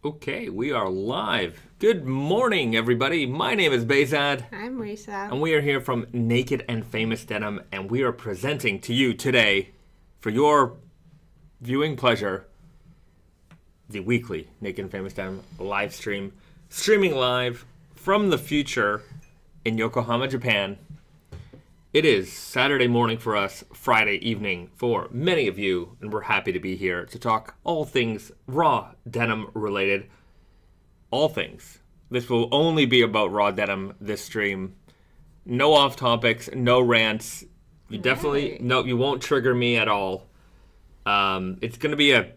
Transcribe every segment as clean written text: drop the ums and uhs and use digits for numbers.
Okay, we are live. Good morning, everybody. My name is Bahzad. I'm Risa. And we are here from Naked and Famous Denim, and we are presenting to you today, for your viewing pleasure, the weekly Naked and Famous Denim live stream, streaming live from the future in Yokohama, Japan. It is Saturday morning for us, Friday evening for many of you, and we're happy to be here to talk all things Raw Denim related. All things. This will only be about Raw Denim this stream. No off topics, no rants. You definitely, no, you won't trigger me at all. It's going to be we're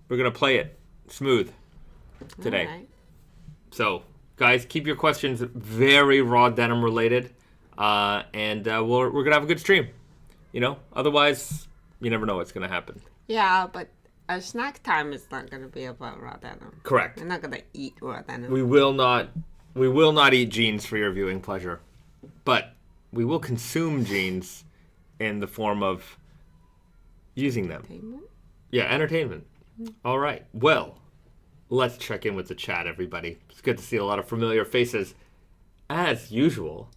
going to play it smooth today. Right. So, guys, keep your questions very Raw Denim related. And we're going to have a good stream. You know, otherwise, you never know what's going to happen. Yeah, but our snack time is not going to be about raw denim. Correct. We're not going to eat raw denim. We will not eat jeans for your viewing pleasure. But we will consume jeans in the form of using them. Entertainment? Yeah, entertainment. All right. Well, let's check in with the chat, everybody. It's good to see a lot of familiar faces, as usual.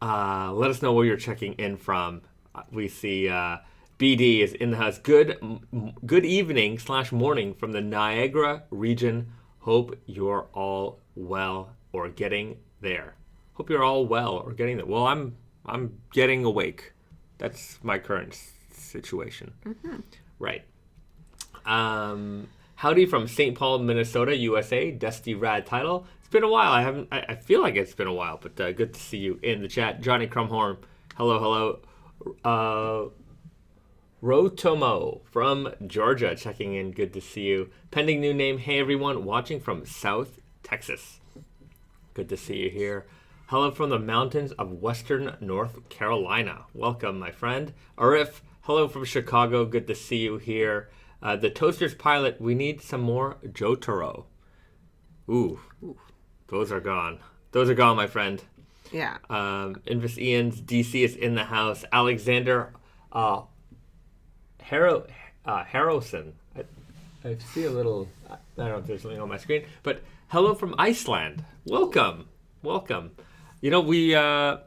Let us know where you're checking in from. We see BD is in the house. Good evening / morning from the Niagara region. Hope you're all well or getting there. Hope you're all well or getting there. Well, I'm getting awake. That's my current situation. Mm-hmm. Right. Howdy from St. Paul, Minnesota, USA. Dusty Rad title. It's been a while. I feel like it's been a while, but good to see you in the chat. Johnny Crumhorn. Hello. Rotomo from Georgia checking in. Good to see you. Pending new name. Hey, everyone. Watching from South Texas. Good to see you here. Hello from the mountains of western North Carolina. Welcome, my friend. Arif. Hello from Chicago. Good to see you here. The Toasters pilot. We need some more Jotaro. Ooh. Those are gone. Those are gone, my friend. Yeah. Invis Ian's DC is in the house. Alexander Harrowson. I see a little, I don't know if there's something on my screen, but hello from Iceland. Welcome. You know,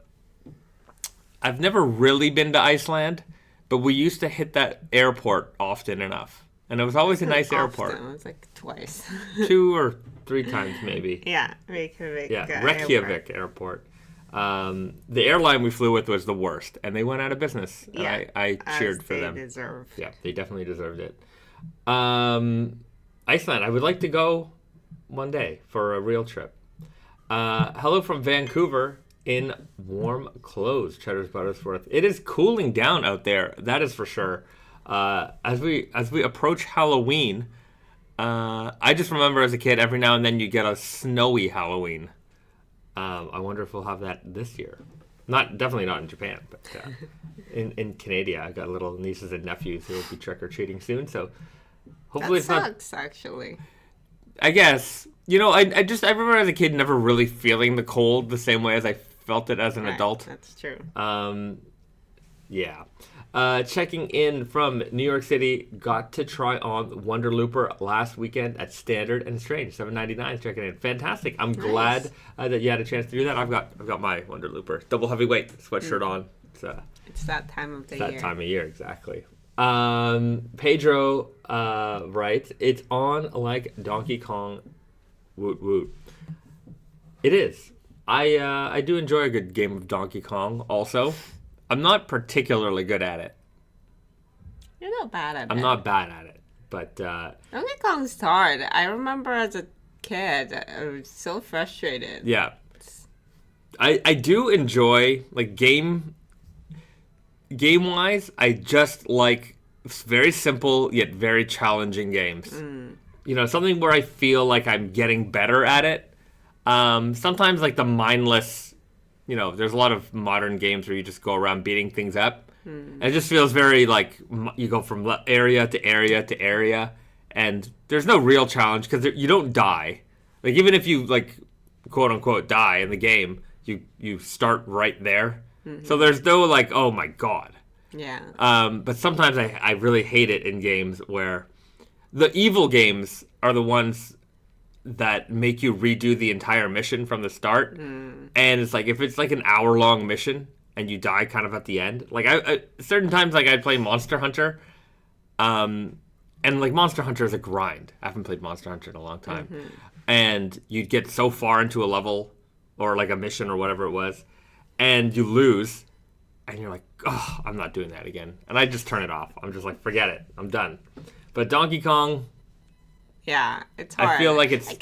I've never really been to Iceland, but we used to hit that airport often enough. And it was always a nice airport. It was like twice. 2 or 3 times maybe. Yeah, Reykjavik. Yeah, Reykjavik Airport. The airline we flew with was the worst, and they went out of business. Yeah, I cheered for them. They deserve. Yeah, they definitely deserved it. Iceland, I would like to go one day for a real trip. Hello from Vancouver in warm clothes, Cheddar's Buttersworth. It is cooling down out there, that is for sure. As we approach Halloween, I just remember as a kid, every now and then you get a snowy Halloween. I wonder if we'll have that this year. Definitely not in Japan, but in Canada, I've got little nieces and nephews who will be trick or treating soon. So hopefully that sucks, actually. I guess I remember as a kid never really feeling the cold the same way as I felt it as an adult. That's true. Yeah. Checking in from New York City, got to try on Wonder Looper last weekend at Standard and Strange. $7.99 checking in. Fantastic. I'm glad that you had a chance to do that. I've got my Wonder Looper double heavyweight sweatshirt on. It's that time of the year. That time of year, exactly. Pedro writes, it's on like Donkey Kong. Woot woot. It is. I do enjoy a good game of Donkey Kong also. I'm not particularly good at it. You're not bad at it. I'm not bad at it, but Donkey Kong's hard. I remember as a kid, I was so frustrated. Yeah. I do enjoy, like, game-wise, I just like very simple yet very challenging games. Something where I feel like I'm getting better at it. Sometimes, like, the mindless... there's a lot of modern games where you just go around beating things up. It just feels very like you go from area to area to area, and there's no real challenge because you don't die. Like, even if you, like, quote unquote die in the game, you start right there. So there's no, like, oh my god. Yeah. But sometimes I really hate it in games where the evil games are the ones that make you redo the entire mission from the start. And it's like, if it's like an hour-long mission and you die kind of at the end, like I certain times, like I'd play Monster Hunter, and like Monster Hunter is a grind. I haven't played Monster Hunter in a long time. And you'd get so far into a level or like a mission or whatever it was, and you lose, and you're like, oh, I'm not doing that again. And I just turn it off. I'm just like, forget it. I'm done. But Donkey Kong, yeah, it's hard. I feel like it's...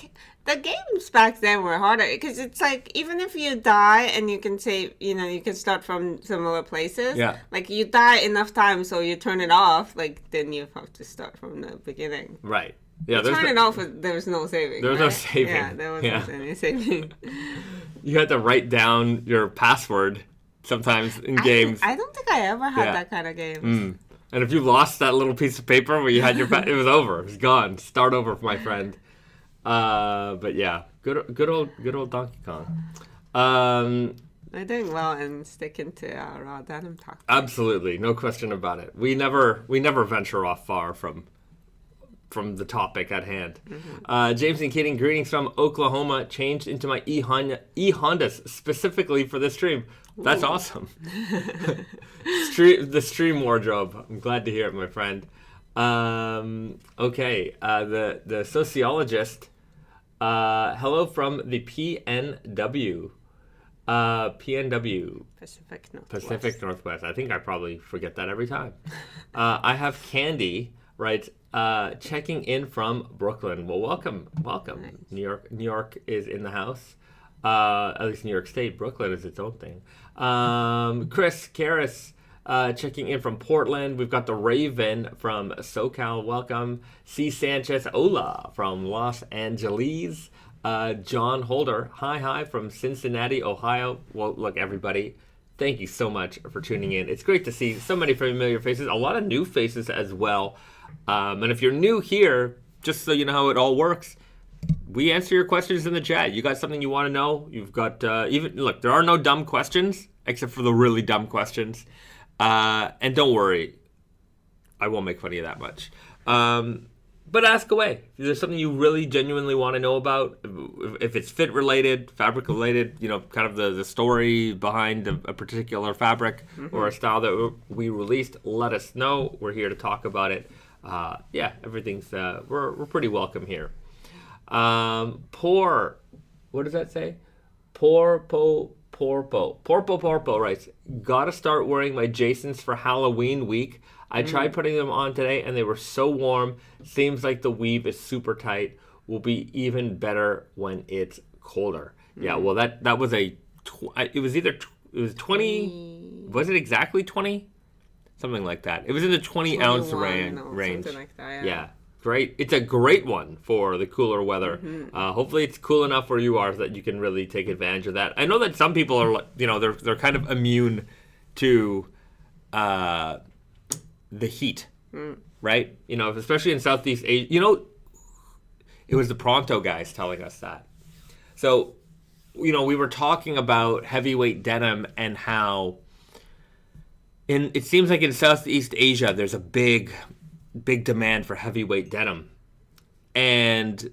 The games back then were harder because it's like, even if you die and you can save, you can start from similar places. Yeah. Like, you die enough times, so you turn it off. Like, then you have to start from the beginning. Right. Yeah. Turn it off. There was no saving. There was no saving. Yeah, there wasn't any saving. You had to write down your password sometimes in games. I don't think I ever had that kind of game. And if you lost that little piece of paper where you had your it was over. It was gone. Start over, my friend. But yeah, good old Donkey Kong. They're doing well and sticking to our Raw Denim talk. Absolutely, no question about it. We never venture off far from the topic at hand. James and Keating, greetings from Oklahoma. Changed into my e-Hondas specifically for this stream. That's awesome. The stream wardrobe. I'm glad to hear it, my friend. Okay. The sociologist. Hello from the PNW. PNW. Pacific Northwest. I think I probably forget that every time. I have Candy, right? Checking in from Brooklyn. Well, welcome. Nice. New York is in the house. At least New York State. Brooklyn is its own thing. Chris Karras, checking in from Portland. We've got the Raven from SoCal. Welcome. C. Sanchez Ola from Los Angeles. John Holder. Hi from Cincinnati, Ohio. Well, look, everybody, thank you so much for tuning in. It's great to see so many familiar faces, a lot of new faces as well. And if you're new here, just so you know how it all works, we answer your questions in the chat. You got something you want to know? You've got look, there are no dumb questions except for the really dumb questions. And don't worry, I won't make fun of you that much. But ask away. If there's something you really genuinely want to know about, if it's fit related, fabric related, kind of the story behind a particular fabric or a style that we released, let us know. We're here to talk about it. Everything's we're pretty welcome here. What does that say? Porpo writes, gotta start wearing my Jasons for Halloween week. I tried putting them on today and they were so warm. Seems like the weave is super tight. Will be even better when it's colder. Yeah, well that was it was 20, was it exactly 20? Something like that. It was in the 20 ounce range. Something like that, yeah. Great. It's a great one for the cooler weather. Hopefully it's cool enough where you are so that you can really take advantage of that. I know that some people are, they're kind of immune to the heat, right? Especially in Southeast Asia. It was the Pronto guys telling us that. So, we were talking about heavyweight denim and how it seems like in Southeast Asia there's a big demand for heavyweight denim. And,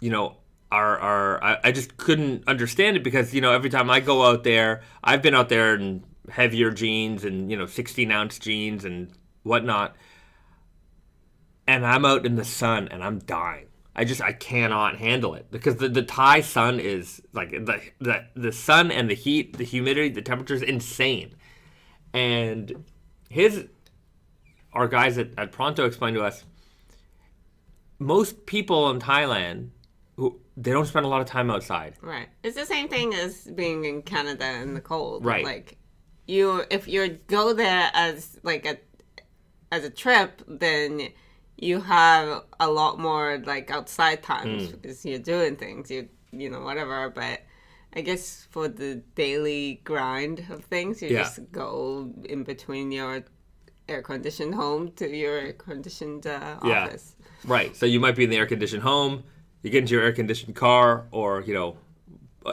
I just couldn't understand it because, every time I go out there, I've been out there in heavier jeans and, 16-ounce jeans and whatnot. And I'm out in the sun and I'm dying. I cannot handle it because the Thai sun is like the sun and the heat, the humidity, the temperature is insane. And our guys at Pronto explained to us, most people in Thailand, they don't spend a lot of time outside. Right. It's the same thing as being in Canada in the cold. Right. Like, if you go there as a trip, then you have a lot more like outside times because you're doing things, whatever. But I guess for the daily grind of things, you just go in between your air-conditioned home to your air-conditioned office. Right. So you might be in the air-conditioned home, you get into your air-conditioned car or,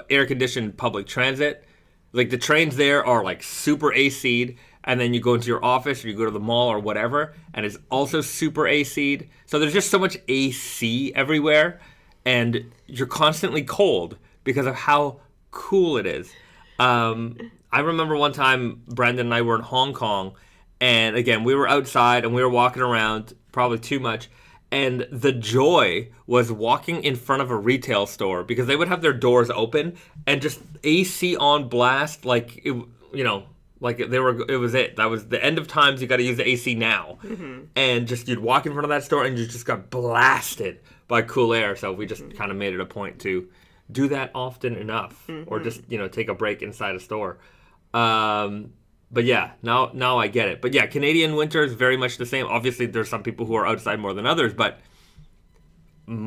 air-conditioned public transit. Like the trains there are like super AC'd, and then you go into your office or you go to the mall or whatever, and it's also super AC'd. So there's just so much AC everywhere. and you're constantly cold because of how cool it is. I remember one time Brandon and I were in Hong Kong, and again, we were outside and we were walking around, probably too much, and the joy was walking in front of a retail store because they would have their doors open and just AC on blast, like it, it was it. That was the end of times. You got to use the AC now, and just you'd walk in front of that store and you just got blasted by cool air. So we just kind of made it a point to do that often enough, or just take a break inside a store. But yeah, now I get it. But yeah, Canadian winter is very much the same. Obviously, there's some people who are outside more than others, but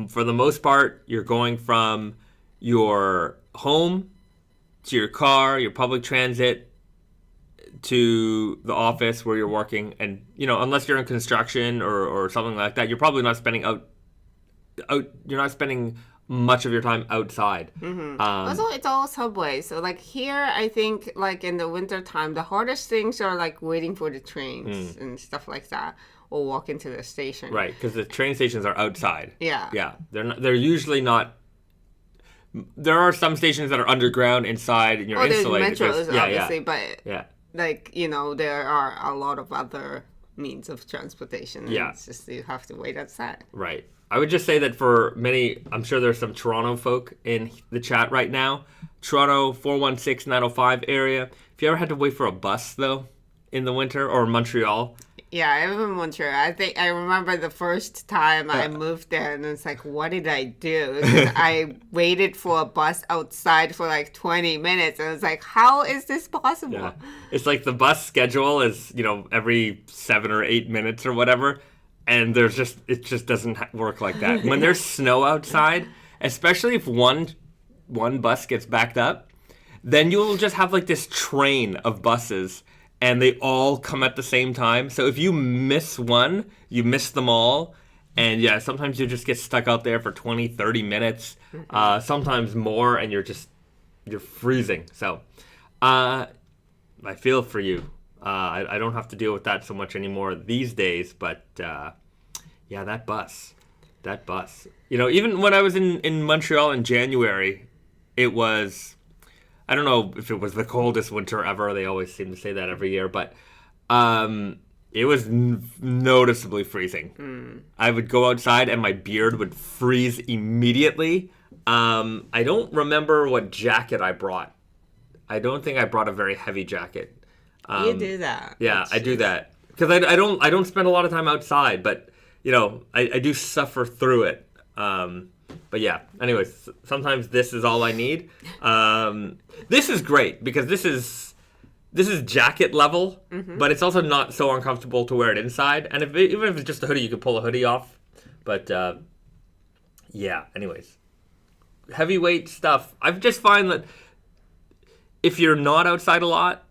for the most part, you're going from your home to your car, your public transit, to the office where you're working. And, unless you're in construction or something like that, you're probably not spending you're not spending much of your time outside. Also, it's all subway. So, like, here, I think, like, in the winter time, the hardest things are, like, waiting for the trains and stuff like that, or walking to the station. Right, because the train stations are outside. Yeah. Yeah, they're usually not... There are some stations that are underground inside, and you're insulated. There's metros, obviously, but, yeah. like, there are a lot of other means of transportation. Yeah. It's just you have to wait outside. Right. I would just say that for many, I'm sure there's some Toronto folk in the chat right now. Toronto 416-905 area. If you ever had to wait for a bus, though, in the winter, or Montreal. Yeah, I live in Montreal. I remember the first time I moved there, and it's like, what did I do? I waited for a bus outside for like 20 minutes, and it's like, how is this possible? Yeah. It's like the bus schedule is, every 7 or 8 minutes or whatever. And it just doesn't work like that. When there's snow outside, especially if one bus gets backed up, then you'll just have like this train of buses, and they all come at the same time. So if you miss one, you miss them all. And yeah, sometimes you just get stuck out there for 20, 30 minutes, sometimes more, and you're freezing. So I feel for you. I don't have to deal with that so much anymore these days, but yeah, that bus. Even when I was in Montreal in January, it was, I don't know if it was the coldest winter ever. They always seem to say that every year, but it was noticeably freezing. I would go outside and my beard would freeze immediately. I don't remember what jacket I brought. I don't think I brought a very heavy jacket. You do that. Yeah, I do that because I don't spend a lot of time outside, but I do suffer through it. But yeah, anyways, sometimes this is all I need. This is great because this is jacket level, but it's also not so uncomfortable to wear it inside. And even if it's just a hoodie, you can pull a hoodie off. But yeah, anyways, heavyweight stuff. I just find that if you're not outside a lot,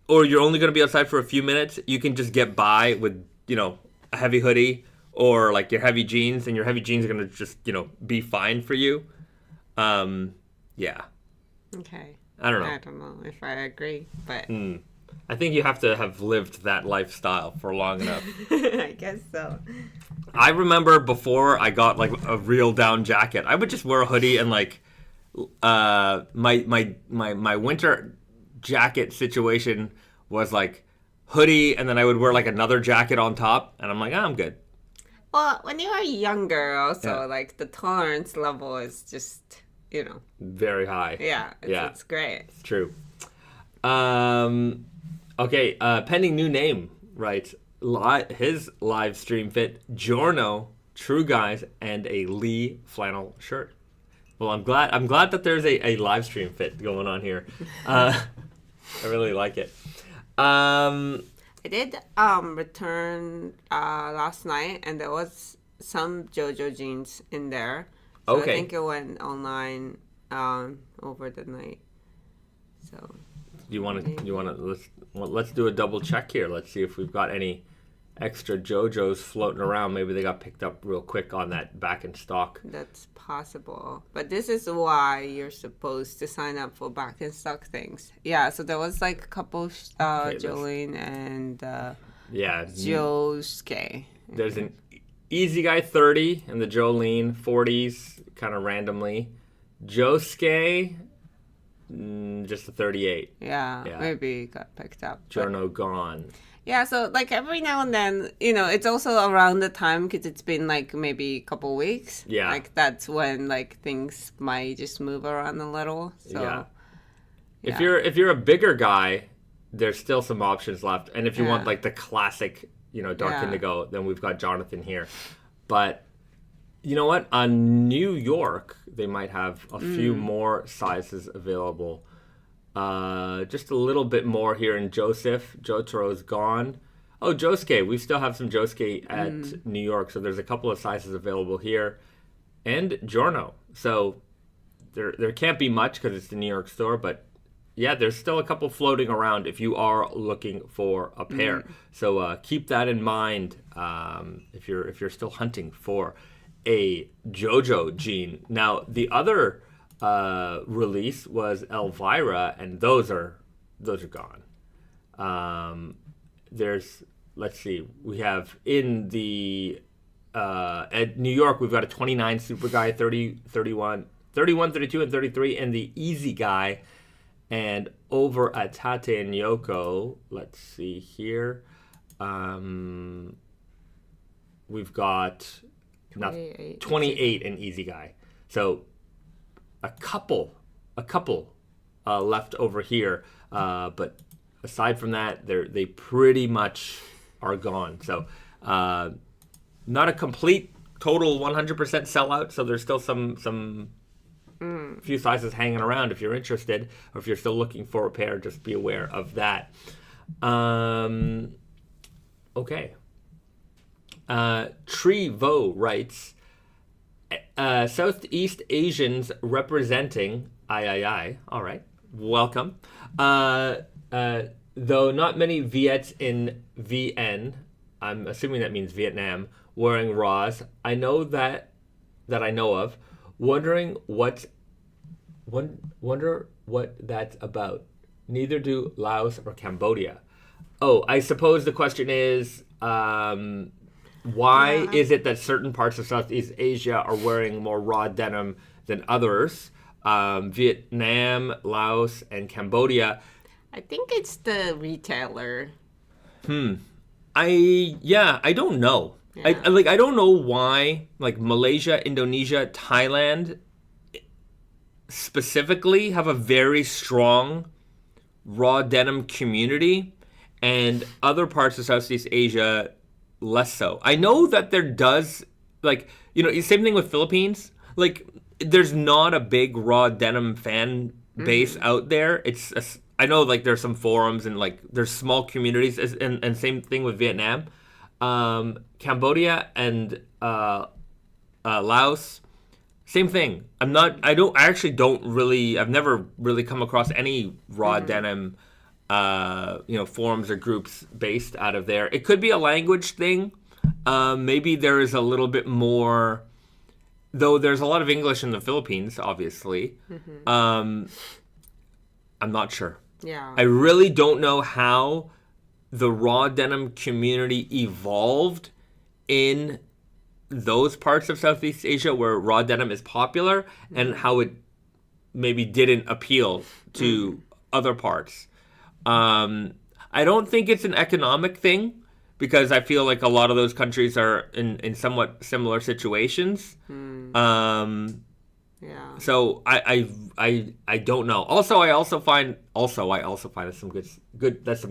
or you're only going to be outside for a few minutes, you can just get by with, a heavy hoodie or like your heavy jeans, and your heavy jeans are going to just, be fine for you. Yeah. Okay. I don't know. I don't know if I agree, but... I think you have to have lived that lifestyle for long enough. I guess so. I remember before I got like a real down jacket, I would just wear a hoodie and like my winter jacket situation was like hoodie, and then I would wear like another jacket on top, and I'm like, I'm good. Well, when you are younger, also like the tolerance level is just very high. Yeah, it's great. It's true. Okay, pending new name, right? His live stream fit Giorno, True Guys, and a Lee flannel shirt. Well, I'm glad that there's a live stream fit going on here. I really like it. I did return last night, and there was some JoJo jeans in there. So okay. I think it went online over the night. So let's do a double check here. Let's see if we've got any extra JoJos floating around. Maybe they got picked up real quick on that back in stock. That's possible. But this is why you're supposed to sign up for back in stock things. Yeah, so there was like a couple, Jolene and Josuke. There's an Easy Guy 30 and the Jolene 40s, kind of randomly. Josuke, just a 38. Yeah, maybe got picked up. Giorno gone. Yeah, so like every now and then, you know, it's also around the time because it's been like maybe a couple weeks. Yeah. Like that's when like things might just move around a little. So, yeah. If you're a bigger guy, there's still some options left. And if you want like the classic, you know, dark indigo, then we've got Jonathan here. But you know what? On New York, they might have a few more sizes available. Just a little bit more here in Joseph. Jotaro's gone. Oh, Josuke. We still have some Josuke at New York. So there's a couple of sizes available here. And Giorno. So there can't be much because it's the New York store. But yeah, there's still a couple floating around if you are looking for a pair. So keep that in mind if you're still hunting for a JoJo jean. Now, the other release was Elvira, and those are gone. There's, let's see, we have in the at New York, we've got a 29 Super Guy, 30, 31, 32, and 33, and the Easy Guy. And over at Tate and Yoko, let's see here, we've got 28 in Easy Guy. So a couple left over here, but aside from that, they pretty much are gone. So not a complete total 100% sellout. So there's still some few sizes hanging around if you're interested, or if you're still looking for a pair. Just be aware of that. Okay. Trevo writes, Southeast Asians representing I. All right. Welcome. Though not many Viets in VN, I'm assuming that means Vietnam, wearing Raws. I know that I know of. Wonder what that's about. Neither do Laos or Cambodia. Oh, I suppose the question is, why is it that certain parts of Southeast Asia are wearing more raw denim than others? Vietnam, Laos, and Cambodia. I think it's the retailer. I don't know. Yeah. I don't know why, like, Malaysia, Indonesia, Thailand specifically have a very strong raw denim community, and other parts of Southeast Asia less so. I know that there does, like, you know, same thing with Philippines. Like, there's not a big raw denim fan base out there. I know, like, there's some forums and, like, there's small communities, and same thing with Vietnam. Cambodia and Laos, same thing. I've never really come across any raw denim forums or groups based out of there. It could be a language thing. Maybe there is a little bit more, though there's a lot of English in the Philippines, obviously. I'm not sure. Yeah. I really don't know how the raw denim community evolved in those parts of Southeast Asia where raw denim is popular, and how it maybe didn't appeal to other parts. I don't think it's an economic thing, because I feel like a lot of those countries are in somewhat similar situations. Yeah. So I don't know. Also, I also find that's some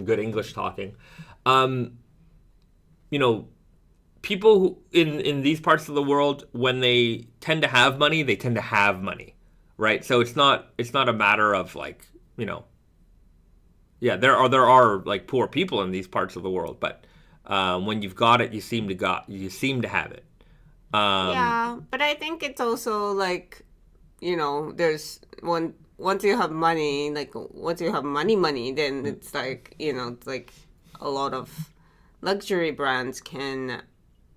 good English talking. People who in these parts of the world, when they tend to have money, they tend to have money, right? So it's not a matter of, like, there are like poor people in these parts of the world, but when you've got it, you seem to have it. Yeah, but I think it's also like, there's once you have money, like once you have money, then it's like, it's like a lot of luxury brands can,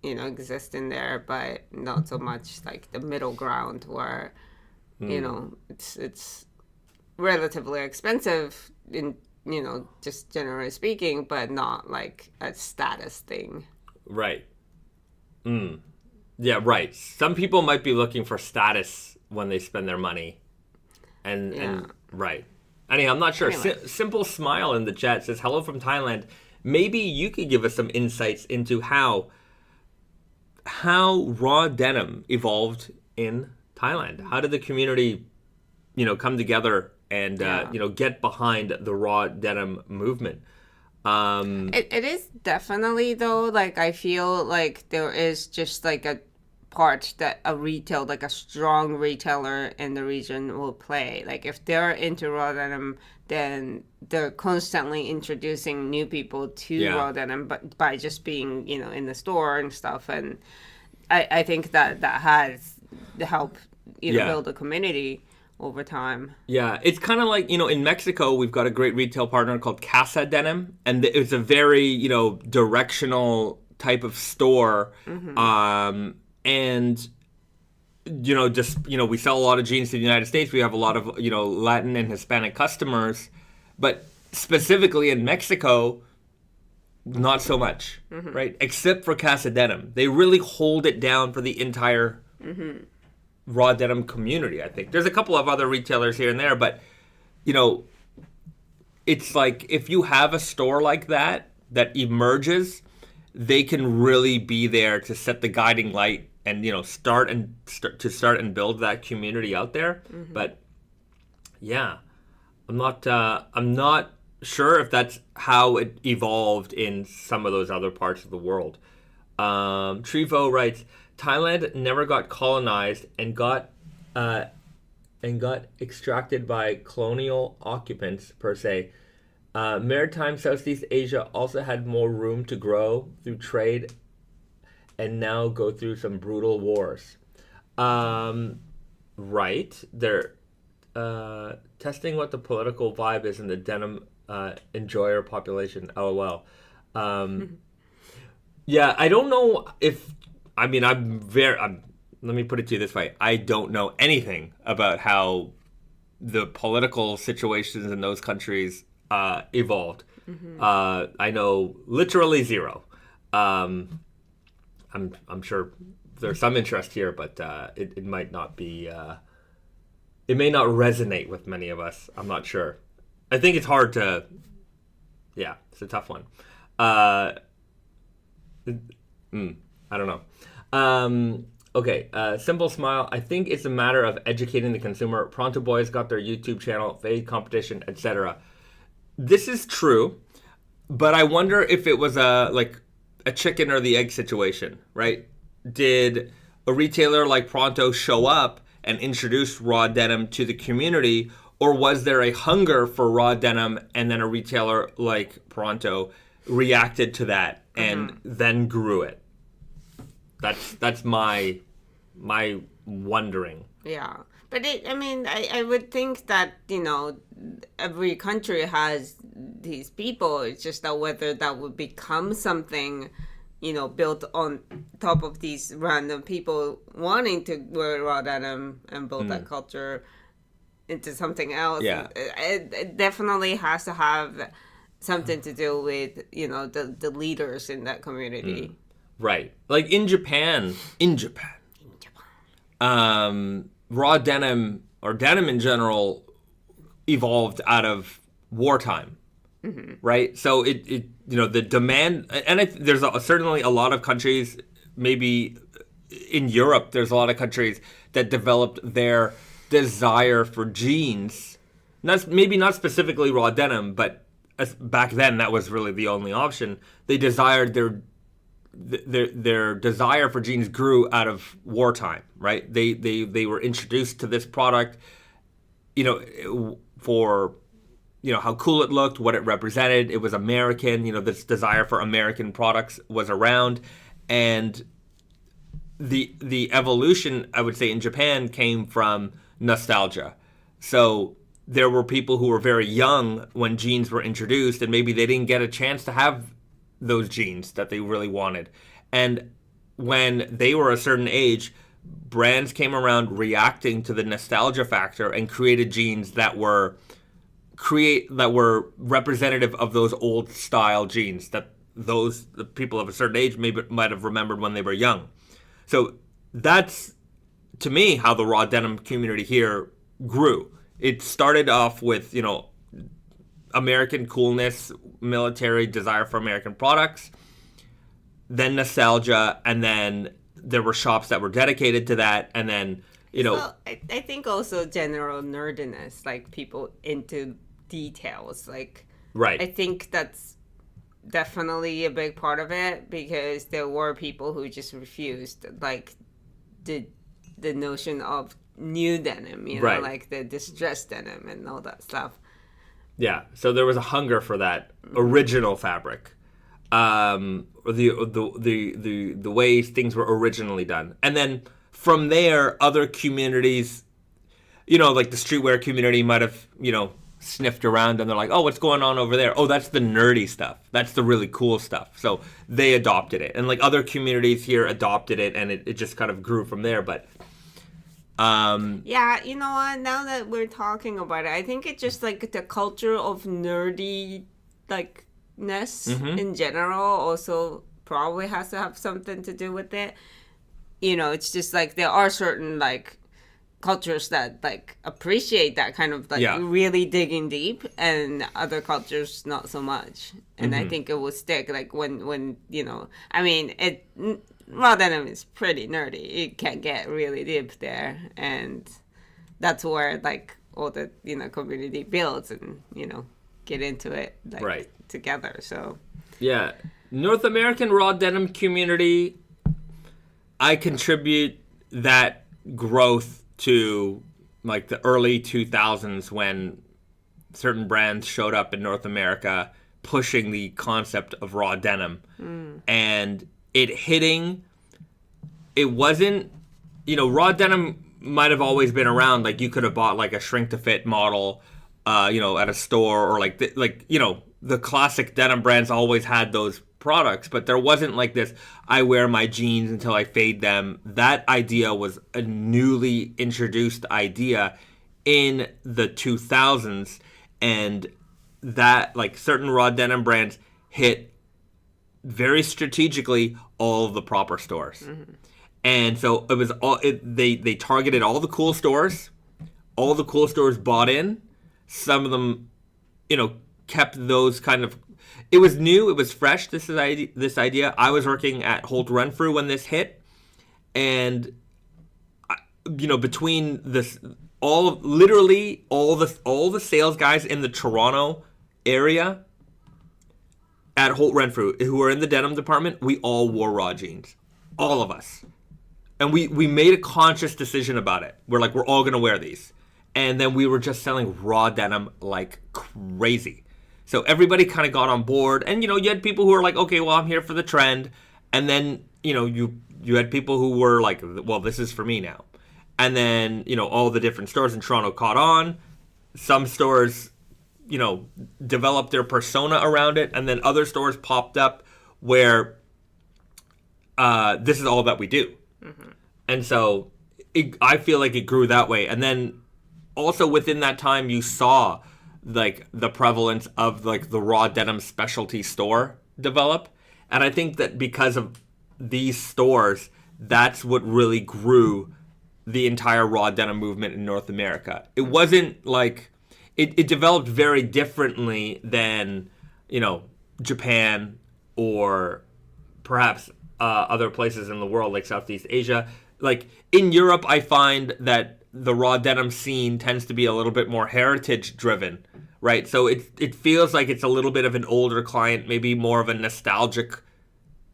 exist in there, but not so much like the middle ground where, it's relatively expensive in, just generally speaking, but not like a status thing. Right. Yeah, right. Some people might be looking for status when they spend their money. And right. Anyhow, I'm not sure. Anyway. Simple Smile in the chat says, hello from Thailand. Maybe you could give us some insights into how Raw Denim evolved in Thailand. How did the community, come together and, get behind the Raw Denim movement? It is definitely, though, like, I feel like there is just like a part that like a strong retailer in the region will play. Like, if they're into Raw Denim, then they're constantly introducing new people to Raw Denim, but by just being, in the store and stuff. And I think that has helped, build a community over time. Yeah, it's kind of like, in Mexico, we've got a great retail partner called Cassette Denim, and it's a very, directional type of store. And, we sell a lot of jeans to the United States. We have a lot of, Latin and Hispanic customers, but specifically in Mexico, not so much, right? Except for Cassette Denim. They really hold it down for the entire Raw Denim community, I think. There's a couple of other retailers here and there, but, it's like if you have a store like that emerges, they can really be there to set the guiding light and, start and build that community out there. But yeah, I'm not sure if that's how it evolved in some of those other parts of the world. Trevo writes, Thailand never got colonized and got extracted by colonial occupants per se. Maritime Southeast Asia also had more room to grow through trade and now go through some brutal wars. Right. They're testing what the political vibe is in the denim enjoyer population. LOL. Yeah, I don't know if... let me put it to you this way. I don't know anything about how the political situations in those countries evolved. I know literally zero. I'm sure there's some interest here, but it might not be. It may not resonate with many of us. I'm not sure. I think it's hard to. Yeah, it's a tough one. I don't know. Okay, Simple Smile. I think it's a matter of educating the consumer. Pronto Boys got their YouTube channel, fade competition, etc. This is true, but I wonder if it was a chicken or the egg situation, right? Did a retailer like Pronto show up and introduce Raw Denim to the community, or was there a hunger for Raw Denim and then a retailer like Pronto reacted to that and then grew it? That's my wondering. Yeah. But I would think that, every country has these people. It's just that whether that would become something, built on top of these random people wanting to wear Raw Denim and build that culture into something else. Yeah. It definitely has to have something to do with, the leaders in that community. Right. Like in Japan, Raw Denim or denim in general evolved out of wartime, right? So it the demand, and there's certainly a lot of countries, maybe in Europe, there's a lot of countries that developed their desire for jeans. Maybe not specifically Raw Denim, but back then that was really the only option. They desired their desire for jeans grew out of wartime, right? They were introduced to this product, for how cool it looked, what it represented. It was American. This desire for American products was around, and the evolution, I would say, in Japan came from nostalgia. So there were people who were very young when jeans were introduced, and maybe they didn't get a chance to have those jeans that they really wanted. And when they were a certain age, brands came around reacting to the nostalgia factor and created jeans that were representative of those old style jeans that the people of a certain age might have remembered when they were young. So that's, to me, how the raw denim community here grew. It started off with, American coolness, military desire for American products, then nostalgia, and then there were shops that were dedicated to that, and then, Well, I think also general nerdiness, like people into details. Like, right. I think that's definitely a big part of it, because there were people who just refused, like, the notion of new denim, right. like the distressed denim and all that stuff. Yeah, so there was a hunger for that original fabric, or the way things were originally done, and then from there, other communities, like the streetwear community might have, sniffed around and they're like, oh, what's going on over there? Oh, that's the nerdy stuff. That's the really cool stuff. So they adopted it, and like other communities here adopted it, and it just kind of grew from there. But yeah, you know what? Now that we're talking about it, I think it's just like the culture of nerdy, like ness in general also probably has to have something to do with it. It's just like there are certain like cultures that like appreciate that kind of like really digging deep, and other cultures not so much. And I think it will stick like when I mean raw denim is pretty nerdy. It can get really deep there, and that's where like all the community builds and get into it like together. So yeah, North American raw denim community, I contribute that growth to like the early 2000s when certain brands showed up in North America pushing the concept of raw denim, and it wasn't, raw denim might have always been around. Like you could have bought like a shrink to fit model, at a store, or like the classic denim brands always had those products, but there wasn't like this, I wear my jeans until I fade them. That idea was a newly introduced idea in the 2000s, and that like certain raw denim brands hit very strategically all of the proper stores. And so it was they targeted all the cool stores. All the cool stores bought in. Some of them, kept those kind of. It was new. It was fresh. This idea. I was working at Holt Renfrew when this hit, and between this, literally all the sales guys in the Toronto area at Holt Renfrew who were in the denim department, we all wore raw jeans, all of us, and we made a conscious decision about it. We're like, we're all gonna wear these, and then we were just selling raw denim like crazy. So everybody kind of got on board, and you had people who were like, okay, well, I'm here for the trend, and then you had people who were like, well, this is for me now, and then all the different stores in Toronto caught on. Some stores developed their persona around it, and then other stores popped up where this is all that we do, and so I feel like it grew that way. And then also within that time, you saw like the prevalence of like the raw denim specialty store develop, and I think that because of these stores, that's what really grew the entire raw denim movement in North America. It wasn't like it developed very differently than Japan or perhaps other places in the world like Southeast Asia. Like in Europe, I find that the raw denim scene tends to be a little bit more heritage driven, right? So it feels like it's a little bit of an older client, maybe more of a nostalgic,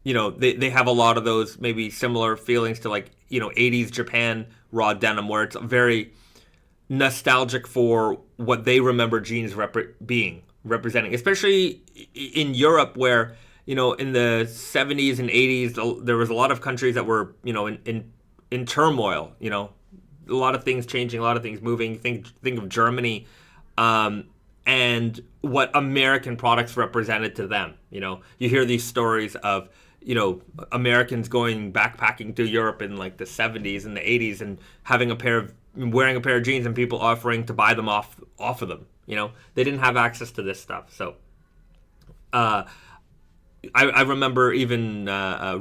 they have a lot of those maybe similar feelings to like, 80s Japan raw denim, where it's very nostalgic for what they remember jeans representing, especially in Europe where, in the 70s and 80s, there was a lot of countries that were, in turmoil, a lot of things changing, a lot of things moving. Think of Germany, and what American products represented to them. You hear these stories of Americans going backpacking to Europe in like the 70s and the 80s and wearing a pair of jeans and people offering to buy them off of them. They didn't have access to this stuff. So, I remember even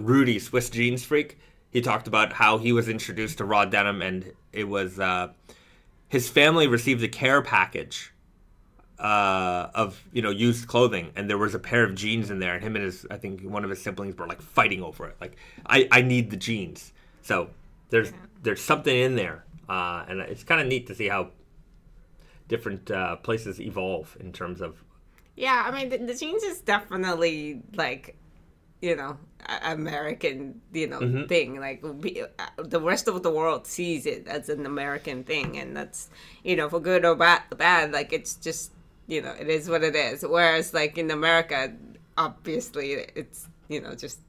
Rudy, Swiss Jeans Freak, he talked about how he was introduced to Raw Denim, and it was his family received a care package of used clothing, and there was a pair of jeans in there, and him and I think one of his siblings were like fighting over it. Like, I need the jeans. So there's something in there, and it's kind of neat to see how different places evolve in terms of. Yeah, I mean, the jeans is definitely like, American, thing. Like, the rest of the world sees it as an American thing, and that's, for good or bad, like, it's just, it is what it is. Whereas, like, in America, obviously, it's, just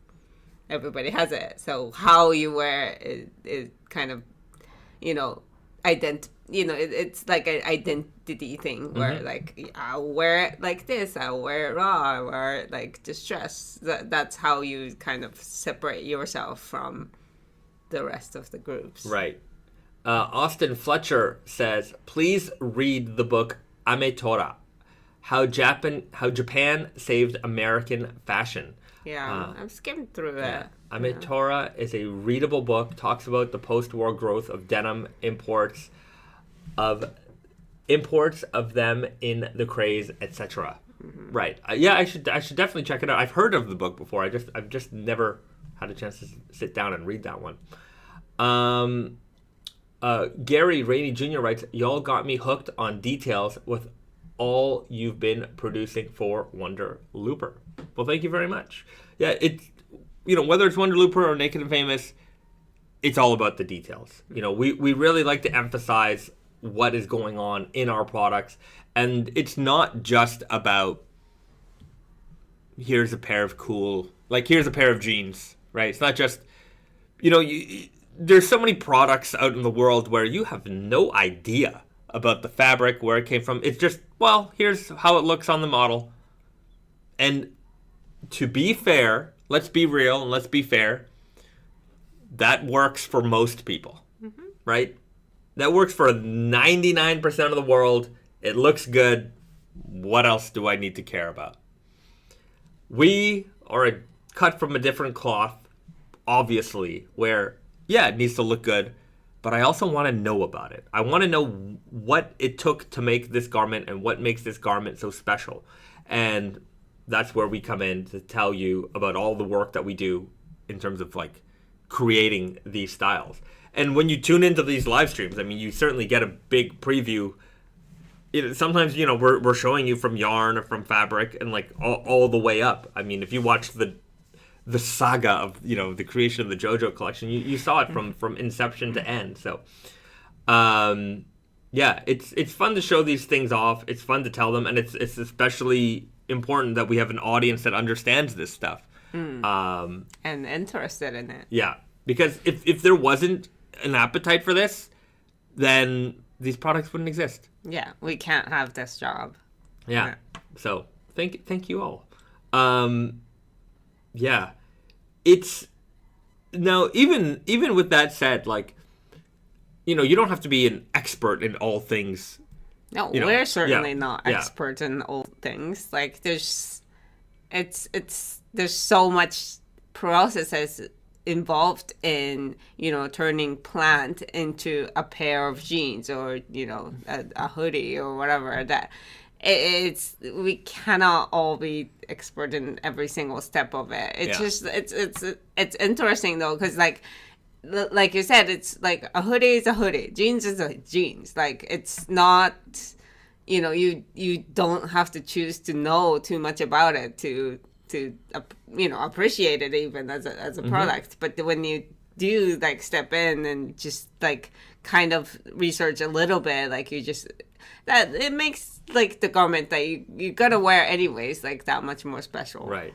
everybody has it. So how you wear it is kind of, it's like an identity thing where like I'll wear it like this, I'll wear it raw, I'll wear it like distressed. That's how you kind of separate yourself from the rest of the groups. Right. Austin Fletcher says, please read the book Ame Tora, how Japan saved American fashion. Yeah, I've skimmed through it. Ame Tora is a readable book, talks about the post-war growth of denim imports of them in the craze, etc. Right. I should definitely check it out. I've heard of the book before. I've just never had a chance to sit down and read that one. Gary Rainey Jr. writes, y'all got me hooked on details with all you've been producing for Wonder Looper. Well, thank you very much. Yeah, it's whether it's Wonder Looper or Naked and Famous, it's all about the details. We really like to emphasize what is going on in our products, and it's not just about here's a pair of jeans, right? It's not just there's so many products out in the world where you have no idea about the fabric, where it came from. It's just, well, here's how it looks on the model. And to be fair, let's be real and let's be fair, that works for most people, right? That works for 99% of the world. It looks good. What else do I need to care about? We are cut from a different cloth, obviously, where, yeah, it needs to look good, but I also want to know about it. I want to know what it took to make this garment and what makes this garment so special. And that's where we come in to tell you about all the work that we do in terms of like creating these styles. And when you tune into these live streams, I mean, you certainly get a big preview. Sometimes, we're showing you from yarn or from fabric and like all the way up. I mean, if you watch the saga of, the creation of the JoJo collection, you saw it from inception to end. So, yeah, it's fun to show these things off. It's fun to tell them. And it's especially important that we have an audience that understands this stuff. And interested in it. Yeah, because if there wasn't an appetite for this, then these products wouldn't exist. Yeah, we can't have this job. Yeah. So thank you all. Yeah, it's now even with that said, like, you don't have to be an expert in all things. No, we're certainly not experts in all things. Like, there's so much processes involved in turning plant into a pair of jeans or a hoodie or whatever. That we cannot all be expert in every single step of it. It's just it's interesting though, because like you said, it's like a hoodie is a hoodie, jeans is a jeans. Like, it's not you don't have to choose to know too much about it to appreciate it even as a product. But when you do like step in and just like kind of research a little bit, like that it makes like the garment that you gotta wear anyways like that much more special. Right.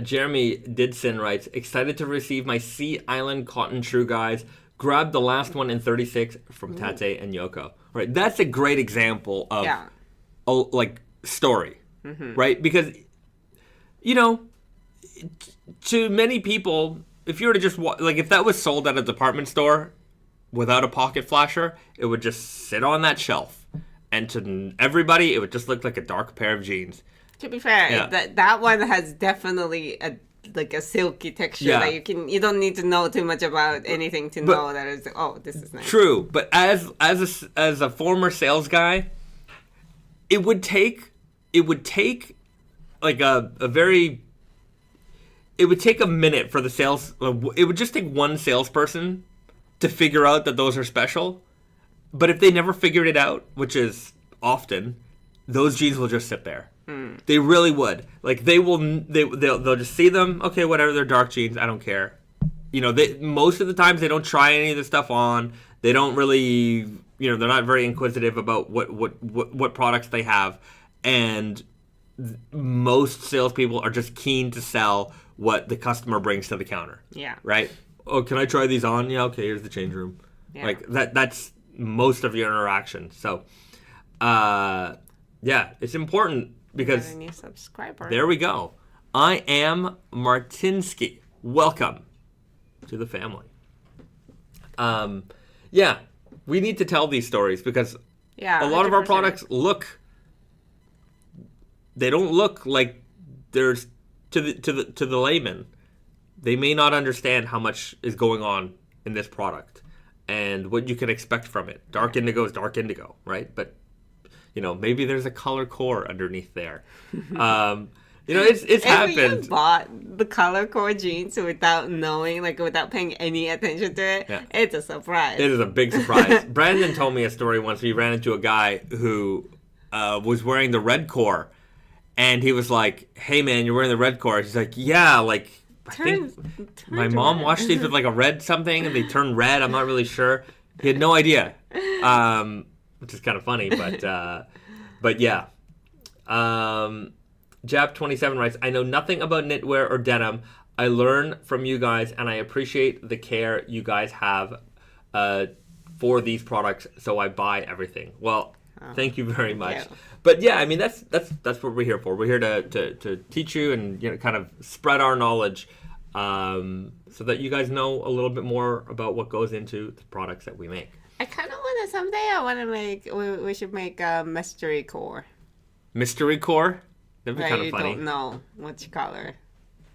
Jeremy Didson writes, excited to receive my Sea Island Cotton True Guys. Grabbed the last one in 36 from Tate and Yoko. Right. That's a great example of like story, right? Because to many people, if you were to just like, if that was sold at a department store without a pocket flasher, it would just sit on that shelf, and to everybody, it would just look like a dark pair of jeans. To be fair, Yeah. that one has definitely a silky texture that you don't need to know too much about anything to know that it's this is nice. True, but as a former sales guy, it would take like a it would take a minute for the sales. It would just take one salesperson to figure out that those are special. But if they never figured it out, which is often, those jeans will just sit there. They really would. Like they'll just see them. Okay, whatever. They're dark jeans. I don't care. Most of the times they don't try any of the stuff on. They don't really. They're not very inquisitive about what products they have, and most salespeople are just keen to sell what the customer brings to the counter. Yeah. Right. Oh, can I try these on? Yeah. Okay. Here's the change room. Yeah. Like that. That's most of your interaction. So, it's important. Because a new subscriber. There we go. I am Martinsky. Welcome to the family. We need to tell these stories because a lot of our products they don't look like there's to the layman. They may not understand how much is going on in this product and what you can expect from it. Dark indigo is dark indigo, right? But maybe there's a color core underneath there. It's happened. You bought the color core jeans without knowing, without paying any attention to it. Yeah. It's a surprise. It is a big surprise. Brandon told me a story once. We ran into a guy who was wearing the red core, and he was like, "Hey man, you're wearing the red core." He's like, "Yeah, I think my mom washed these with a red something, and they turned red. I'm not really sure." He had no idea. Which is kind of funny, but yeah. Jap27 writes, I know nothing about knitwear or denim. I learn from you guys, and I appreciate the care you guys have for these products, so I buy everything. Well, thank you very much. Yeah. But yeah, I mean, that's what we're here for. We're here to teach you and kind of spread our knowledge so that you guys know a little bit more about what goes into the products that we make. I kind of want to someday. I want to make. We should make a mystery core. Mystery core? That'd be kind of funny. You don't know which color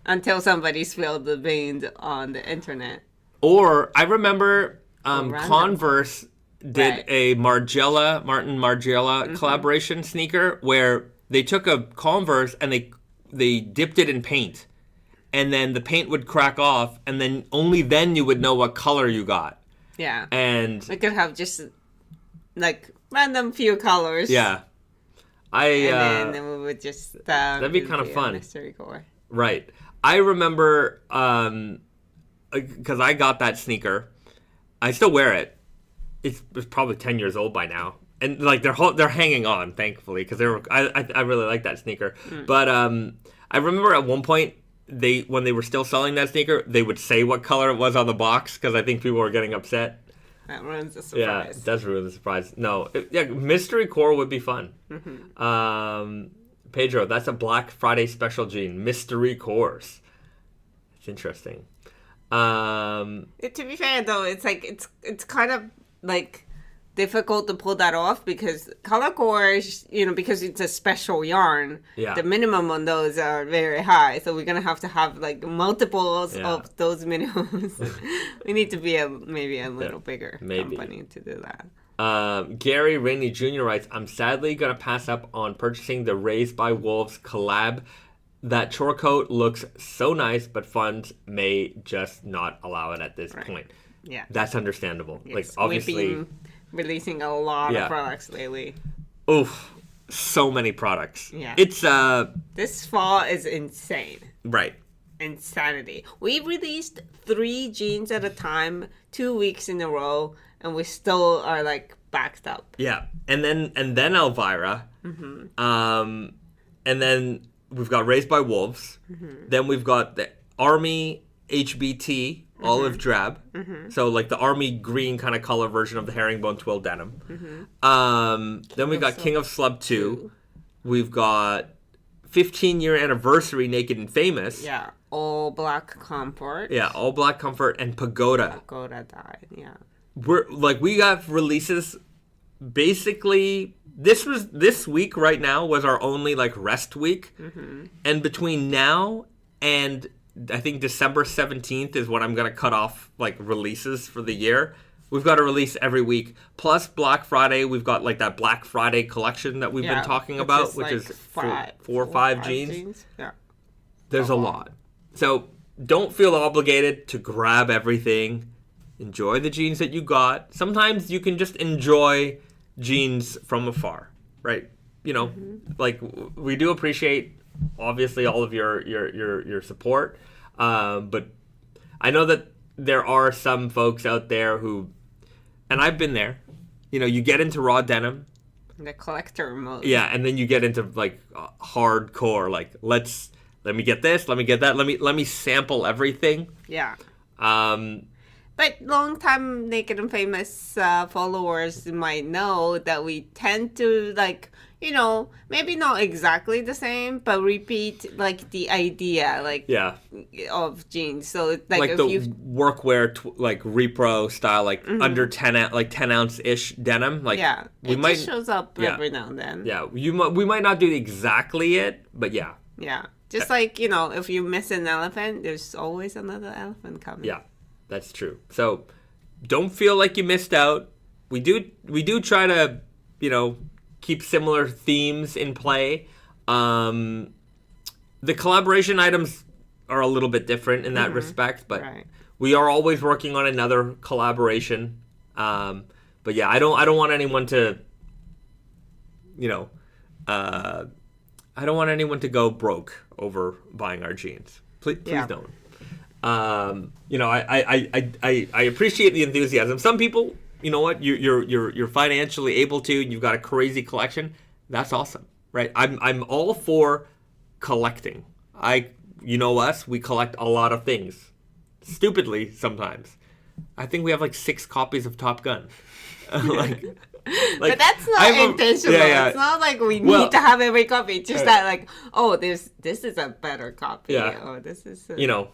until somebody spilled the beans on the internet. Or I remember Converse did a Martin Margiela collaboration sneaker where they took a Converse and they dipped it in paint, and then the paint would crack off, and then only then you would know what color you got. Yeah. And we could have just random few colors. Yeah. And then we would just that'd be kind of fun. Mystery core. Right. I remember because I got that sneaker. I still wear it. It's probably 10 years old by now. And they're hanging on, thankfully, because I really like that sneaker. But I remember at one point when they were still selling that sneaker, they would say what color it was on the box because I think people were getting upset. That ruins the surprise. Yeah, it does ruin the surprise. No, mystery core would be fun. Pedro, that's a Black Friday special jean. Mystery cores. It's interesting. To be fair though, it's kind of difficult to pull that off because color cores, because it's a special yarn, the minimum on those are very high. So we're going to have multiples of those minimums. We need to be maybe a little bigger company to do that. Gary Rainey Jr. writes, I'm sadly going to pass up on purchasing the Raised by Wolves collab. That chore coat looks so nice, but funds may just not allow it at this point. Yeah. That's understandable. Yes. Obviously... releasing a lot of products lately. Oof, so many products. Yeah. It's this fall is insane. Right. Insanity. We released 3 jeans at a time, 2 weeks in a row, and we still are backed up. Yeah. And then Elvira. And then we've got Raised by Wolves. Then we've got the Army HBT olive drab, so the army green kind of color version of the herringbone twill denim. Then we got King of Slub 2. We've got 15-year anniversary Naked and Famous. Yeah, all black comfort. Yeah, all black comfort and Pagoda. Pagoda died. Yeah. We got releases basically this week right now was our only like rest week, and between now and I think December 17th is when I'm gonna cut off like releases for the year. We've got a release every week. Plus Black Friday, we've got like that Black Friday collection that we've been talking about, which is four or five jeans. Yeah. There's a lot. So don't feel obligated to grab everything. Enjoy the jeans that you got. Sometimes you can just enjoy jeans from afar, right? You know, like we do appreciate obviously all of your support, but I know that there are some folks out there who, and I've been there, you know, you get into raw denim, the collector mode. yeah, and then you get into like hardcore, like let me get this, let me get that, let me sample everything. Yeah. But long-time Naked and Famous followers might know that we tend to, like, you know, maybe not exactly the same, but repeat, like, the idea, like, of jeans. So, like if the you workwear, like, repro style, like, under 10 ounce-ish denim. Like, it just shows up every now and then. Yeah, we might not do exactly it, but yeah. Yeah, just like, you know, if you miss an elephant, there's always another elephant coming. Yeah. That's true. So don't feel like you missed out. We do try to, you know, keep similar themes in play. The collaboration items are a little bit different in that respect, but we are always working on another collaboration. But yeah, I don't want anyone to, you know, I don't want anyone to go broke over buying our jeans. Please don't. You know, I appreciate the enthusiasm. Some people, you know what, you're financially able to, you've got a crazy collection. That's awesome, right? I'm all for collecting. You know us, we collect a lot of things. Stupidly sometimes. I think we have like 6 copies of Top Gun. But that's not intentional. It's not like we need to have every copy. It's just that, like, oh, this is a better copy. Yeah. Oh, this is you know.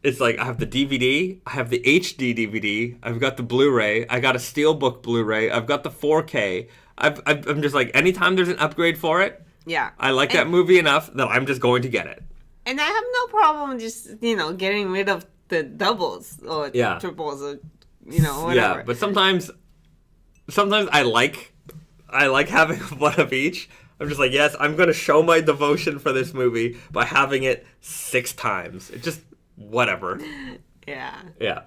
It's like I have the DVD, I have the HD DVD, I've got the Blu-ray, I got a Steelbook Blu-ray, I've got the 4K. I'm just like, anytime there's an upgrade for it, I like that movie enough that I'm just going to get it. And I have no problem just, you know, getting rid of the doubles or triples or, you know, whatever. Yeah, but sometimes I like having one of each. I'm just like, yes, I'm going to show my devotion for this movie by having it 6 times. It just, whatever. Yeah. Yeah.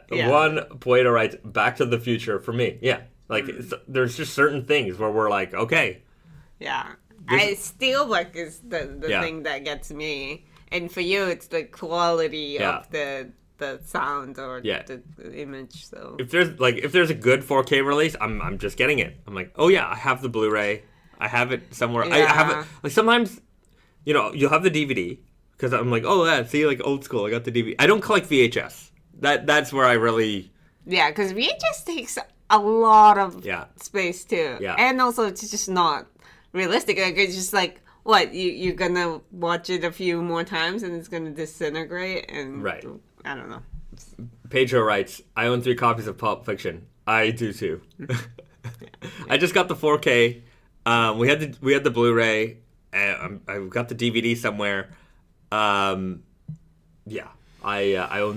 One Puerto writes, Back to the Future for me. Yeah. Like, there's just certain things where we're like, okay. Yeah. Steelbook is the thing that gets me. And for you, it's the quality of the sound or the image. So if there's a good 4K release, I'm just getting it. I'm like, oh yeah, I have the Blu-ray, I have it somewhere. I have it. Like sometimes, you know, you'll have the DVD because I'm like, oh yeah, see, like old school. I got the DVD. I don't collect VHS. That's where I really because VHS takes a lot of space too. Yeah, and also it's just not realistic. Like it's just like. What, you're gonna watch it a few more times and it's gonna disintegrate and I don't know. Pedro writes, I own 3 copies of Pulp Fiction. I do too. I just got the 4K. We had the Blu-ray. I've got the DVD somewhere. I own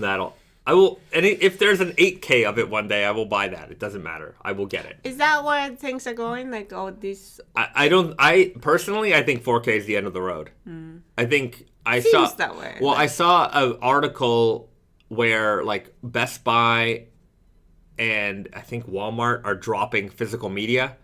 that all. I will, and if there's an 8K of it one day, I will buy that. It doesn't matter. I will get it. Is that where things are going? Like, these... I personally, I think 4K is the end of the road. I think Seems that way. Well, I saw an article where, like, Best Buy and I think Walmart are dropping physical media.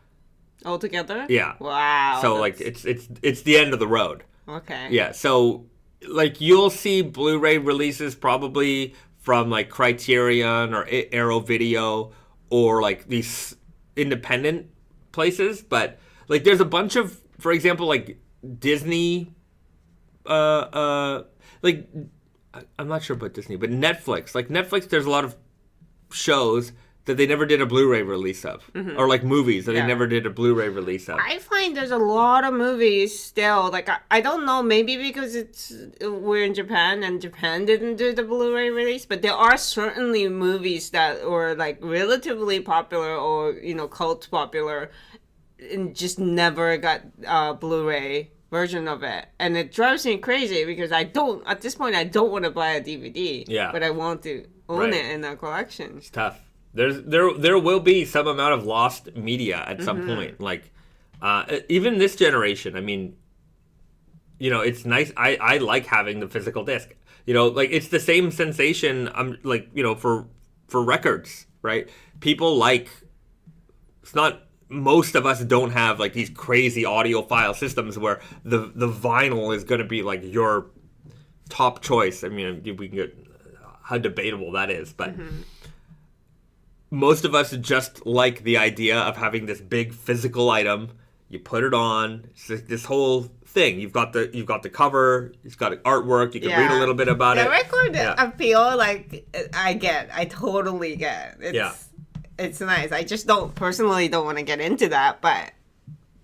Altogether? Yeah. Wow. So, like, it's the end of the road. Okay. Yeah, so, like, you'll see Blu-ray releases probably from like Criterion or Arrow Video or like these independent places, but like there's a bunch of, for example, like Disney, like I'm not sure about Disney, but Netflix. Like Netflix, there's a lot of shows that they never did a Blu-ray release of, or like movies that they never did a Blu-ray release of. I find there's a lot of movies still. Like I don't know, maybe because we're in Japan and Japan didn't do the Blu-ray release, but there are certainly movies that were like relatively popular or cult popular, and just never got a Blu-ray version of it, and it drives me crazy because at this point I don't want to buy a DVD. Yeah, but I want to own it in a collection. It's tough. There will be some amount of lost media at some point. Like, even this generation, I mean, it's nice. I like having the physical disc. Like it's the same sensation. For records, right? People like, it's not, most of us don't have like these crazy audiophile systems where the vinyl is going to be like your top choice. I mean, we can get how debatable that is, but most of us just like the idea of having this big physical item. You put it on. It's like this whole thing. You've got the cover. It's got artwork. You can read a little bit about it. The record appeal, like I totally get. It's nice. I just personally don't want to get into that, but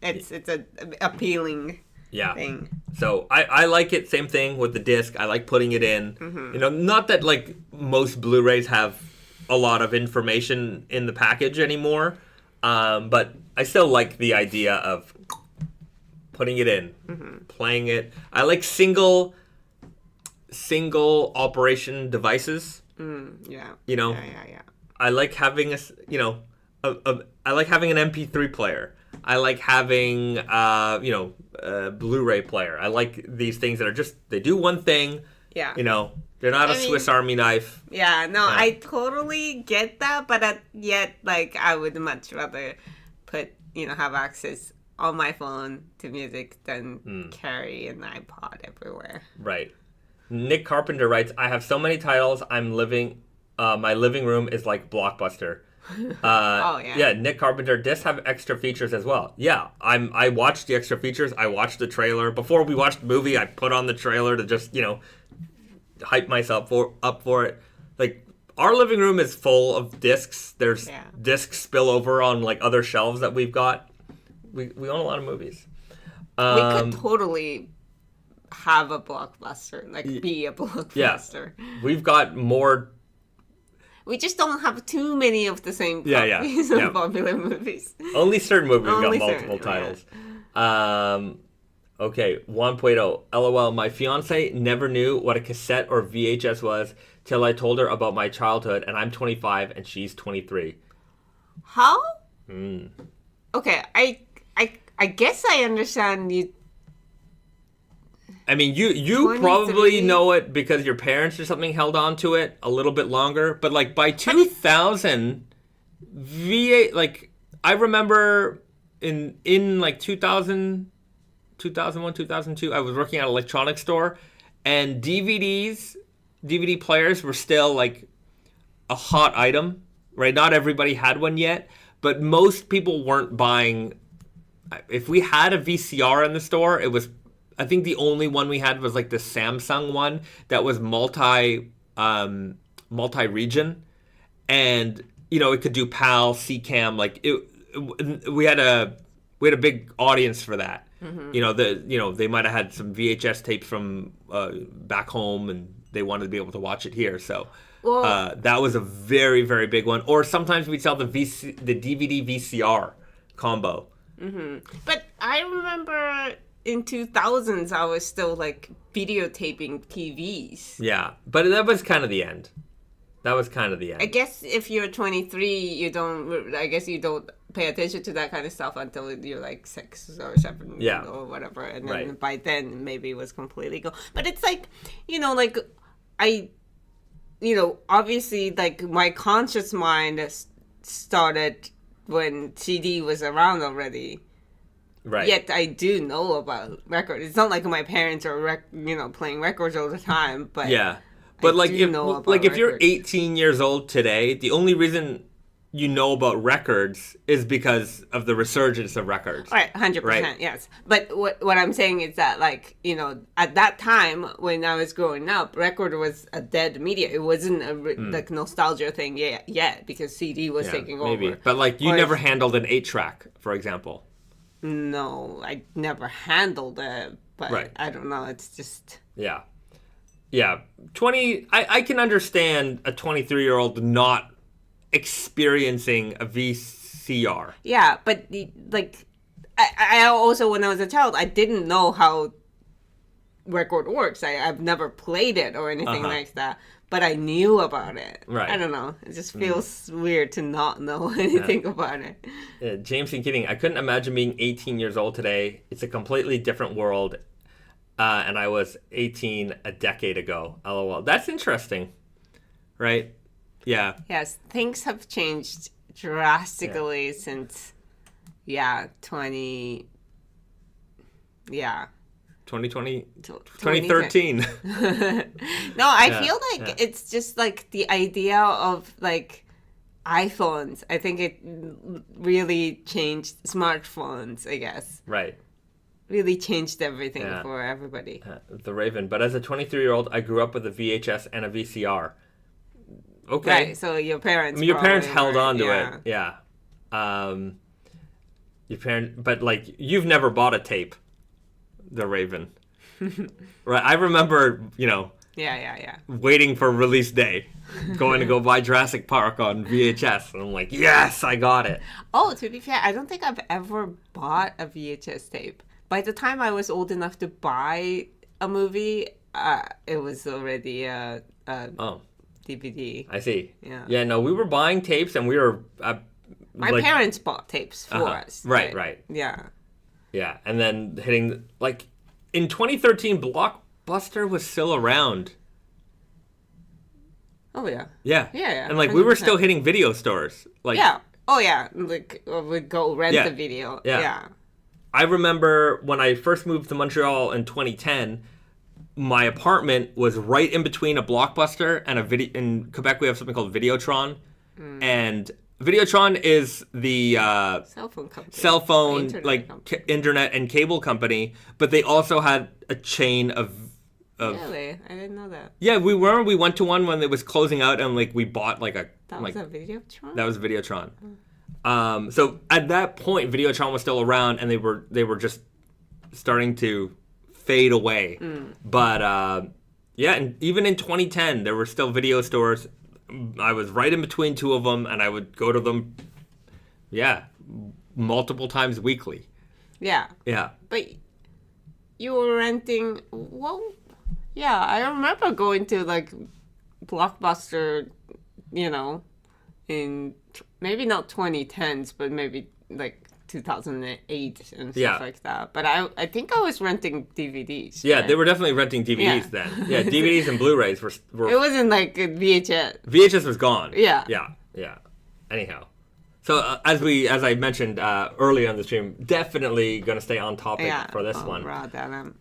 it's a appealing thing. So I like it. Same thing with the disc. I like putting it in. Not that like most Blu-rays have a lot of information in the package anymore, but I still like the idea of putting it in, playing it. I like single operation devices. Yeah. I like having I like having an MP3 player. I like having a Blu-ray player. I like these things that are just, they do one thing. Yeah. They're not a Swiss Army knife. Yeah, no, I totally get that, but yet, like, I would much rather have access on my phone to music than carry an iPod everywhere. Right. Nick Carpenter writes, I have so many titles, my living room is like Blockbuster. Yeah, Nick Carpenter does have extra features as well. Yeah, I watched the extra features. I watched the trailer. Before we watched the movie, I put on the trailer to just, hype myself up for it. Like, our living room is full of discs. There's discs spill over on like other shelves that we've got. We own a lot of movies. We could totally have a Blockbuster, like be a Blockbuster. Yeah. We've got more. We just don't have too many of the same copies of popular movies. Only certain movies got multiple titles. Okay, 1.0. LOL, my fiance never knew what a cassette or VHS was till I told her about my childhood, and I'm 25 and she's 23. How? Okay, I guess I understand you. I mean, you probably know it because your parents or something held on to it a little bit longer, but like by 2000, V8, like I remember in like 2000, 2001, 2002, I was working at an electronics store, and DVD players were still like a hot item, right? Not everybody had one yet, but most people weren't buying. If we had a VCR in the store, it was, I think the only one we had was like the Samsung one that was multi-region, and it could do PAL, CCAM, like we had a big audience for that. They might have had some VHS tapes from back home, and they wanted to be able to watch it here. So that was a very, very big one. Or sometimes we'd sell the DVD VCR combo. But I remember in 2000s I was still like videotaping TVs. Yeah, but that was kind of the end. I guess if you're 23, you don't pay attention to that kind of stuff until you're like 6 or 7 or whatever. And then by then, maybe it was completely gone. But it's like, obviously, like my conscious mind started when CD was around already. Right. Yet I do know about records. It's not like my parents are, playing records all the time, but... Yeah. But if you're 18 years old today, the only reason you know about records is because of the resurgence of records. Right, 100%, Right. yes. But what I'm saying is that, like, you know, at that time when I was growing up, record was a dead media. It wasn't a like nostalgia thing yet because CD was taking maybe. over. But like you Or never if- handled an 8-track, for example. No, I never handled it, but Right. I don't know. It's just Yeah. Yeah. 20 I can understand a 23-year-old not experiencing a VCR. yeah. But like, I also when I was a child, I didn't know how record works. I've never played it or anything like that. But I knew about it. Right. I don't know. It just feels weird to not know anything about it. James and Keating, I couldn't imagine being 18 years old today. It's a completely different world. And I was 18 a decade ago. LOL. That's interesting. Right? Yeah. Yes, things have changed drastically since, 20. Yeah. 2020, 2013. 2013. No, I Yeah, feel like it's just like the idea of like iPhones. I think it really changed smartphones, I guess. Right. Really changed everything Yeah. for everybody. The Raven. But as a 23-year-old, I grew up with a VHS and a VCR. Okay. Right, so your parents I mean, your parents probably held were- on to yeah. it. Yeah. Your parent, but like you've never bought a tape. The Raven. Right. I remember, Yeah. waiting for release day, going to go buy Jurassic Park on VHS, and I'm like, yes, I got it. Oh, to be fair, I don't think I've ever bought a VHS tape. By the time I was old enough to buy a movie, it was already a Oh, DVD. I see. Yeah. Yeah. No, we were buying tapes, and we were My parents bought tapes for us. Right. Yeah. Yeah, and then hitting like in 2013, Blockbuster was still around. Oh, yeah. Yeah. Yeah. And like we were 100%. still hitting video stores. Like Yeah. Oh, yeah. Like, we'd go rent Yeah. the video. Yeah. Yeah. I remember when I first moved to Montreal in 2010, my apartment was right in between a Blockbuster and a video. In Quebec, we have something called Videotron, and Videotron is the Cell phone company. cell phone, Internet like company. internet and cable company, but they also had a chain of. Really? I didn't know that. Yeah, we went to one when it was closing out, and like we bought like a That like was a Videotron? that was Videotron. So at that point, Videotron was still around, and they were just starting to fade away. But yeah, and even in 2010, there were still video stores. I was right in between two of them, and I would go to them, multiple times weekly. Yeah. Yeah. But you were renting. Well, yeah, I remember going to like Blockbuster, in maybe not 2010s, but maybe like 2008 and stuff Yeah. like that. But I think I was renting DVDs. Yeah, right? they were definitely renting DVDs Yeah. then. Yeah, DVDs and Blu-rays It were wasn't like a VHS. VHS was gone. Yeah. Yeah. Anyhow, so as I mentioned earlier on the stream, definitely going to stay on topic Yeah. for this Oh, one. Raw Denim.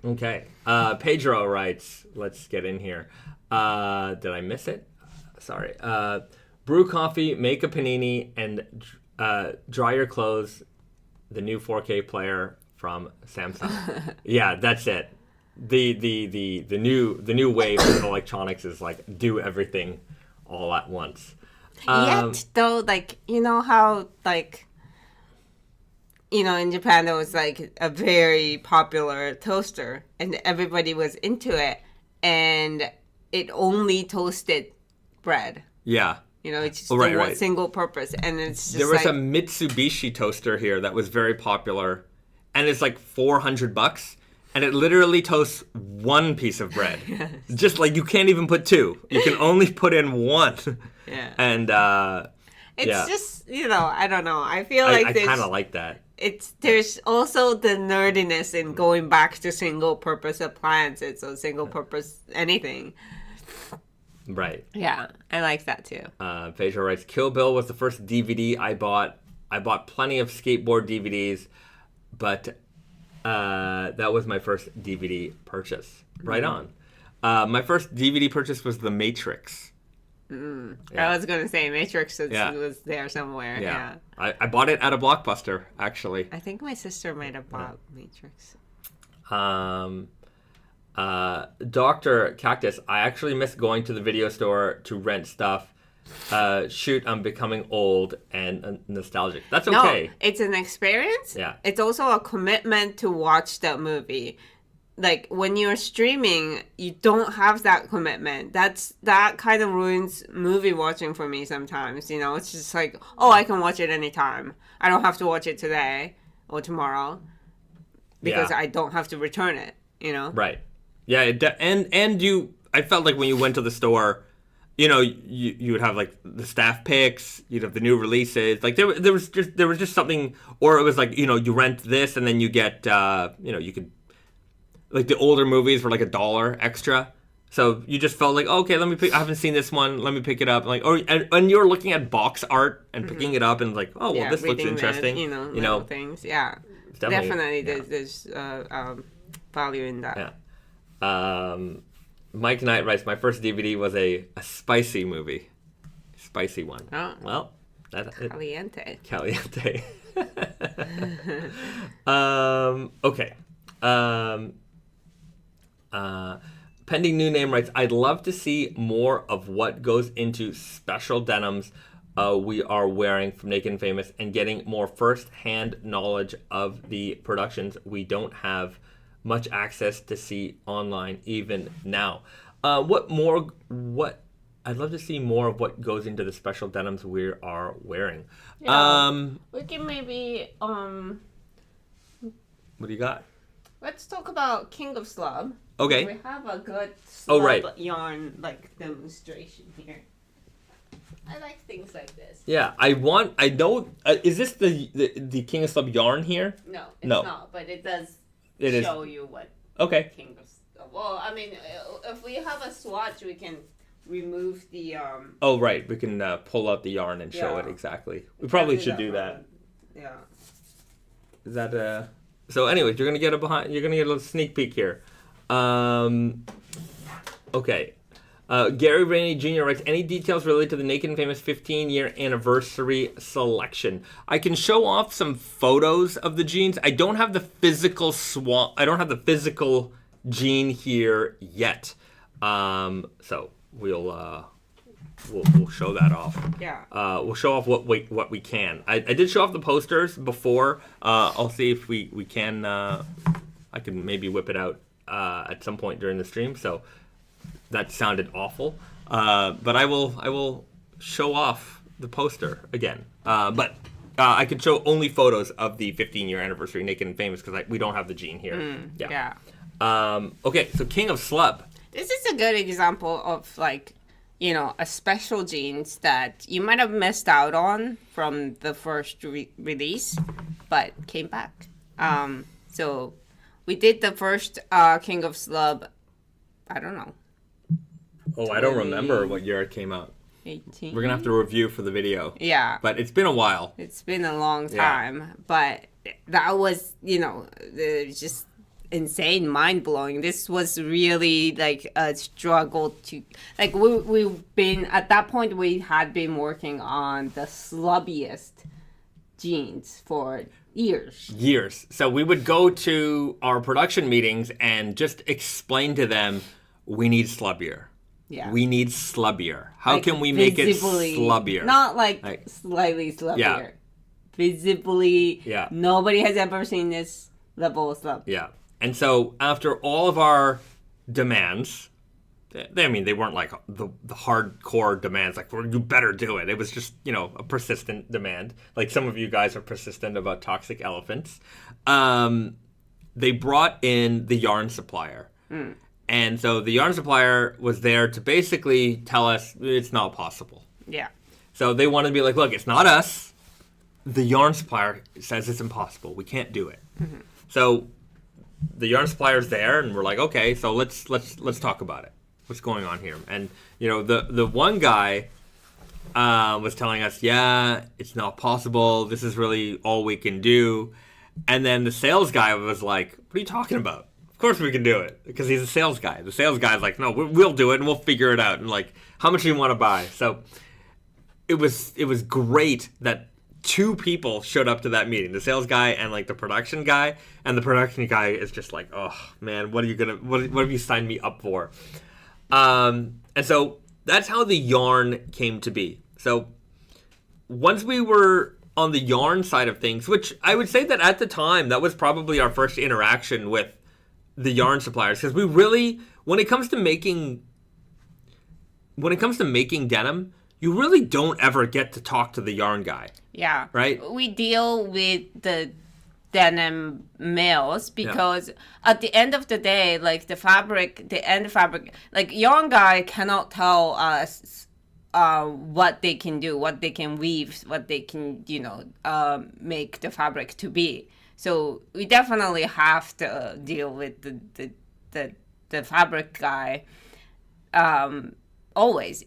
Okay. Pedro writes, let's get in here. Did I miss it? Sorry. Brew coffee, make a panini, and dry your clothes. The new 4K player from Samsung. Yeah, that's it. The new wave of electronics is like do everything all at once. Yet, though, like, you know how, like, in Japan there was, like, a very popular toaster, and everybody was into it, and it only toasted bread. Yeah. It's just right, a one right. single purpose, and it's just There was like, a Mitsubishi toaster here that was very popular, and it's like $400, and it literally toasts one piece of bread. Just like you can't even put two; you can only put in one. yeah. And It's yeah. just, I don't know. I feel like I kind of like that. there's also the nerdiness in going back to single purpose appliances or single purpose anything. Right. Yeah, I like that too. Pedro writes, Kill Bill was the first DVD I bought. I bought plenty of skateboard DVDs, but that was my first DVD purchase. Right on. My first DVD purchase was The Matrix. I was going to say Matrix was there somewhere. Yeah. I bought it at a Blockbuster, actually. I think my sister might have bought Matrix. Dr. Cactus, I actually miss going to the video store to rent stuff. Shoot, I'm becoming old and nostalgic. That's okay. No, it's an experience. Yeah. It's also a commitment to watch that movie. Like, when you're streaming, you don't have that commitment. That kind of ruins movie watching for me sometimes, It's just like, oh, I can watch it anytime. I don't have to watch it today or tomorrow because I don't have to return it, Right. Yeah, I felt like when you went to the store, you would have like the staff picks, you'd have the new releases. Like there was just something, or it was like, you rent this and then you get, you could, like the older movies were like $1 extra. So you just felt like, oh, okay, I haven't seen this one, let me pick it up. Like, and you're looking at box art and picking it up and like, oh, well, this looks interesting. Little things. Yeah. Definitely there's value in that. Yeah. Mike Knight writes, my first DVD was a spicy movie. Spicy one. Oh. Well, that's Caliente. Caliente. Okay. Pending New Name writes, I'd love to see more of what goes into special denims we are wearing from Naked and Famous and getting more first-hand knowledge of the productions we don't have much access to see online even now. I'd love to see more of what goes into the special denims we are wearing. Yeah, we can maybe what do you got? Let's talk about King of Slub. Okay. We have a good Slub right. yarn demonstration here. I like things like this. Yeah, is this the King of Slub yarn here? No, it's not, but it does show you what King of Slub. Well, I mean, if we have a swatch, we can remove the... Oh, right. We can pull out the yarn and show it exactly. We probably should do that. Yeah. Is that... So anyways, you're gonna get a little sneak peek here. Okay. Gary Rainey Jr. writes, any details related to the Naked and Famous 15-year anniversary selection? I can show off some photos of the jeans. I don't have the physical jean here yet. So we'll show that off. Yeah. We'll show off what we can. I did show off the posters before. I'll see if we can. I can maybe whip it out at some point during the stream. So that sounded awful. But I will show off the poster again. But I could show only photos of the 15-year anniversary Naked and Famous because we don't have the jean here. Yeah. Okay, so King of Slub. This is a good example of a special jeans that you might have missed out on from the first release, but came back. So we did the first King of Slub, I don't know. Oh, I don't remember what year it came out. 18. We're going to have to review for the video. Yeah. But it's been a while. It's been a long time. But that was, just insane, mind-blowing. This was really a struggle to we've been at that point. We had been working on the slubbiest jeans for years. So we would go to our production meetings and just explain to them, we need slubbier. Yeah. We need slubbier. How can we make it slubbier? Not slightly slubbier. Yeah. Visibly. Yeah. Nobody has ever seen this level of slub. Yeah. And so after all of our demands, they weren't the hardcore demands, you better do it. It was just, a persistent demand. Some of you guys are persistent about toxic elephants. They brought in the yarn supplier. Mm. And so the yarn supplier was there to basically tell us it's not possible. Yeah. So they wanted to be look, it's not us. The yarn supplier says it's impossible. We can't do it. Mm-hmm. So the yarn supplier's there, and we're okay, so let's talk about it. What's going on here? And the one guy was telling us, yeah, it's not possible. This is really all we can do. And then the sales guy was like, what are you talking about? Of course we can do it, because he's a sales guy. The sales guy's like, no, we'll do it and we'll figure it out. And like, how much do you want to buy? So it was great that two people showed up to that meeting, the sales guy and like the production guy. And the production guy is just like, oh man, what have you signed me up for? And so that's how the yarn came to be. So once we were on the yarn side of things, which I would say that at the time, that was probably our first interaction with the yarn suppliers, because we really, when it comes to making denim, you really don't ever get to talk to the yarn guy. Yeah. Right? We deal with the denim mills because at the end of the day, like the end fabric, like yarn guy cannot tell us what they can do, what they can weave, what they can, make the fabric to be. So we definitely have to deal with the fabric guy always.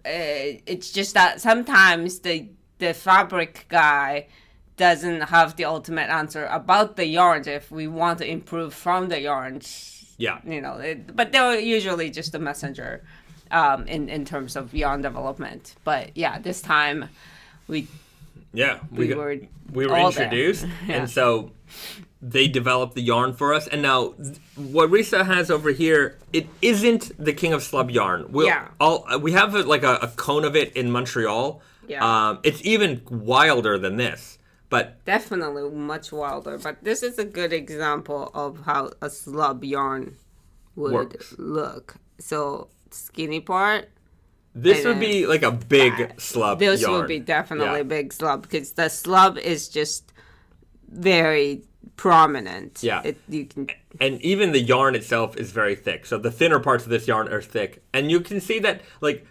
It's just that sometimes the fabric guy doesn't have the ultimate answer about the yarns if we want to improve from the yarns. Yeah. But they're usually just a messenger in terms of yarn development. But yeah, this time we were introduced, and so they developed the yarn for us. And now, what Risa has over here, it isn't the King of Slub yarn. We have a cone of it in Montreal. Yeah. It's even wilder than this, but definitely much wilder. But this is a good example of how a slub yarn would look. So skinny part. This would be like a big slub yarn. This would be definitely a big slub, because the slub is just very prominent. Yeah. And even the yarn itself is very thick. So the thinner parts of this yarn are thick. And you can see that, like,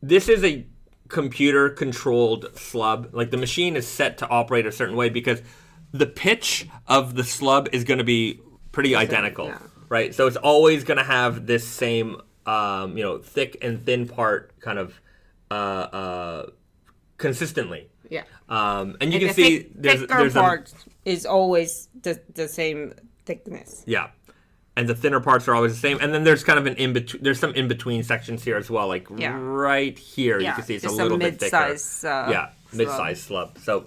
this is a computer-controlled slub. Like, the machine is set to operate a certain way because the pitch of the slub is going to be pretty identical, right? So it's always going to have this same thick and thin part kind of consistently. Yeah. And you can see there's part is always the same thickness. Yeah. And the thinner parts are always the same. And then there's kind of an in-between, there's some in-between sections here as well. Like right here, you can see it's a little bit thicker. Mid-size slub. So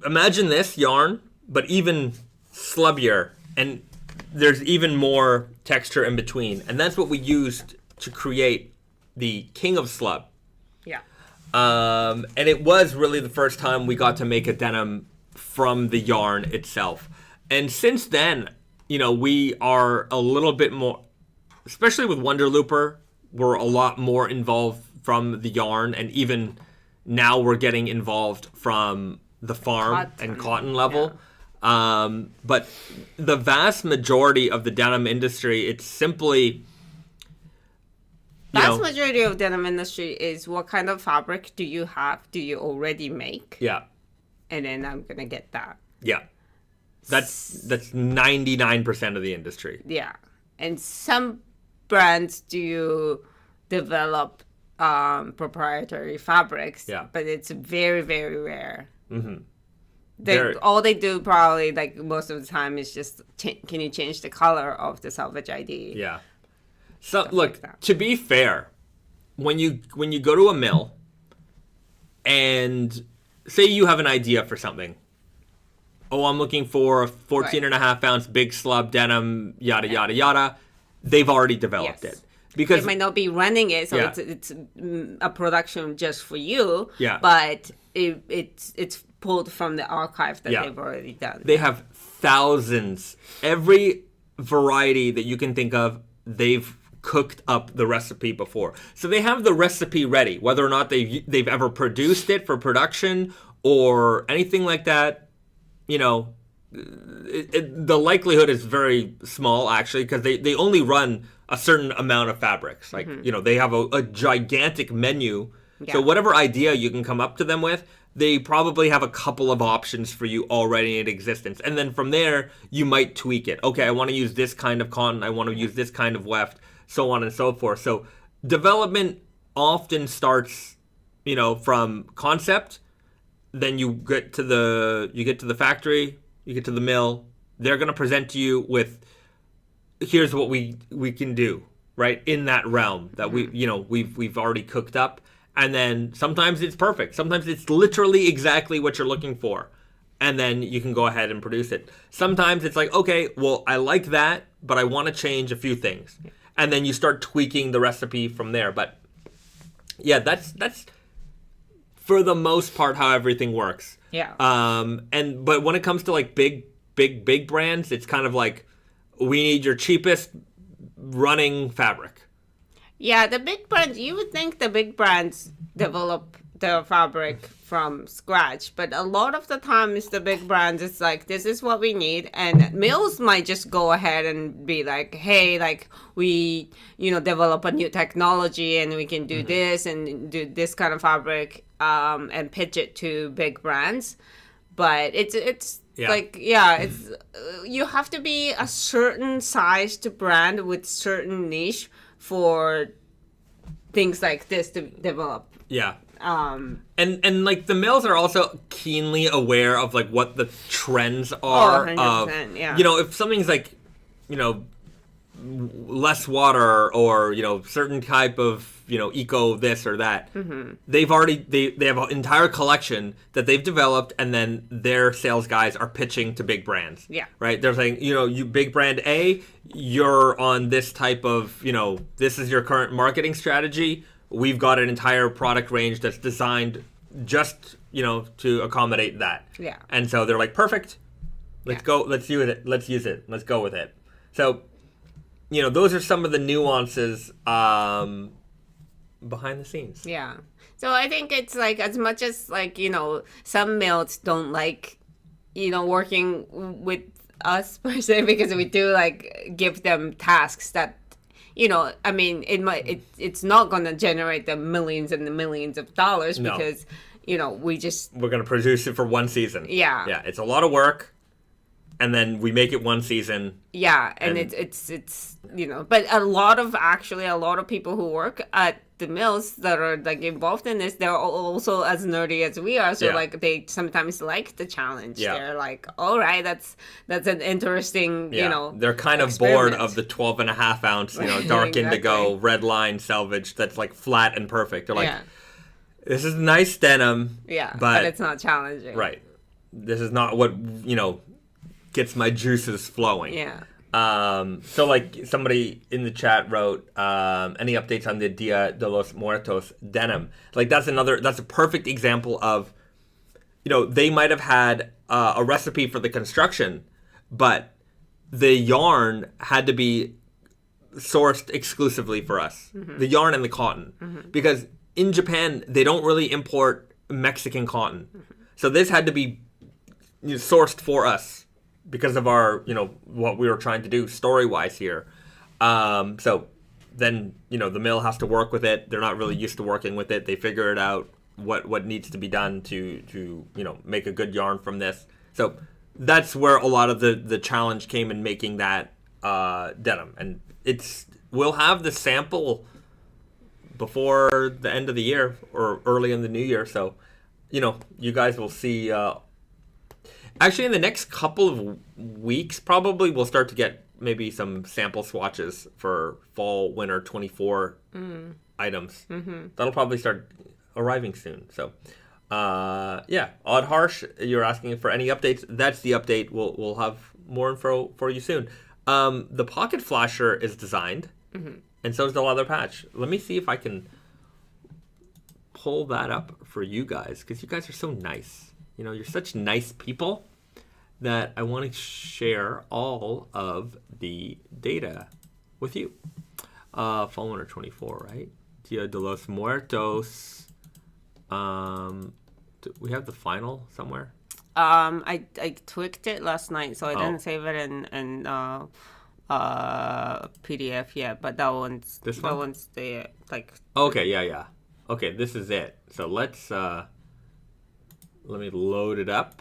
imagine this yarn, but even slubbier. And there's even more texture in between. And that's what we used to create the King of Slub. Yeah. And it was really the first time we got to make a denim from the yarn itself. And since then, we are a little bit more, especially with Wonder Looper, we're a lot more involved from the yarn. And even now we're getting involved from the farm and cotton level. Yeah. But the vast majority of the denim industry, it's simply... Vast majority of denim industry is what kind of fabric do you have? Do you already make? Yeah. And then I'm going to get that. Yeah. That's 99% of the industry. Yeah. And some brands do develop proprietary fabrics. Yeah. But it's very, very rare. Mm-hmm. All they do probably, like, most of the time is just, can you change the color of the Selvedge ID? Yeah. So, look, to be fair, when you go to a mill and say you have an idea for something. Oh, I'm looking for a 14.5-ounce big slub denim, yada, yada, yada. They've already developed it. Because they might not be running it, so it's a production just for you. Yeah. But it's pulled from the archive that they've already done. They have thousands. Every variety that you can think of, they've cooked up the recipe before. So they have the recipe ready, whether or not they've ever produced it for production or anything like that. The likelihood is very small, actually, because they only run a certain amount of fabrics. Like, they have a gigantic menu. Yeah. So whatever idea you can come up to them with, they probably have a couple of options for you already in existence. And then from there, you might tweak it. Okay, I want to use this kind of cotton. I want to use this kind of weft, so on and so forth. So development often starts, from concept. Then you get to the factory, you get to the mill, they're going to present to you with, here's what we can do, right, in that realm that we've already cooked up. And then sometimes it's perfect. Sometimes it's literally exactly what you're looking for. And then you can go ahead and produce it. Sometimes it's like, okay, well, I like that, but I want to change a few things. And then you start tweaking the recipe from there. But yeah, that's for the most part how everything works. Yeah. But when it comes to like big brands, it's kind of like, we need your cheapest running fabric. Yeah, the big brands, you would think the big brands develop the fabric from scratch, but a lot of the times the big brands, it's like, this is what we need, and mills might just go ahead and be like, hey, like, we, develop a new technology and we can do this and do this kind of fabric, and pitch it to big brands. But it's you have to be a certain sized brand with certain niche for things like this to develop. Yeah. And like the mills are also keenly aware of like what the trends are. 100%, yeah. If something's like, less water or, certain type of, eco this or that, they've already, they have an entire collection that they've developed, and then their sales guys are pitching to big brands. Yeah. Right? They're saying, you big brand A, you're on this type of, this is your current marketing strategy. We've got an entire product range that's designed just, to accommodate that. Yeah. And so they're like, perfect. Let's go. Let's use it. Let's go with it. So, those are some of the nuances behind the scenes. Yeah. So I think it's like, as much as like, some mills don't like, working with us per se, because we do like give them tasks that, it's not going to generate the millions and the millions of dollars because, we're going to produce it for one season. Yeah. Yeah. It's a lot of work. And then we make it one season. Yeah. And it's but a lot of people who work at the mills that are like involved in this, they're also as nerdy as we are. So like they sometimes like the challenge. Yeah. They're like, all right, that's an interesting, They're kind of experiment. bored of the 12.5 ounce, dark Exactly. indigo, red line Selvedge that's like flat and perfect. They're like, this is nice denim. Yeah. But it's not challenging. Right. This is not what, gets my juices flowing. Yeah. So like somebody in the chat wrote, any updates on the Dia de los Muertos denim? Like that's a perfect example of, they might have had a recipe for the construction, but the yarn had to be sourced exclusively for us. The yarn and the cotton. Because in Japan, they don't really import Mexican cotton. So this had to be sourced for us, because of our, what we were trying to do story-wise here. So then, the mill has to work with it. They're not really used to working with it. They figure it out, what needs to be done to make a good yarn from this. So that's where a lot of the challenge came in making that denim. And we'll have the sample before the end of the year or early in the new year. So, you guys will see... Actually, in the next couple of weeks, probably we'll start to get maybe some sample swatches for fall, winter 24 items. That'll probably start arriving soon. So, Odd Harsh, you're asking for any updates. That's the update. We'll have more info for you soon. The pocket flasher is designed, and so is the leather patch. Let me see if I can pull that up for you guys, because you guys are so nice. You're such nice people that I want to share all of the data with you. Fall winter 24, right? Dia de los Muertos. We have the final somewhere? I tweaked it last night, so I didn't save it in PDF yet, but that one's the like... Okay, yeah. Okay, this is it. So let's... let me load it up,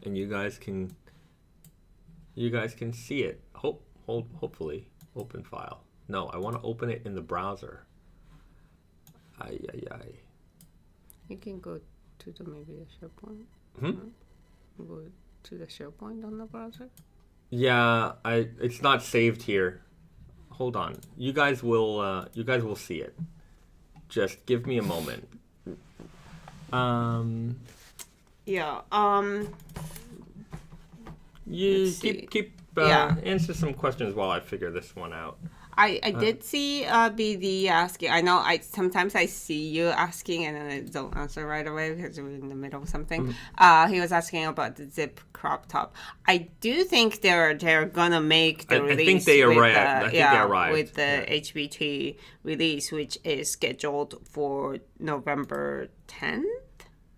and you guys can see it. Hopefully, open file. No, I want to open it in the browser. You can go to maybe the SharePoint. Go to the SharePoint on the browser. Yeah, it's not saved here. Hold on. You guys will see it. Just give me a moment. Yeah. You keep answer some questions while I figure this one out. I did see BD asking. I know sometimes I see you asking and then I don't answer right away because we're in the middle of something. He was asking about the zip crop top. I do think they're gonna make the release. I think they arrived. They arrived with the HBT release, which is scheduled for November 10th,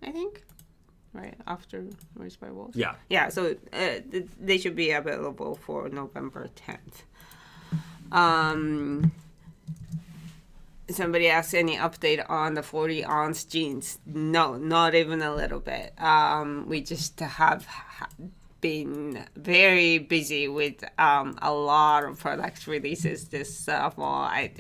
I think. Right after Race by Wolves. Yeah. Yeah. So they should be available for November 10th. Somebody asked any update on the 40-ounce jeans. No, not even a little bit. We just have been very busy with a lot of product releases this fall. I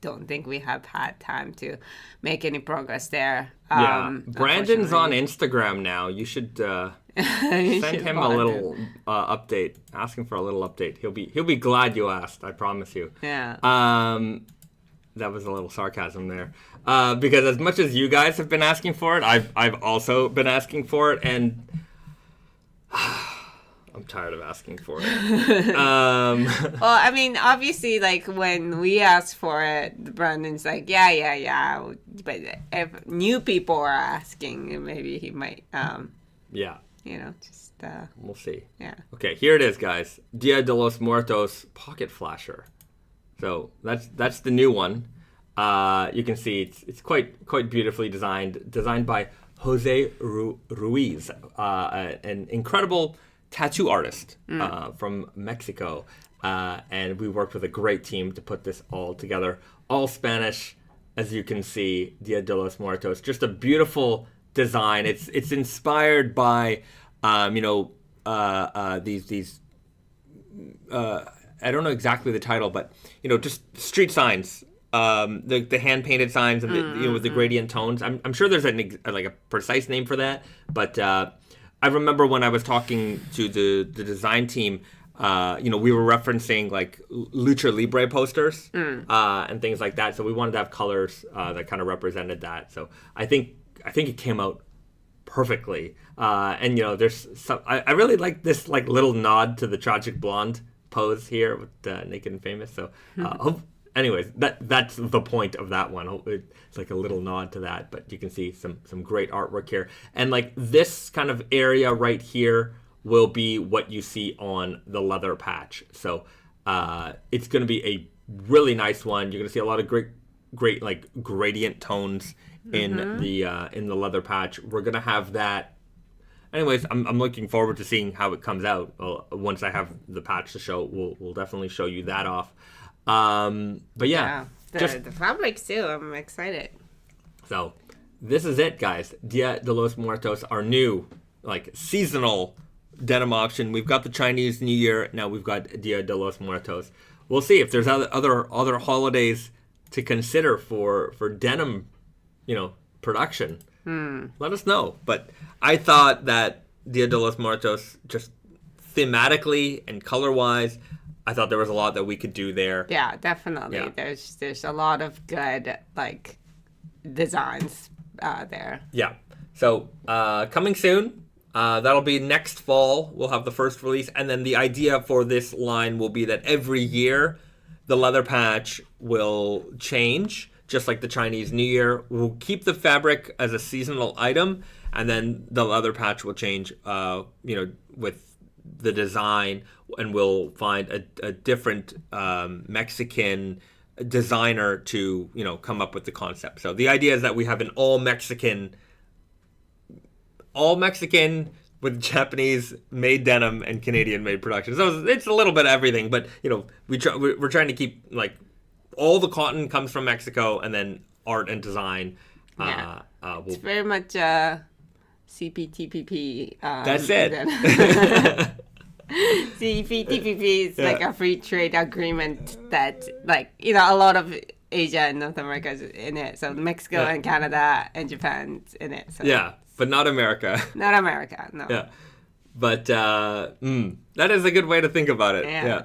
don't think we have had time to make any progress there. Brandon's on Instagram now. You should send him a little update. Ask him for a little update. He'll be glad you asked. I promise you. Yeah. That was a little sarcasm there, because as much as you guys have been asking for it, I've also been asking for it, and I'm tired of asking for it. Well, I mean, obviously, like when we asked for it, Brandon's like, yeah. But if new people are asking, maybe he might, yeah. Just we'll see. Yeah. Okay, here it is, guys. Dia de los Muertos pocket flasher. So that's the new one. You can see it's quite beautifully designed by Jose Ruiz, an incredible tattoo artist from Mexico, and we worked with a great team to put this all together. All Spanish, as you can see. Dia de los Muertos, just a beautiful design. It's inspired by these I don't know exactly the title, but just street signs, the hand painted signs, and with the gradient tones. I'm sure there's a precise name for that, but I remember when I was talking to the design team, we were referencing like Lucha Libre posters and things like that. So we wanted to have colors that kind of represented that. So I think it came out perfectly. And there's some. I really like this like little nod to the Tragic Blonde pose here with Naked and Famous. So anyways, that's the point of that one. It's like a little nod to that, but you can see some great artwork here. And like this kind of area right here will be what you see on the leather patch. So it's going to be a really nice one. You're going to see a lot of great like gradient tones in the leather patch. We're going to have that. Anyways, I'm looking forward to seeing how it comes out. Once I have the patch to show, we'll definitely show you that off. But yeah, the fabrics too. I'm excited. So this is it, guys. Dia de los Muertos, our new like seasonal denim option. We've got the Chinese New Year. Now we've got Dia de los Muertos. We'll see if there's other holidays to consider for denim, production. Let us know. But I thought that Dia de los Muertos, just thematically and color-wise, I thought there was a lot that we could do there. Yeah, definitely. Yeah. There's a lot of good like designs there. Yeah. So coming soon. That'll be next fall. We'll have the first release, and then the idea for this line will be that every year the leather patch will change. Just like the Chinese New Year, we'll keep the fabric as a seasonal item, and then the leather patch will change, with the design, and we'll find a different Mexican designer to, come up with the concept. So the idea is that we have an all Mexican with Japanese-made denim and Canadian-made production. So it's a little bit of everything, but, we're trying to keep, like, all the cotton comes from Mexico, and then art and design. It's very much CPTPP. That's it. CPTPP is like a free trade agreement that, like, a lot of Asia and North America is in it. So Mexico and Canada and Japan's in it. So but not America. Not America, no. Yeah. But that is a good way to think about it. Yeah. Yeah.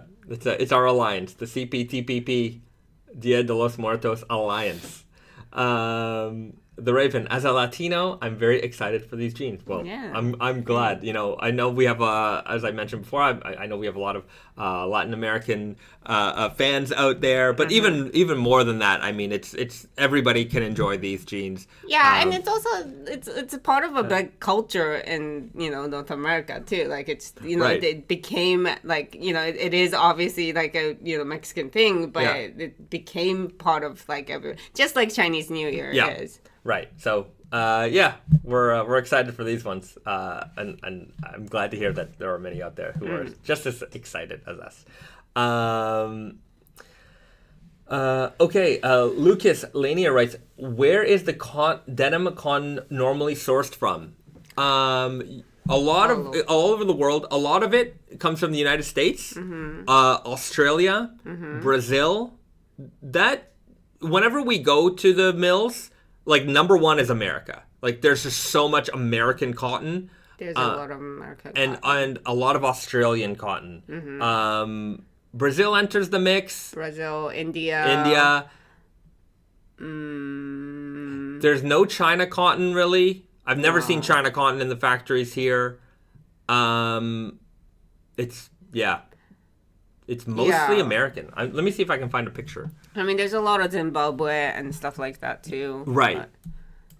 It's our alliance, the CPTPP Dia de los Muertos Alliance. The Raven, as a Latino, I'm very excited for these jeans. Well, Yeah. I'm glad. You know, I know we have, as I mentioned before, I know we have a lot of Latin American fans out there. But even more than that, I mean, it's everybody can enjoy these jeans. Yeah, and it's also it's a part of a big culture in North America too. Like it's Right. it became like it is obviously like a Mexican thing, but Yeah. it became part of like just like Chinese New Year Yeah. is. Right. So, we're excited for these ones, and I'm glad to hear that there are many out there who are just as excited as us. Okay. Lucas Lania writes, "Where is the denim cotton normally sourced from?" All over the world. A lot of it comes from the United States, Australia, Brazil. That whenever we go to the mills. Like, number one is America. Like, there's just so much American cotton. There's a lot of American and a lot of Australian cotton. Brazil enters the mix. Brazil, India. There's no China cotton, really. I've never seen China cotton in the factories here. It's mostly American. Let me see if I can find a picture. I mean, there's a lot of Zimbabwe and stuff like that too. Right.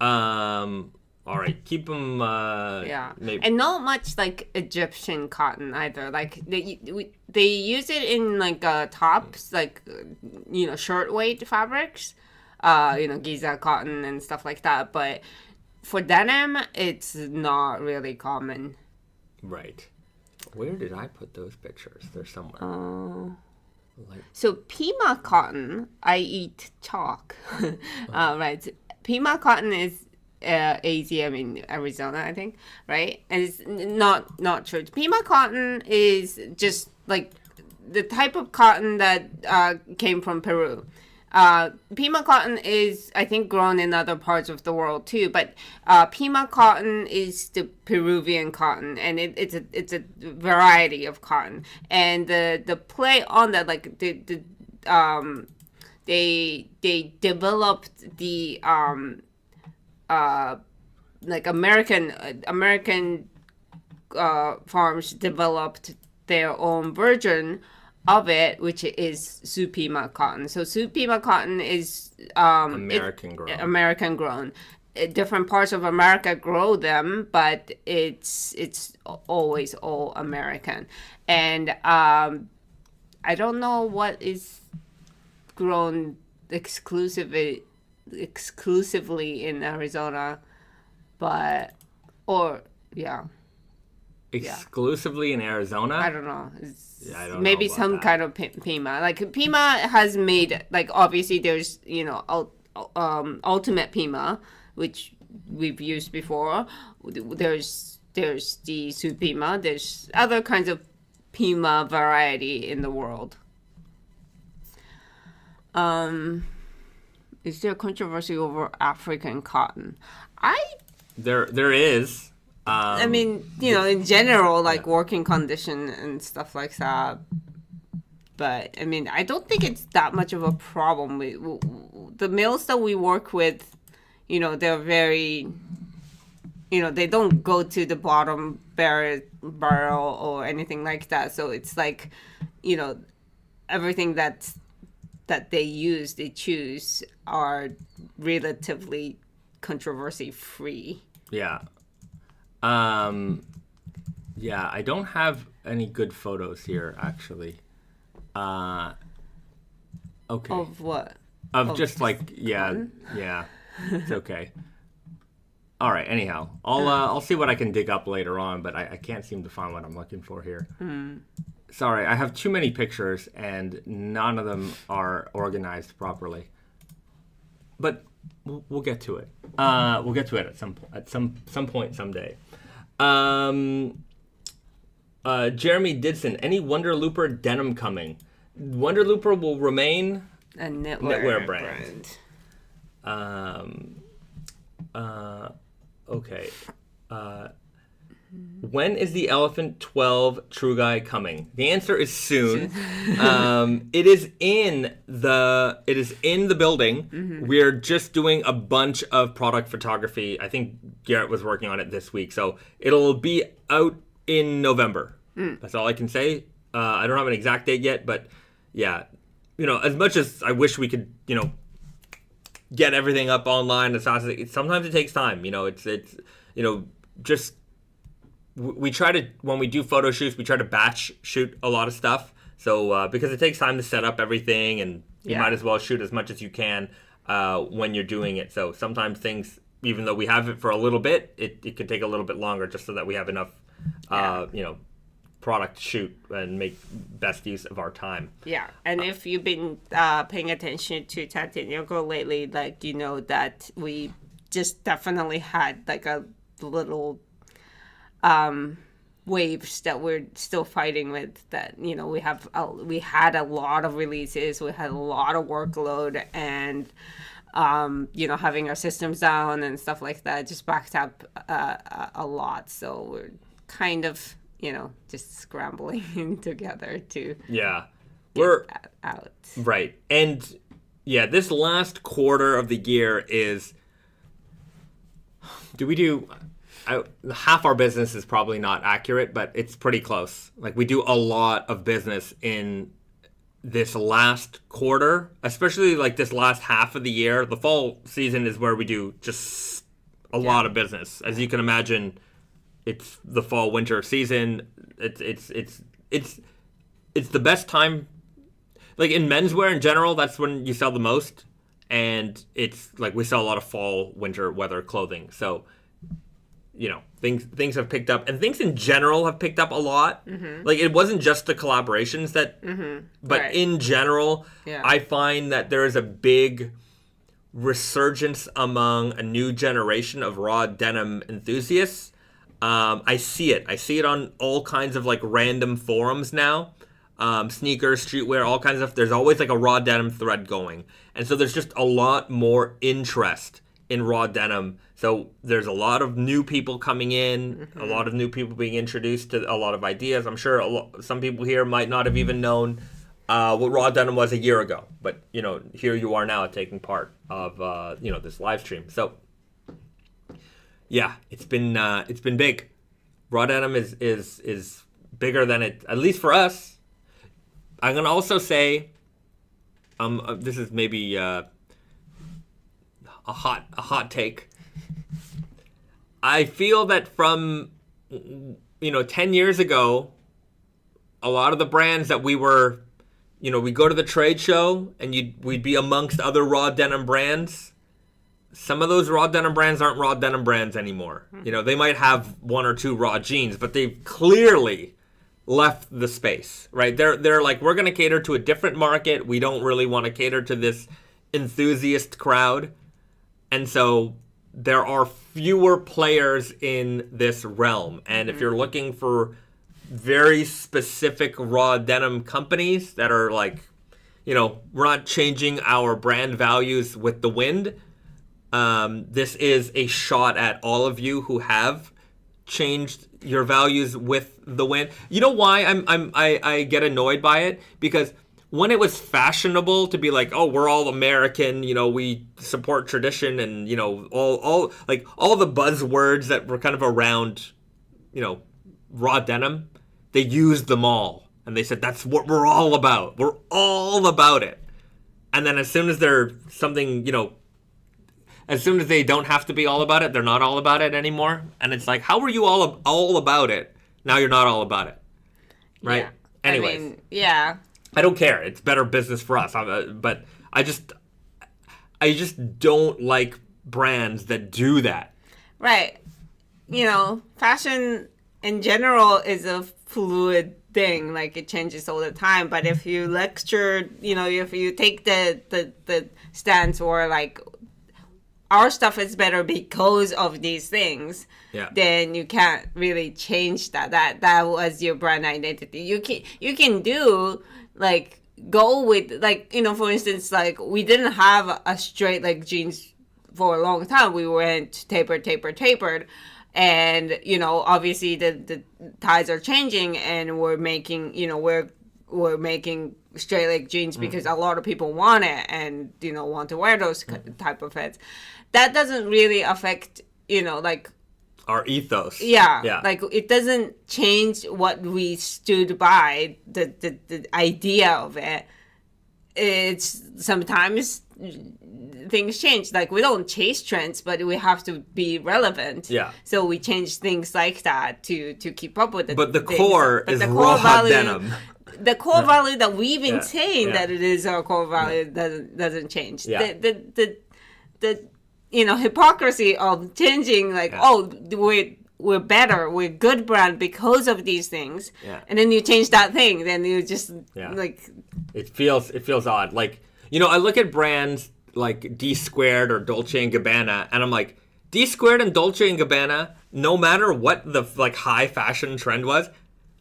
All right. Keep them. Maybe. And not much like Egyptian cotton either. Like they use it in like tops, like shirtweight fabrics. Giza cotton and stuff like that. But for denim, it's not really common. Right. Where did I put those pictures? They're somewhere. So Pima cotton, I eat chalk. Right. Pima cotton is AZ, I mean Arizona, I think, right? And it's not true. Pima cotton is just like the type of cotton that came from Peru. Pima cotton is, I think, grown in other parts of the world too, but Pima cotton is the Peruvian cotton, and it's a variety of cotton. And the play on that, like they developed the like American farms developed their own version of it, which is Supima cotton. So Supima cotton is American grown. Different parts of America grow them, but it's always all American. And I don't know what is grown exclusively in Arizona, but exclusively in Arizona. I don't know. I don't maybe know about some that. kind of Pima. Like Pima has made, like, obviously there's Ultimate Pima, which we've used before. There's the Supima. There's other kinds of Pima variety in the world. Is there controversy over African cotton? There is. I mean, in general, like working condition and stuff like that. But I mean, I don't think it's that much of a problem. The mills that we work with, they're very, they don't go to the bottom barrel or anything like that. So it's like, everything that they choose are relatively controversy free. Yeah. I don't have any good photos here, actually. Okay. Of what? Of just like, yeah. It's okay. All right. Anyhow, I'll see what I can dig up later on, but I can't seem to find what I'm looking for here. Sorry, I have too many pictures and none of them are organized properly. But we'll get to it. We'll get to it at some point someday. Jeremy Didson, any Wonder Looper denim coming? Wonder Looper will remain a knitwear brand. Okay. when is the Elephant 12 True Guy coming? The answer is soon. It is in the building. We're just doing a bunch of product photography. I think Garrett was working on it this week, so it'll be out in November. That's all I can say. I don't have an exact date yet, but yeah, as much as I wish we could, get everything up online as fast as sometimes it takes time. Just we try to, when we do photo shoots, we try to batch shoot a lot of stuff. So because it takes time to set up everything, and you might as well shoot as much as you can when you're doing it. So sometimes things, even though we have it for a little bit, it could take a little bit longer just so that we have enough, product to shoot and make best use of our time. Yeah, and if you've been paying attention to Tate Yoko lately, that we just definitely had a little waves that we're still fighting with. That we had a lot of releases, we had a lot of workload, and having our systems down and stuff like that just backed up a lot. So we're kind of just scrambling together to we're out. Right. And this last quarter of the year is, half our business is probably not accurate, but it's pretty close. We do a lot of business in this last quarter, especially this last half of the year. The fall season is where we do just a lot of business. As you can imagine, it's the fall winter season. It's the best time. In menswear in general, that's when you sell the most, and it's we sell a lot of fall winter weather clothing. So things have picked up, and things in general have picked up a lot. It wasn't just the collaborations but in general, I find that there is a big resurgence among a new generation of raw denim enthusiasts. I see it on all kinds of random forums now, sneakers, streetwear, all kinds of stuff. There's always a raw denim thread going, and so there's just a lot more interest in raw denim. So there's a lot of new people coming in, a lot of new people being introduced to a lot of ideas. I'm sure some people here might not have even known what raw denim was a year ago, but here you are now taking part of this live stream. So it's been big. Raw denim is bigger than it, at least for us. I'm gonna also say, this is maybe a hot take. I feel that from 10 years ago, a lot of the brands that we were, we go to the trade show and we'd be amongst other raw denim brands. Some of those raw denim brands aren't raw denim brands anymore. They might have one or two raw jeans, but they've clearly left the space, right? They're we're going to cater to a different market. We don't really want to cater to this enthusiast crowd. And so there are fewer players in this realm. And if you're looking for very specific raw denim companies that are we're not changing our brand values with the wind, this is a shot at all of you who have changed your values with the wind. You know why I get annoyed by it? Because when it was fashionable to be we're all American, we support tradition, and all the buzzwords that were kind of around, raw denim, they used them all, and they said that's what we're all about. We're all about it. And then as soon as they're something, as soon as they don't have to be all about it, they're not all about it anymore. And it's how were you all about it? Now you're not all about it, right? Yeah. Anyways, I don't care. It's better business for us. But I just don't like brands that do that. Right. Fashion in general is a fluid thing. It changes all the time. But if you lecture, if you take the stance or our stuff is better because of these things, then you can't really change that. That was your brand identity. You can do go with for instance, we didn't have a straight jeans for a long time. We went tapered, And, obviously the tides are changing, and we're making, we're making straight leg jeans because a lot of people want it and, want to wear those type of fits. That doesn't really affect, like, our ethos. Yeah. Like, it doesn't change what we stood by, the idea of it. It's sometimes things change. Like, we don't chase trends, but we have to be relevant. Yeah. So we change things like that to keep up with it. But the core is raw denim. The core value that we've been saying that it is our core value doesn't change. Yeah. The hypocrisy of changing, like, we're better, we're good brand because of these things, and then you change that thing, then you just like it feels odd. Like, I look at brands like D Squared or Dolce and Gabbana, and I'm like, D Squared and Dolce and Gabbana, no matter what the like high fashion trend was,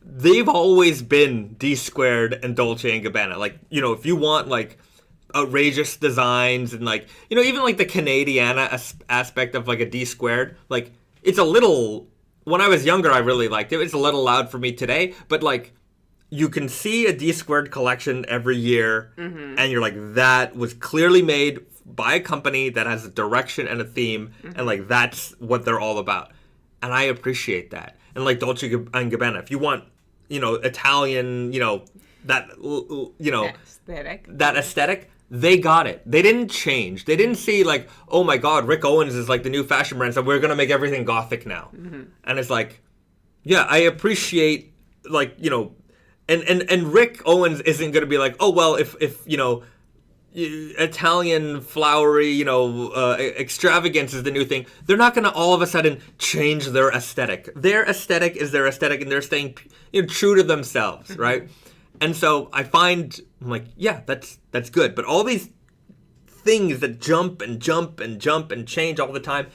they've always been D Squared and Dolce and Gabbana. Like, if you want like outrageous designs and like, even like the Canadiana aspect of like a D Squared, like, it's a little, when I was younger, I really liked it. It's a little loud for me today, but like, you can see a D Squared collection every year, and you're like, that was clearly made by a company that has a direction and a theme, and like, that's what they're all about. And I appreciate that. And like Dolce and Gabbana, if you want, Italian, that, that aesthetic, they got it. They didn't change. They didn't see like, oh my God, Rick Owens is like the new fashion brand, so we're going to make everything gothic now. And it's like, yeah, I appreciate like, and Rick Owens isn't going to be like, oh, well, if Italian flowery, extravagance is the new thing. They're not going to all of a sudden change their aesthetic. Their aesthetic is their aesthetic, and they're staying true to themselves, right? And so I'm like, yeah, that's good. But all these things that jump and jump and jump and change all the time,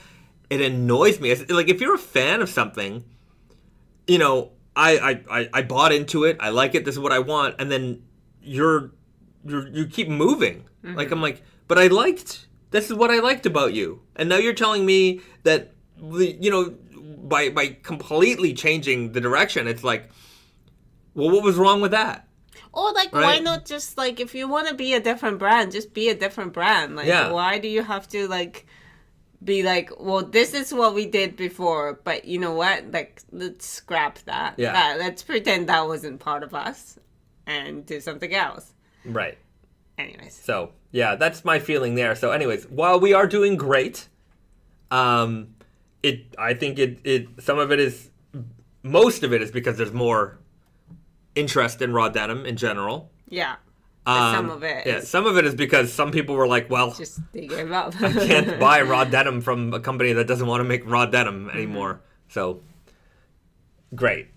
it annoys me. It's like, if you're a fan of something, I bought into it. I like it. This is what I want. And then you keep moving. Like, I'm like, but this is what I liked about you. And now you're telling me that, by completely changing the direction, it's like, well, what was wrong with that? Or like, right? Why not just like, if you want to be a different brand, just be a different brand. Like, why do you have to like be like, well, this is what we did before, but you know what? Like, let's scrap that. Yeah. Let's pretend that wasn't part of us and do something else. Right. Anyways. So, yeah, that's my feeling there. So, anyways, while we are doing great, I think most of it is because there's more interest in raw denim in general. Yeah. Some of it. Yeah, some of it is because some people were like, well, just they gave up. I can't buy raw denim from a company that doesn't want to make raw denim anymore. So, great.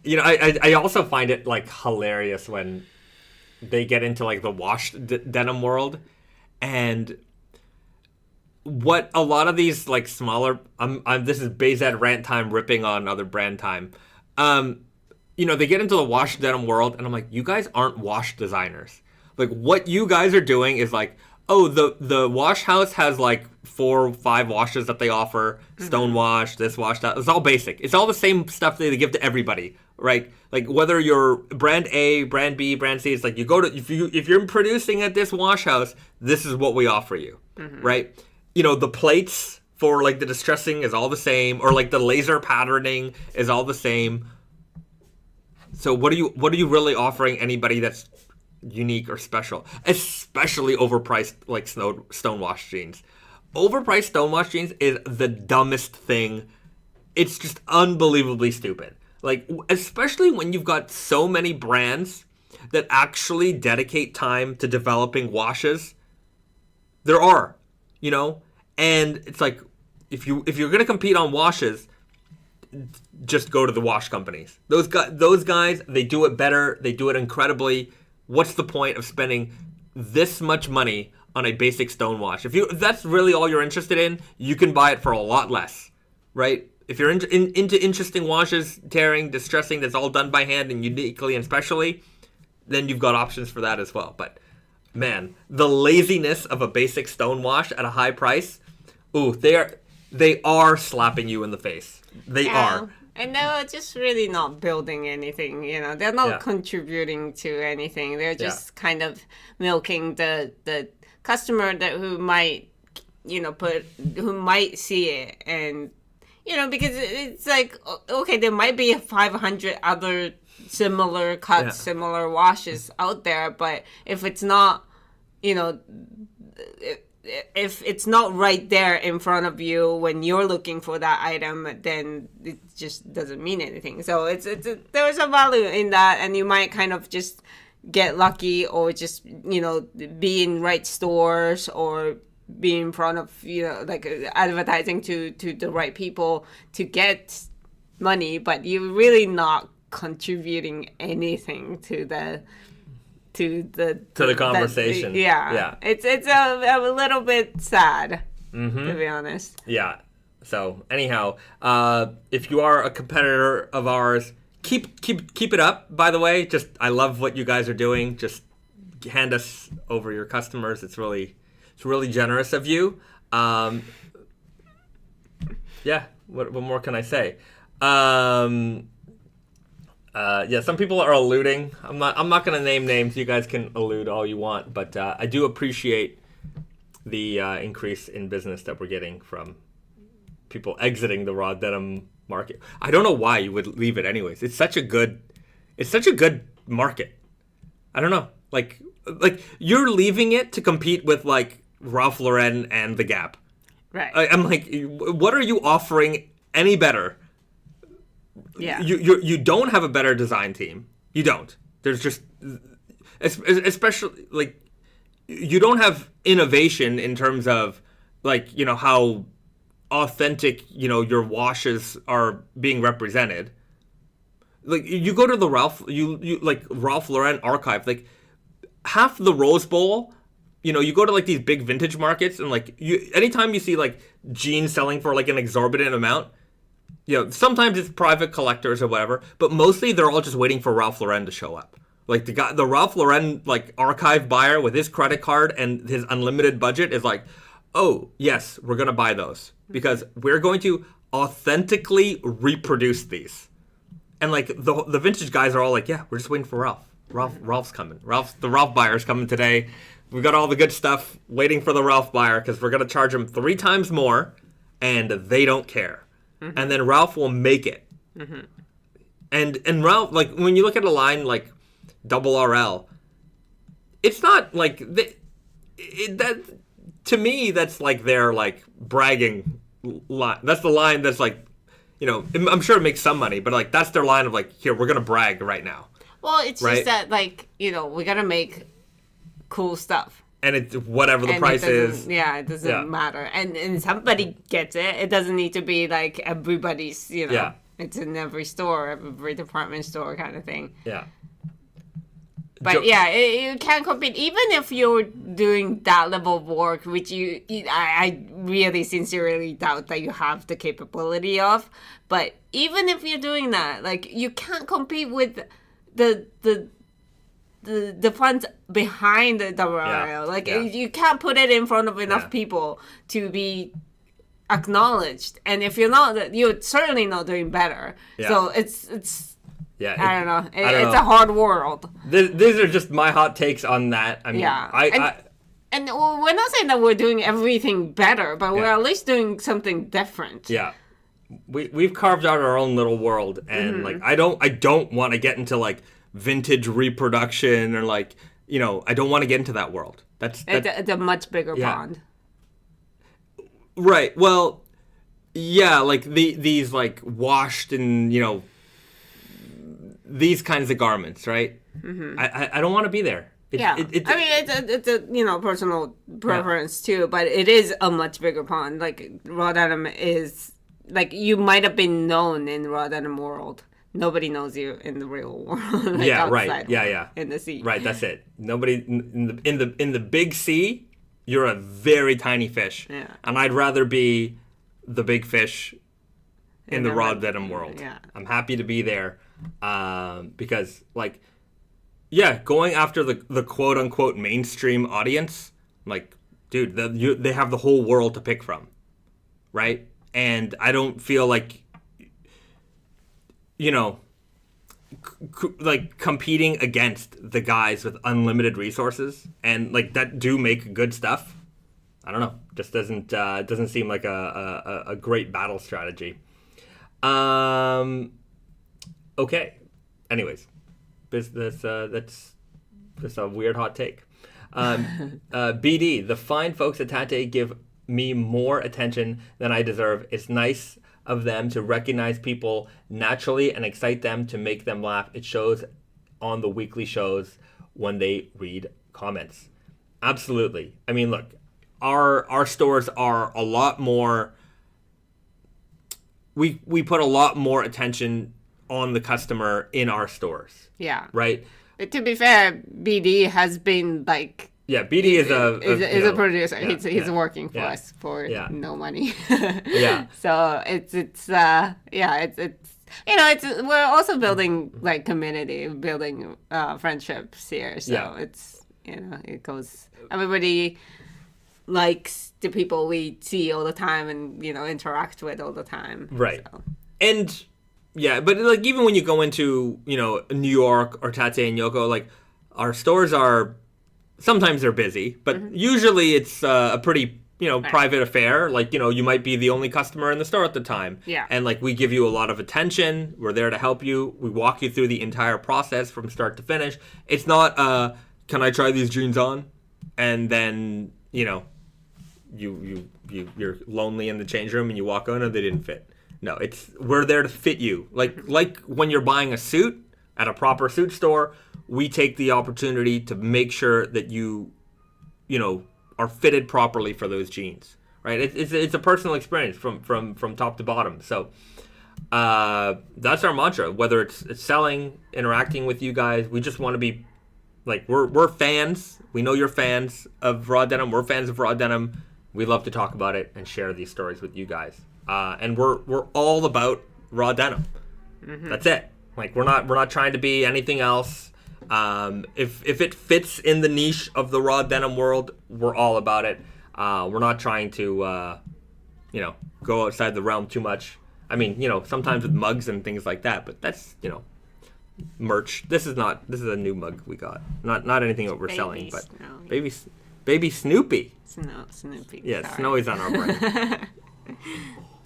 I also find it like hilarious when they get into like the washed denim world, and what a lot of these like smaller, this is Bahzad rant time, ripping on other brand time. They get into the washed denim world, and I'm like, you guys aren't wash designers. Like, what you guys are doing is like, oh, the wash house has like 4 or 5 washes that they offer, stone wash, this wash, that. It's all basic. It's all the same stuff that they give to everybody, right? Like, whether you're brand A, brand B, brand C, it's like, you go to, if you're producing at this wash house, this is what we offer you, right? The plates for like the distressing is all the same, or like the laser patterning is all the same. So what are you really offering anybody that's unique or special? Especially overpriced like stonewash jeans. Overpriced stonewash jeans is the dumbest thing. It's just unbelievably stupid. Like, especially when you've got so many brands that actually dedicate time to developing washes. There are, and it's like, if you're gonna compete on washes, just go to the wash companies. Those guys, they do it better. They do it incredibly. What's the point of spending this much money on a basic stone wash? If that's really all you're interested in, you can buy it for a lot less, right? If you're into interesting washes, tearing, distressing, that's all done by hand and uniquely and specially, then you've got options for that as well. But man, the laziness of a basic stone wash at a high price, they are slapping you in the face. They are. And they're just really not building anything, you know. They're not contributing to anything. They're just kind of milking the customer who might, who might see it. And, because it's like, okay, there might be 500 other similar cuts, similar washes out there. But if it's not, if it's not right there in front of you when you're looking for that item, then it just doesn't mean anything. So there's a value in that, and you might kind of just get lucky, or just be in right stores, or be in front of like advertising to the right people to get money, but you're really not contributing anything to the conversation. It's a little bit sad, to be honest. Yeah. So anyhow, if you are a competitor of ours, keep it up. By the way, just I love what you guys are doing. Just hand us over your customers. It's really generous of you. Yeah. What more can I say? Some people are alluding. I'm not going to name names. You guys can allude all you want, but I do appreciate the increase in business that we're getting from people exiting the raw denim market. I don't know why you would leave it anyways. It's such a good market. I don't know. Like you're leaving it to compete with like Ralph Lauren and The Gap. Right. I'm like, what are you offering any better? Yeah. You don't have a better design team. You don't. There's just, especially like, you don't have innovation in terms of like, how authentic, your washes are being represented. Like you go to the Ralph Lauren archive, like half the Rose Bowl, you go to like these big vintage markets, and like anytime you see like jeans selling for like an exorbitant amount, sometimes it's private collectors or whatever, but mostly they're all just waiting for Ralph Lauren to show up. Like the Ralph Lauren like archive buyer with his credit card and his unlimited budget is like, oh yes, we're gonna buy those because we're going to authentically reproduce these. And like the vintage guys are all like, yeah, we're just waiting for Ralph. Ralph's coming. The Ralph buyer's coming today. We've got all the good stuff waiting for the Ralph buyer because we're gonna charge him 3 times more, and they don't care. Mm-hmm. And then Ralph will make it. Mm-hmm. And Ralph, like when you look at a line like Double RL, it's not like that. To me, that's like their like bragging line. That's the line that's like, I'm sure it makes some money, but like that's their line of like, here, we're gonna brag right now. Well, it's just that like we gotta make cool stuff. And it's whatever the price is. Yeah, it doesn't matter. And somebody gets it. It doesn't need to be like everybody's, it's in every store, every department store kind of thing. Yeah. But you can't compete. Even if you're doing that level of work, which I really sincerely doubt that you have the capability of. But even if you're doing that, like you can't compete with the funds behind the WRL. Like you can't put it in front of enough people to be acknowledged. And if you're not, you're certainly not doing better. Yeah. So it's I don't know. It's a hard world. These are just my hot takes on that. I mean, and we're not saying that we're doing everything better, but we're at least doing something different. Yeah. We've carved out our own little world, and like I don't want to get into like vintage reproduction or like I don't want to get into that world. That's it's a much bigger pond. Right. Well, yeah, like these like washed and these kinds of garments, right? Mm-hmm. I don't want to be there. It's a personal preference too, but it is a much bigger pond. Like raw denim is like you might have been known in raw denim world. Nobody knows you in the real world. Like right. Yeah. In the sea. Right, that's it. Nobody in the big sea, you're a very tiny fish. Yeah. And I'd rather be the big fish in the raw denim world. Yeah. I'm happy to be there. Because like going after the quote unquote mainstream audience, like dude, they have the whole world to pick from, right? and I don't feel like, like competing against the guys with unlimited resources and like that do make good stuff. I don't know. Just doesn't seem like a great battle strategy. Okay. Anyways, that's a weird hot take. BD, the fine folks at Tate give me more attention than I deserve. It's nice of them to recognize people naturally and excite them to make them laugh. It shows on the weekly shows when they read comments. Absolutely. I mean, look, our stores are a lot more. We put a lot more attention on the customer in our stores. Yeah. Right. But to be fair, BD has been like. Yeah, BD is a producer. Yeah, he's working for us for no money. Yeah. So it's we're also building like community, building friendships here. So it's it goes. Everybody likes the people we see all the time and interact with all the time. Right. So. And yeah, but like even when you go into New York or Tate and Yoko, like our stores are. Sometimes they're busy, but usually it's a pretty, private affair. Like, you might be the only customer in the store at the time. Yeah. And like we give you a lot of attention. We're there to help you. We walk you through the entire process from start to finish. It's not, can I try these jeans on? And then, you're lonely in the change room and you walk on and they didn't fit. No, we're there to fit you. Like when you're buying a suit at a proper suit store, we take the opportunity to make sure that you are fitted properly for those jeans, right? It's a personal experience from top to bottom. So that's our mantra. Whether it's selling, interacting with you guys, we just want to be like we're fans. We know you're fans of Raw Denim. We're fans of Raw Denim. We love to talk about it and share these stories with you guys. And we're all about Raw Denim. That's it. Like we're not trying to be anything else. If it fits in the niche of the Raw Denim world, we're all about it. We're not trying to, go outside the realm too much. I mean, sometimes with mugs and things like that, but that's, merch. This is a new mug we got. Not anything that we're selling, but baby Snoopy. Snoopy. Yeah, sorry. Snowy's on our brand.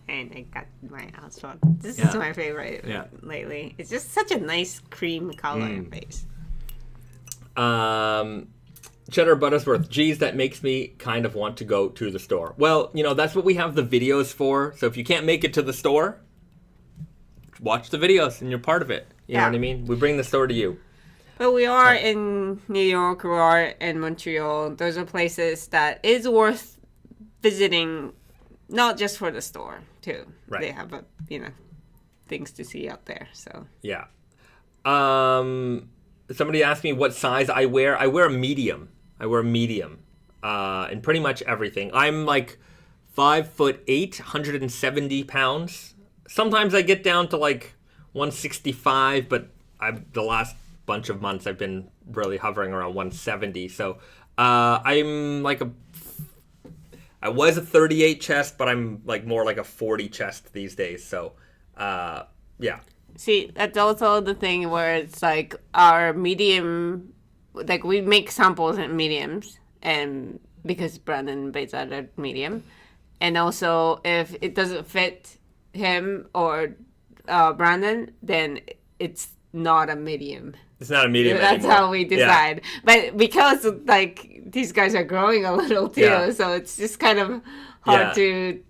And I got my outfit. This is my favorite lately. It's just such a nice cream color base. Cheddar Buttersworth, geez, that makes me kind of want to go to the store. Well, that's what we have the videos for. So if you can't make it to the store, watch the videos and you're part of it. You know what I mean? We bring the store to you. But we are in New York, we are in Montreal. Those are places that is worth visiting, not just for the store, too. Right. They have, things to see out there, so. Yeah. Somebody asked me what size I wear. I wear a medium. In pretty much everything. I'm like 5'8", 170 pounds. Sometimes I get down to like 165, but the last bunch of months I've been really hovering around 170. So I'm like I was a 38 chest, but I'm like more like a 40 chest these days. So yeah. See, that's also the thing where it's like our medium, like we make samples in mediums, and because Brandon and Bahzad are medium, and also if it doesn't fit him or Brandon, then it's not a medium. It's not a medium That's anymore. how we decide. Yeah. But because like these guys are growing a little too, so it's just kind of hard to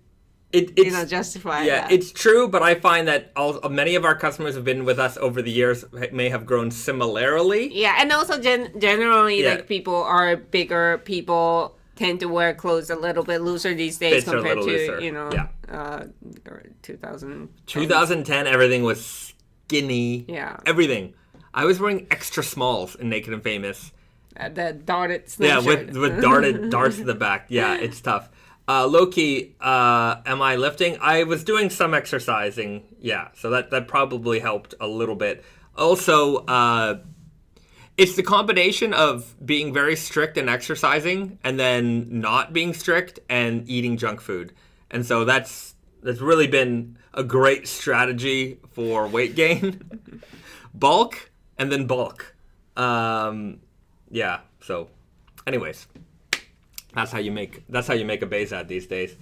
justify. Yeah, that. It's true, but I find that many of our customers have been with us over the years may have grown similarly. Yeah, and also generally, like people are bigger. People tend to wear clothes a little bit looser these days compared to looser. 2010. 2010, everything was skinny. Yeah, everything. I was wearing extra smalls in Naked and Famous. The darted snap shirt. with darted darts in the back. Yeah, it's tough. Low-key, am I lifting? I was doing some exercising, so that probably helped a little bit. Also, it's the combination of being very strict and exercising and then not being strict and eating junk food. And so that's That's really been a great strategy for weight gain. Bulk and then bulk. Yeah. So, anyways, that's how you make a Bahzad these days.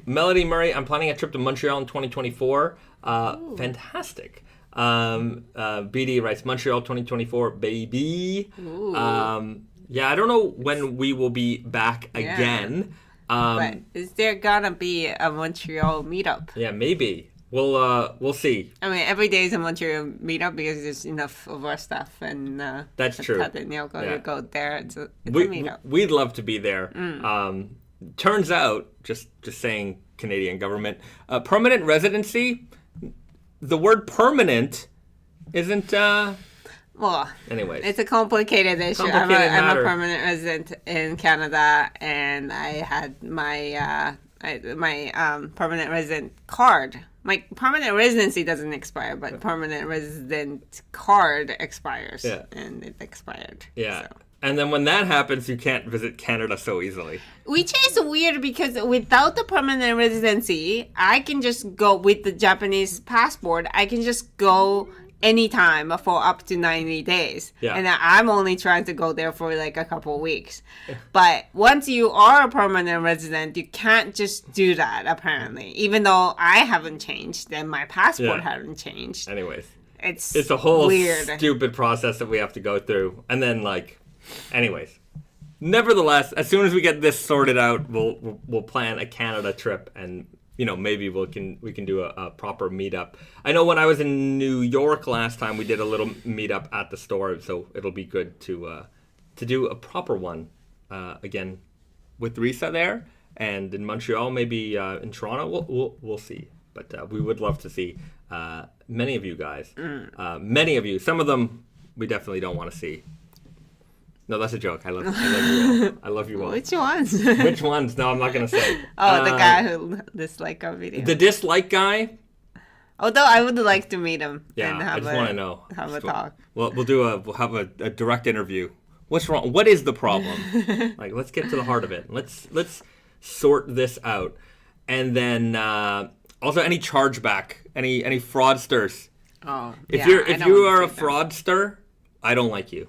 Melody Murray, I'm planning a trip to Montreal in 2024. Fantastic. BD writes Montreal 2024, baby. Yeah, I don't know when we will be back again. But is there gonna be a Montreal meetup? Yeah, maybe. We'll see. I mean, every day is a Montreal meetup because there's enough of our stuff, and that's true. Tate Yoko to go there. It's a meetup. We'd love to be there. Turns out, just saying, Canadian government, permanent residency. The word permanent isn't. Well, anyways, it's a complicated issue. I'm a permanent resident in Canada, and I had my permanent resident card. My permanent residency doesn't expire, but permanent resident card expires, and it expired. Yeah. So. And then when that happens, you can't visit Canada so easily. Which is weird because without the permanent residency, I can just go with the Japanese passport. I can just go anytime for up to 90 days. Yeah. And I'm only trying to go there for like a couple of weeks. But once you are a permanent resident, you can't just do that, apparently. Even though I haven't changed and my passport hasn't changed. Anyways. It's a whole weird, stupid process that we have to go through. And then anyways. Nevertheless, as soon as we get this sorted out, we'll plan a Canada trip, and maybe we can do a proper meetup. I know when I was in New York last time, we did a little meetup at the store, so it'll be good to do a proper one again with Risa there, and in Montreal, maybe in Toronto. We'll see, but we would love to see many of you guys, many of you. Some of them we definitely don't want to see. No, that's a joke. I love you all. I love you all. Which ones? Which ones? No, I'm not going to say. The guy who disliked our video. The dislike guy? Although I would like to meet him. Yeah, and have I just want to know. Have a talk. Well, we'll have a direct interview. What's wrong? What is the problem? Let's get to the heart of it. Let's sort this out. And then also any chargeback, any fraudsters. Oh, if you are a fraudster, I don't like you.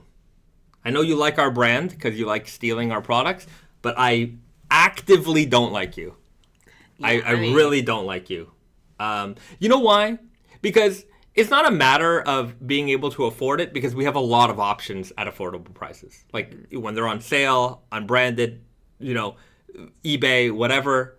I know you like our brand because you like stealing our products, but I actively don't like you. Yeah, I really don't like you. You know why? Because it's not a matter of being able to afford it, because we have a lot of options at affordable prices. Like when they're on sale, unbranded, eBay, whatever,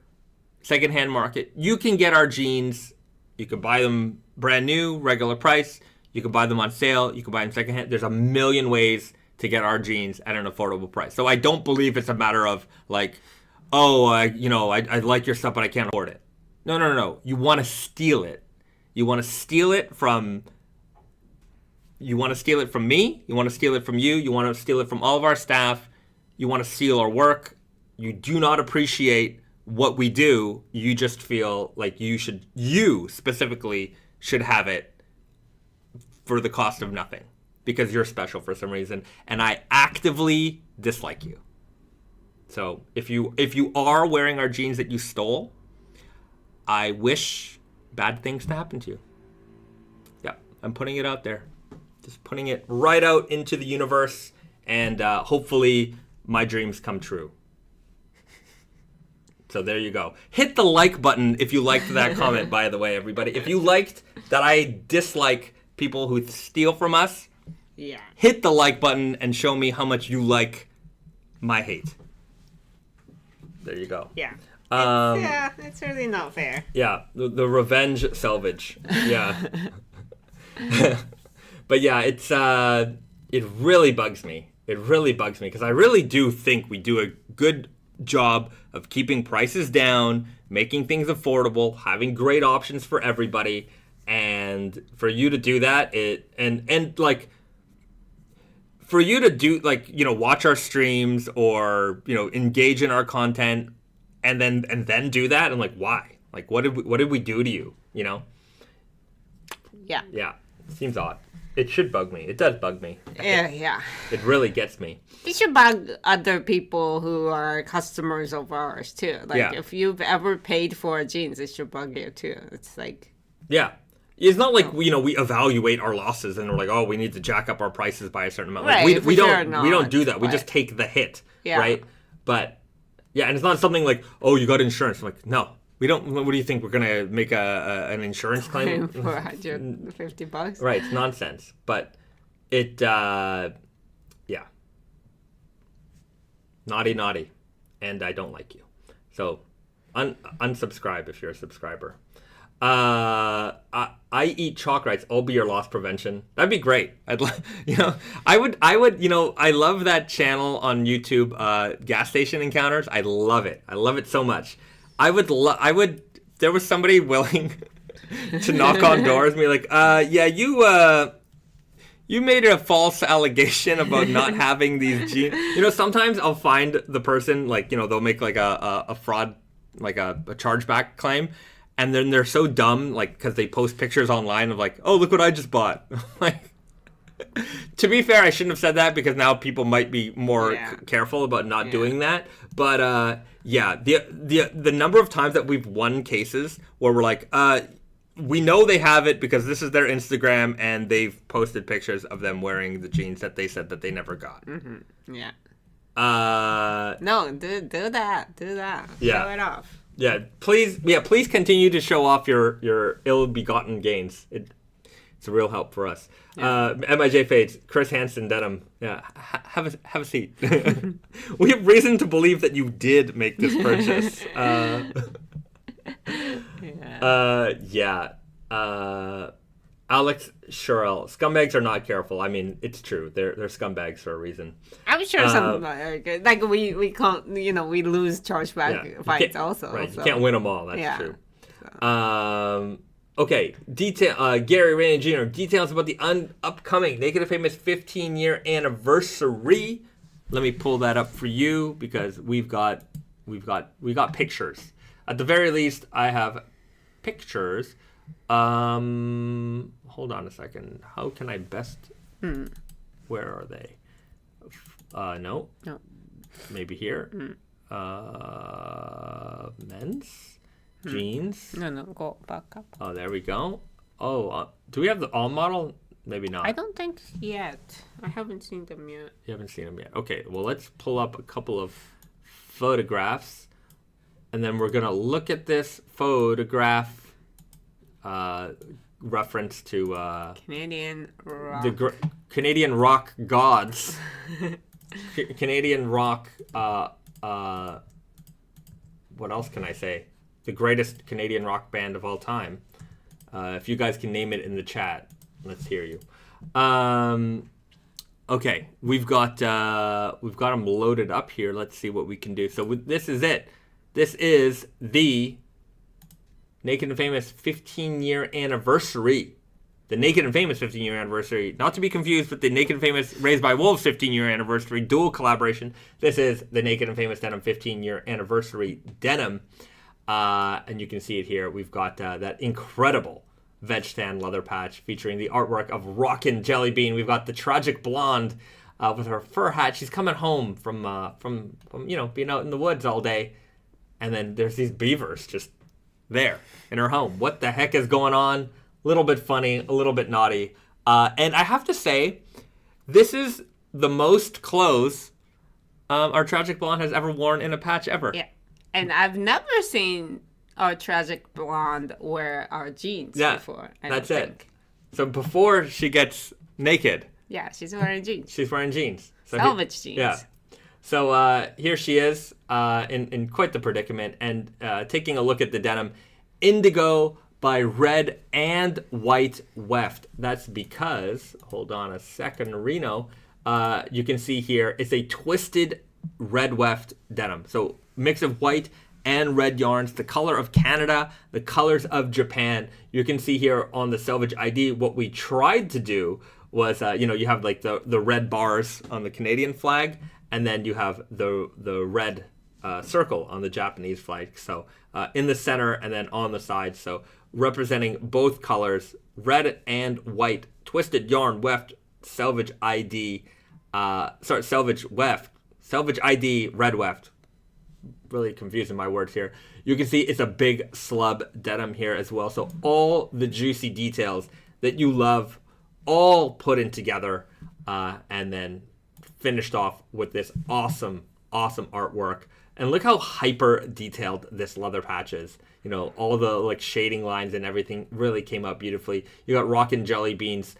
secondhand market. You can get our jeans. You can buy them brand new, regular price. You can buy them on sale. You can buy them secondhand. There's a million ways to get our jeans at an affordable price. So I don't believe it's a matter of I like your stuff, but I can't afford it. No. You want to steal it. You want to steal it from me. You want to steal it from you. You want to steal it from all of our staff. You want to steal our work. You do not appreciate what we do. You just feel like you specifically should have it for the cost of nothing, because you're special for some reason, and I actively dislike you. So if you are wearing our jeans that you stole, I wish bad things to happen to you. Yeah, I'm putting it out there. Just putting it right out into the universe, and hopefully my dreams come true. So there you go. Hit the like button if you liked that comment, by the way, everybody. If you liked that I dislike people who steal from us, hit the like button and show me how much you like my hate. There you go. Yeah. It's really not fair. Yeah, the revenge Selvedge. Yeah. But yeah, it really bugs me. It really bugs me because I really do think we do a good job of keeping prices down, making things affordable, having great options for everybody, and for you to do that, for you to do watch our streams or engage in our content and then do that, and why? What did we do to you? Yeah. Yeah. Seems odd. It should bug me. It does bug me. Yeah. It really gets me. It should bug other people who are customers of ours too. Like if you've ever paid for jeans, it should bug you too. It's like It's not like we evaluate our losses and we're like, oh, we need to jack up our prices by a certain amount. Right, Like, we don't do that. Right. We just take the hit, right? But and it's not something like, oh, you got insurance. I'm like, no, we don't. What do you think we're gonna make an insurance claim for $150? Right, it's nonsense. But it, naughty, and I don't like you. So unsubscribe if you're a subscriber. I eat chalk rights. I'll be your loss prevention. That'd be great. I would, I love that channel on YouTube, gas station encounters. I love it so much. There was somebody willing to knock on doors and be like, you made a false allegation about not having these jeans. Sometimes I'll find the person, like, they'll make like a fraud, like a chargeback claim. And then they're so dumb, like, because they post pictures online of like, oh, look what I just bought. Like, to be fair, I shouldn't have said that because now people might be more careful about not doing that. But the number of times that we've won cases where we're like, we know they have it because this is their Instagram and they've posted pictures of them wearing the jeans that they said that they never got. Mm-hmm. Yeah. No, do that. Yeah. Show it off. Yeah, please continue to show off your ill-begotten gains. It's a real help for us. MIJ Fades, Chris Hansen Denim. Yeah, have a seat. We have reason to believe that you did make this purchase. Alex Sherrill, scumbags are not careful. I mean, it's true. They're scumbags for a reason. I'm sure some are good. Like we can't, we lose chargeback fights also. Right, so. you can't win them all. That's true. So. Okay, Gary Rainey Jr. Details about the upcoming Naked and Famous 15-year anniversary. Let me pull that up for you because we've got pictures. At the very least, I have pictures. Hold on a second. How can I best? Where are they? No. Maybe here. Men's jeans. No. Go back up. Oh, there we go. Oh, do we have the all model? Maybe not. I don't think yet. I haven't seen them yet. You haven't seen them yet. Okay. Well, let's pull up a couple of photographs, and then we're gonna look at this photograph. Reference to Canadian rock. The Canadian rock gods. Canadian rock. What else can I say? The greatest Canadian rock band of all time. If you guys can name it in the chat, let's hear you. Okay, we've got them loaded up here. Let's see what we can do. So this is it. This is the Naked and Famous 15-year anniversary. The Naked and Famous 15-year anniversary. Not to be confused with the Naked and Famous Raised by Wolves 15-year anniversary dual collaboration. This is the Naked and Famous Denim 15-year anniversary denim. And you can see it here. We've got that incredible veg stand leather patch featuring the artwork of Rockin Jelly Bean. We've got the tragic blonde with her fur hat. She's coming home from being out in the woods all day. And then there's these beavers just there in her home. What the heck is going on? A little bit funny, a little bit naughty. And I have to say, this is the most clothes our tragic blonde has ever worn in a patch ever. Yeah. And I've never seen our tragic blonde wear our jeans before. That's it. So before she gets naked. Yeah, she's wearing jeans. So Selvedge jeans. Yeah. So here she is in quite the predicament and taking a look at the denim. Indigo by red and white weft. That's because, hold on a second, Reno, you can see here, it's a twisted red weft denim. So mix of white and red yarns, the color of Canada, the colors of Japan. You can see here on the Selvedge ID, what we tried to do was, you have like the red bars on the Canadian flag, and then you have the red circle on the Japanese flag. So in the center and then on the side. So representing both colors, red and white twisted yarn weft selvage ID. Selvage weft. Selvedge ID red weft. Really confusing my words here. You can see it's a big slub denim here as well. So all the juicy details that you love all put in together and then finished off with this awesome artwork. And look how hyper detailed this leather patch is. You know, all the like shading lines and everything really came out beautifully. You got Rockin Jelly Bean's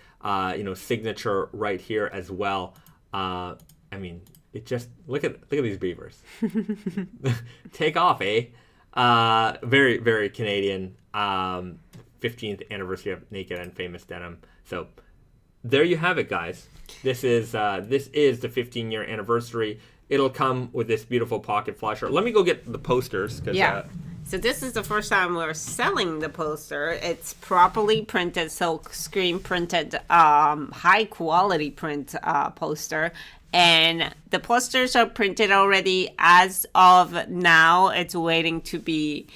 signature right here as well. I mean, it just look at these beavers. Take off, eh? Very, very Canadian. 15th anniversary of Naked and Famous Denim. So there you have it, guys. This is the 15-year anniversary. It'll come with this beautiful pocket flasher. Let me go get the posters. So this is the first time we're selling the poster. It's properly printed, silk screen printed, high quality print poster. And the posters are printed already. As of now, it's waiting to be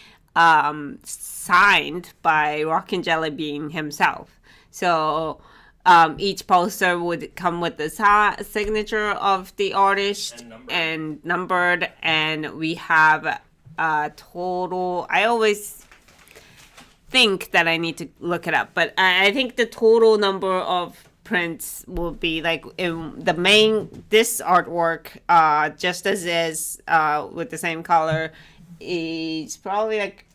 signed by Rockin Jelly Bean himself. So each poster would come with the signature of the artist and numbered. And we have a total, I always think that I need to look it up, but I think the total number of prints will be like in the main, this artwork, just as is, with the same color, is probably like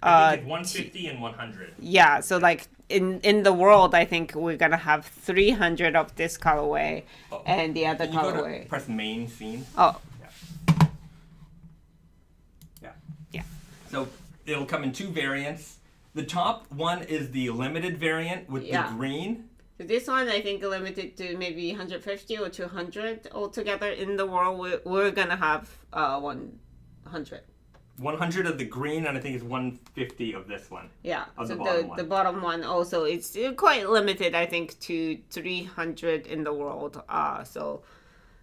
I think it's 150 and 100. Yeah, so like in the world, I think we're gonna have 300 of this colorway and the other colorway. Press main scene. Oh. Yeah. So it'll come in two variants. The top one is the limited variant with the green. So this one, I think, limited to maybe 150 or 200 altogether. In the world, we're gonna have 100. 100 of the green, and I think it's 150 of this one. Yeah. Of so the bottom one also, it's quite limited, I think, to 300 in the world. So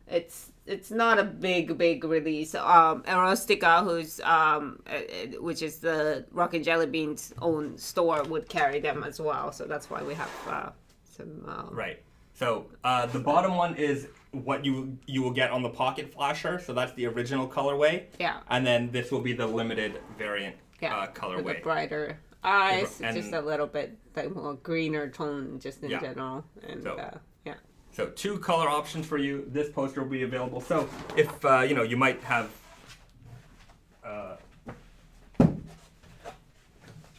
it's not a big release. Erostica, who's which is the Rockin Jelly Bean's own store, would carry them as well. So that's why we have some. Right. So the bottom one is what you will get on the pocket flasher. So that's the original colorway. Yeah. And then this will be the limited variant colorway. With the brighter eyes, just a little bit like more greener tone, just in general, and So two color options for you. This poster will be available. So if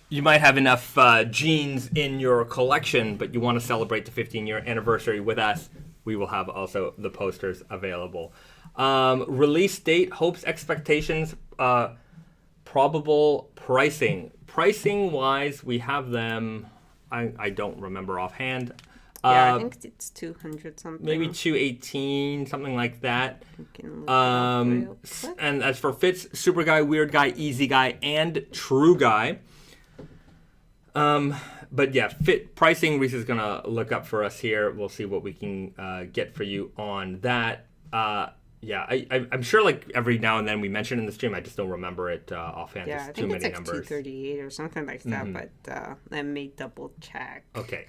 you might have enough jeans in your collection, but you want to celebrate the 15-year anniversary with us, we will have also the posters available. Release date, hopes, expectations, probable pricing. Pricing wise, we have them. I don't remember offhand. I think it's 200 something. Maybe 218, something like that. And as for fits, super guy, weird guy, easy guy, and true guy. But yeah, fit pricing, Risa's gonna look up for us here. We'll see what we can get for you on that. I'm sure like every now and then we mention in the stream, I just don't remember it offhand. Yeah, I think it's like 238 or something like that, but let me double check. Okay.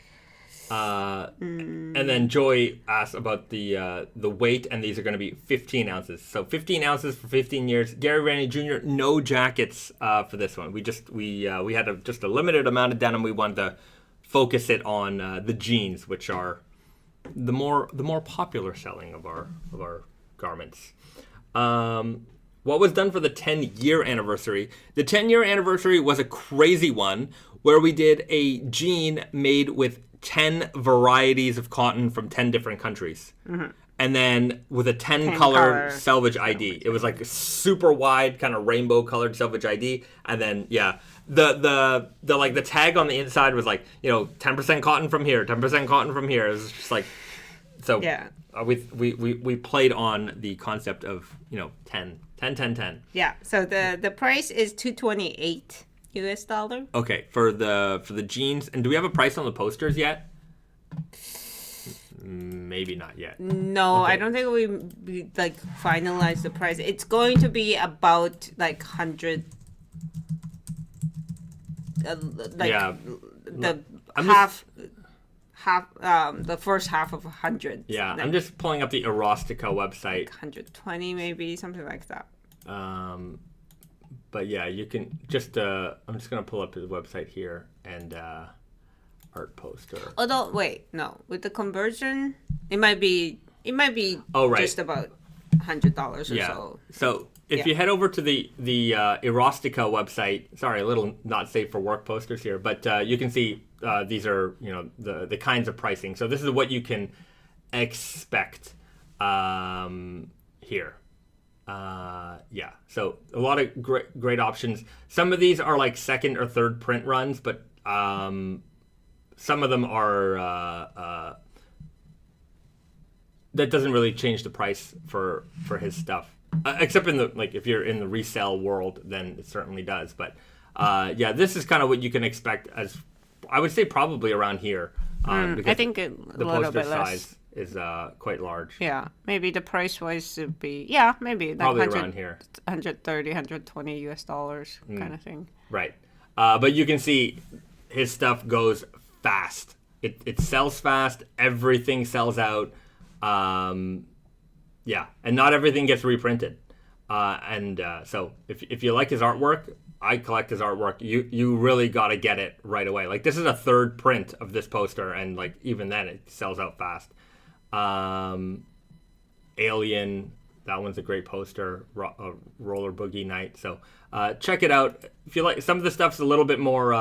And then Joy asked about the weight, and these are going to be 15 ounces. So 15 ounces for 15 years. Gary Raney Jr., no jackets for this one. We had just a limited amount of denim. We wanted to focus it on the jeans, which are the more popular selling of our garments. What was done for the 10-year anniversary? The 10-year anniversary was a crazy one where we did a jean made with 10 varieties of cotton from 10 different countries. Mm-hmm. And then with a 10 color Selvedge ID. It was like a super wide kind of rainbow colored Selvedge ID. And then, the like the tag on the inside was like, 10% cotton from here, 10% cotton from here. It was just like, so we played on the concept of, 10. Yeah. So the price is $228. US dollar. Okay, for the jeans. And do we have a price on the posters yet? Maybe not yet. No, okay. I don't think we like finalized the price. It's going to be about like 100. the first half of 100. Yeah, I'm just pulling up the Erotica website. 120 maybe, something like that. But yeah, you can just, I'm just going to pull up his website here and art poster. Although, wait, no. With the conversion, it might be just about $100 or so. So if you head over to the Erotica website, sorry, a little not safe for work posters here, but you can see these are, the kinds of pricing. So this is what you can expect here. So a lot of great options. Some of these are like second or third print runs, but some of them are that doesn't really change the price for his stuff, except in the if you're in the resale world, then it certainly does. But this is kind of what you can expect, as I would say probably around here. Because I think the poster bit size less. Is quite large. Yeah, maybe the price wise would be maybe like probably around here, 130, 120 US dollars kind of thing. Right, but you can see his stuff goes fast. It sells fast. Everything sells out. And not everything gets reprinted. So if you like his artwork, I collect his artwork. You really got to get it right away. Like, this is a third print of this poster, and like even then it sells out fast. Alien, that one's a great poster. Roller Boogie Night. So check it out. If you like, some of the stuff's a little bit more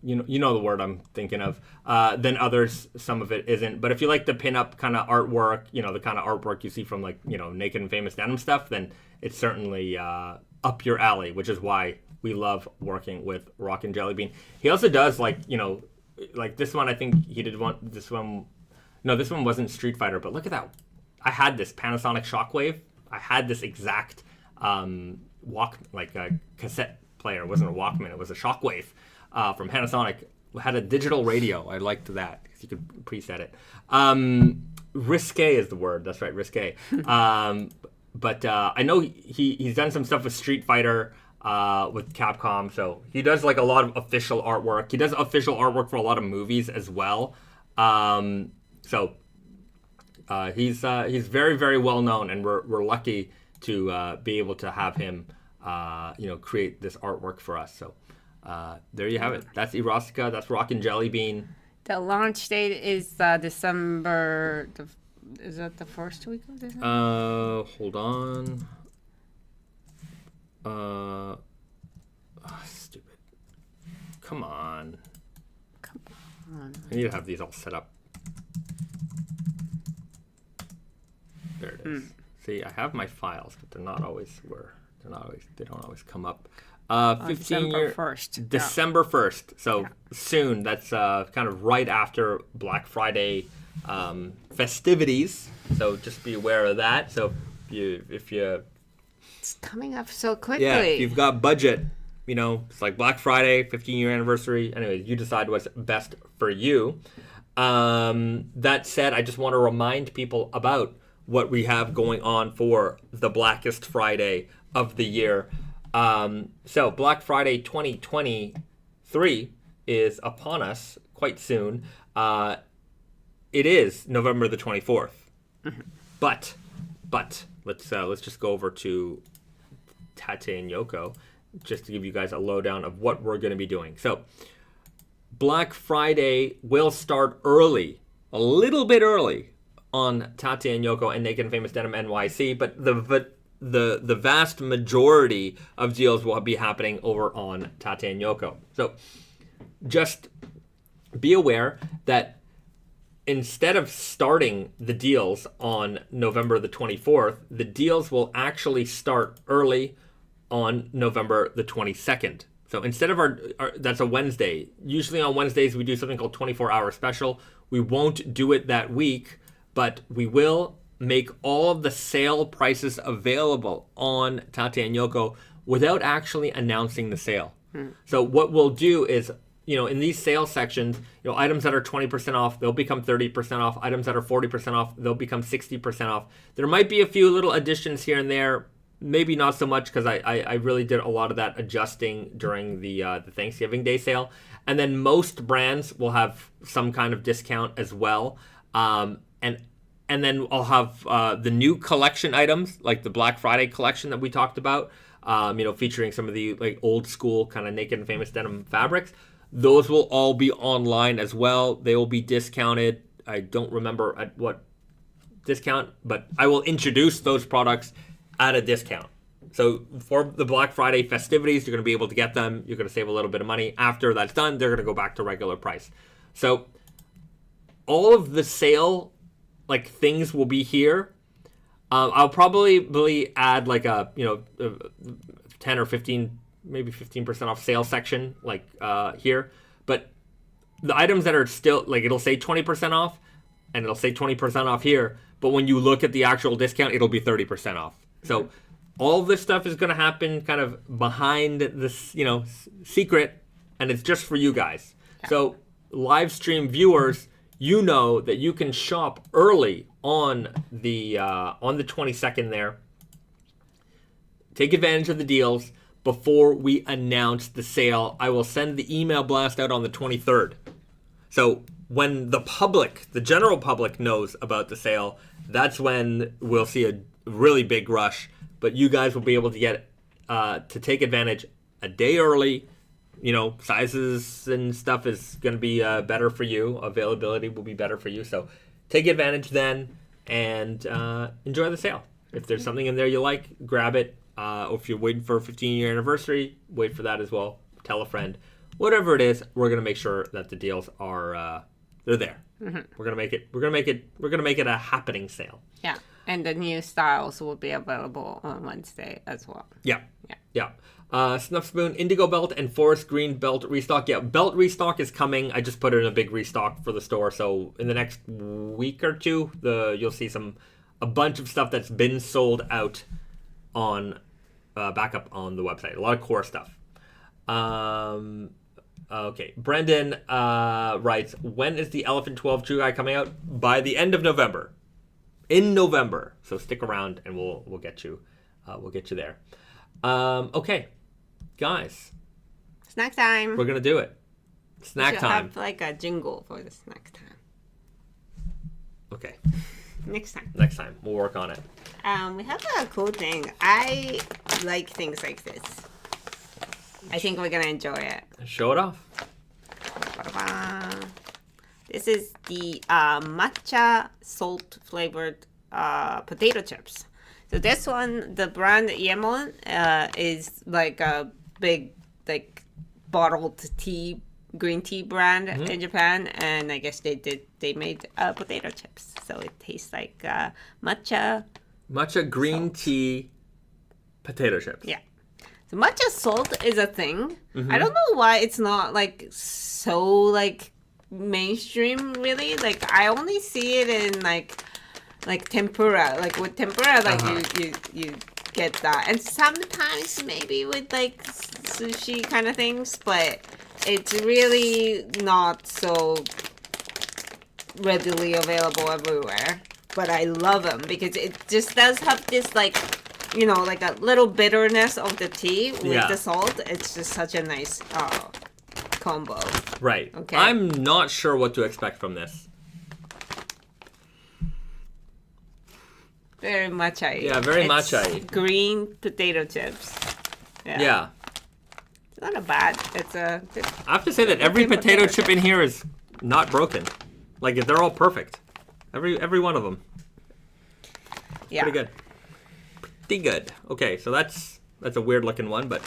you know the word I'm thinking of, than others. Some of it isn't. But if you like the pinup kind of artwork, the kind of artwork you see from Naked and Famous Denim stuff, then it's certainly up your alley, which is why we love working with Rockin Jelly Bean. He also does like this one. I think he did one. This one wasn't Street Fighter, but look at that. I had this Panasonic Shockwave. I had this exact a cassette player. It wasn't a Walkman. It was a Shockwave. From Panasonic. Had a digital radio. I liked that because you could preset it. Risque is the word. That's right, risque. But I know he's done some stuff with Street Fighter, with Capcom. So he does like a lot of official artwork. He does official artwork for a lot of movies as well. He's very, very well known, and we're lucky to be able to have him create this artwork for us. So. There you have it. That's Erotica. That's Rockin Jelly Bean. The launch date is December. Is that the first week of December? Hold on. Stupid. Come on. I need to have these all set up. There it is. See, I have my files, but they're not always they don't always come up. 15 December 1st. December 1st. So soon. That's kind of right after Black Friday festivities. So just be aware of that. So if you it's coming up so quickly. Yeah, if you've got budget, it's like Black Friday, 15-year anniversary. Anyways, you decide what's best for you. That said, I just want to remind people about what we have going on for the Blackest Friday of the year. So Black Friday 2023 is upon us quite soon. It is November the 24th. Mm-hmm. But let's just go over to Tate and Yoko just to give you guys a lowdown of what we're going to be doing. So Black Friday will start early, a little bit early on Tate and Yoko and Naked and Famous Denim NYC, but the vast majority of deals will be happening over on Tate and Yoko. So just be aware that instead of starting the deals on November the 24th, the deals will actually start early on November the 22nd. So instead of our that's a Wednesday. Usually on Wednesdays we do something called 24-hour special. We won't do it that week, but we will make all of the sale prices available on Tate and Yoko without actually announcing the sale. So what we'll do is, in these sale sections, items that are 20% off, they'll become 30% off. Items that are 40% off, they'll become 60% off. There might be a few little additions here and there, maybe not so much because I really did a lot of that adjusting during the Thanksgiving Day sale. And then most brands will have some kind of discount as well. And then I'll have the new collection items, like the Black Friday collection that we talked about, featuring some of the like old school kind of Naked and Famous Denim fabrics. Those will all be online as well. They will be discounted. I don't remember at what discount, but I will introduce those products at a discount. So for the Black Friday festivities, you're going to be able to get them. You're going to save a little bit of money. After that's done, they're going to go back to regular price. So all of the sale like things will be here. I'll probably add like a 10 or 15, maybe 15% off sale section like here. But the items that are still like it'll say 20% off, and it'll say 20% off here. But when you look at the actual discount, it'll be 30% off. So all of this stuff is going to happen kind of behind this, secret, and it's just for you guys. Yeah. So live stream viewers, you know that you can shop early on the 22nd there. Take advantage of the deals before we announce the sale. I will send the email blast out on the 23rd. So when the general public knows about the sale, that's when we'll see a really big rush. But you guys will be able to get to take advantage a day early. Sizes and stuff is going to be better for you. Availability will be better for you. So take advantage then and enjoy the sale. If there's something in there you like, grab it. Or if you're waiting for a 15-year anniversary, wait for that as well. Tell a friend. Whatever it is, we're going to make sure that the deals are they're there. Mm-hmm. We're going to make it a happening sale. Yeah. And the new styles will be available on Wednesday as well. Yeah. Snuff Spoon, Indigo Belt, and Forest Green Belt restock. Yeah, belt restock is coming. I just put it in a big restock for the store. So in the next week or two, you'll see a bunch of stuff that's been sold out on back up on the website. A lot of core stuff. Okay, Brendan writes, when is the Elephant 12 True Guy coming out? By the end of November. In November, so stick around and we'll get you there. Okay, guys, snack time. We're gonna do it. Snack time. Have like a jingle for the snack time. Okay. Next time we'll work on it. We have a cool thing. I like things like this. I think we're gonna enjoy it. Show it off. This is the matcha salt flavored potato chips. So this one, the brand Yemon, is like a big bottled green tea brand in Japan, and I guess they made potato chips. So it tastes like matcha green salt. Tea potato chips. Yeah. So matcha salt is a thing. Mm-hmm. I don't know why it's not so mainstream really. I only see it in like tempura. With tempura, you get that, and sometimes maybe with sushi kind of things, but it's really not so readily available everywhere. But I love them because it just does have this a little bitterness of the tea with the salt. It's just such a nice combo. Right. Okay. I'm not sure what to expect from this. Very matcha-y. Yeah, very matcha-y. Green potato chips. Yeah. It's not a bad. I have to say that every potato chip in here is not broken. They're all perfect. Every one of them. Yeah. Pretty good. Okay, so that's a weird looking one, but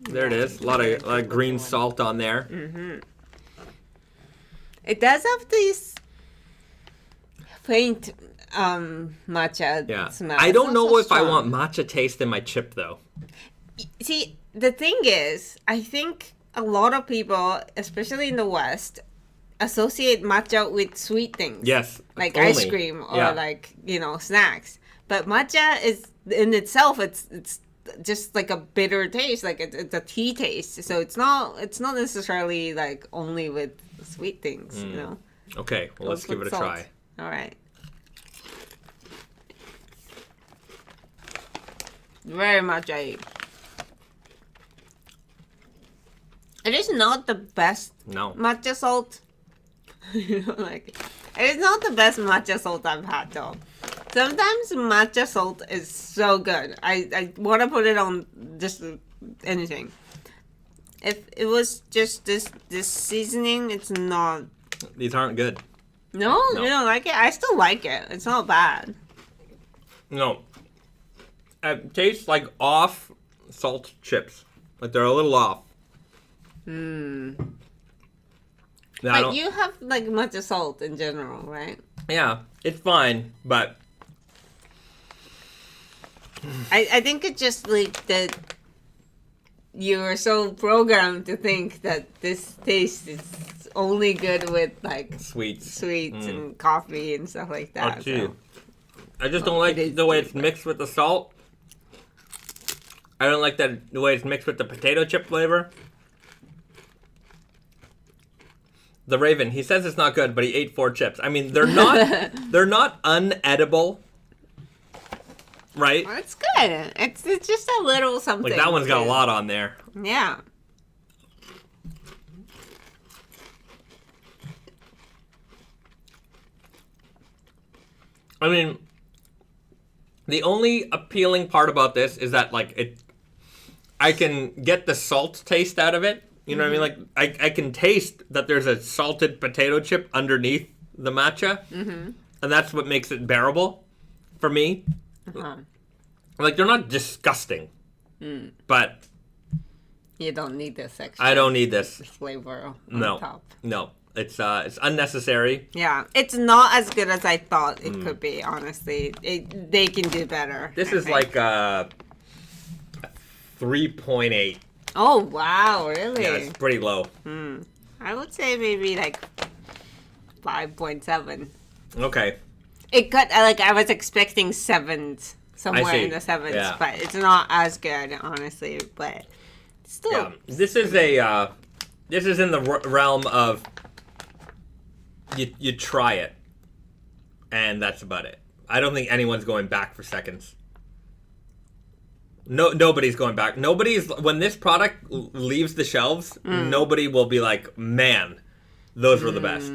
there it is. A lot of green salt on there. Mm-hmm. It does have these faint matcha smell. I don't know if I want matcha taste in my chip though. See, the thing is, I think a lot of people, especially in the West, associate matcha with sweet things. Yes. Like ice cream or snacks. But matcha is in itself, it's just like a bitter taste, it's a tea taste. So it's not necessarily only with sweet things, Okay, well, let's give it a try. All right. very matcha. It is not the best No. matcha salt. Like, it is not the best matcha salt I've had though. Sometimes matcha salt is so good. I want to put it on just anything. If it was just this seasoning, it's not. These aren't good. No, you don't like it? I still like it. It's not bad. No. It tastes like off salt chips. Like they're a little off. But you have like matcha salt in general, right? Yeah, it's fine, but I think it's just like that you're so programmed to think that this taste is only good with like sweets and coffee and stuff like that. Oh, gee. I just don't like the way it's mixed with the salt. I don't like the way it's mixed with the potato chip flavor. The Raven, he says it's not good, but he ate 4 chips. I mean, they're not unedible, right? Well, it's good. It's just a little something. Like that one's got a lot on there. Yeah. I mean, the only appealing part about this is that like I can get the salt taste out of it. You know what I mean? Like, I can taste that there's a salted potato chip underneath the matcha. Mm-hmm. And that's what makes it bearable for me. Uh-huh. Like, they're not disgusting. But... You don't need this extra... I don't need this. Flavor on top. No. It's unnecessary. Yeah. It's not as good as I thought it could be, honestly. They can do better. This is like a 3.8. Oh, wow, really? Yeah, it's pretty low. I would say maybe like 5.7. Okay. It got, like, I was expecting 7s, somewhere in the 7s, yeah. But it's not as good, honestly, but still. Yeah. This is in the realm of you try it, and that's about it. I don't think anyone's going back for seconds. No, nobody's going back. When this product leaves the shelves, nobody will be like, man, those were the best.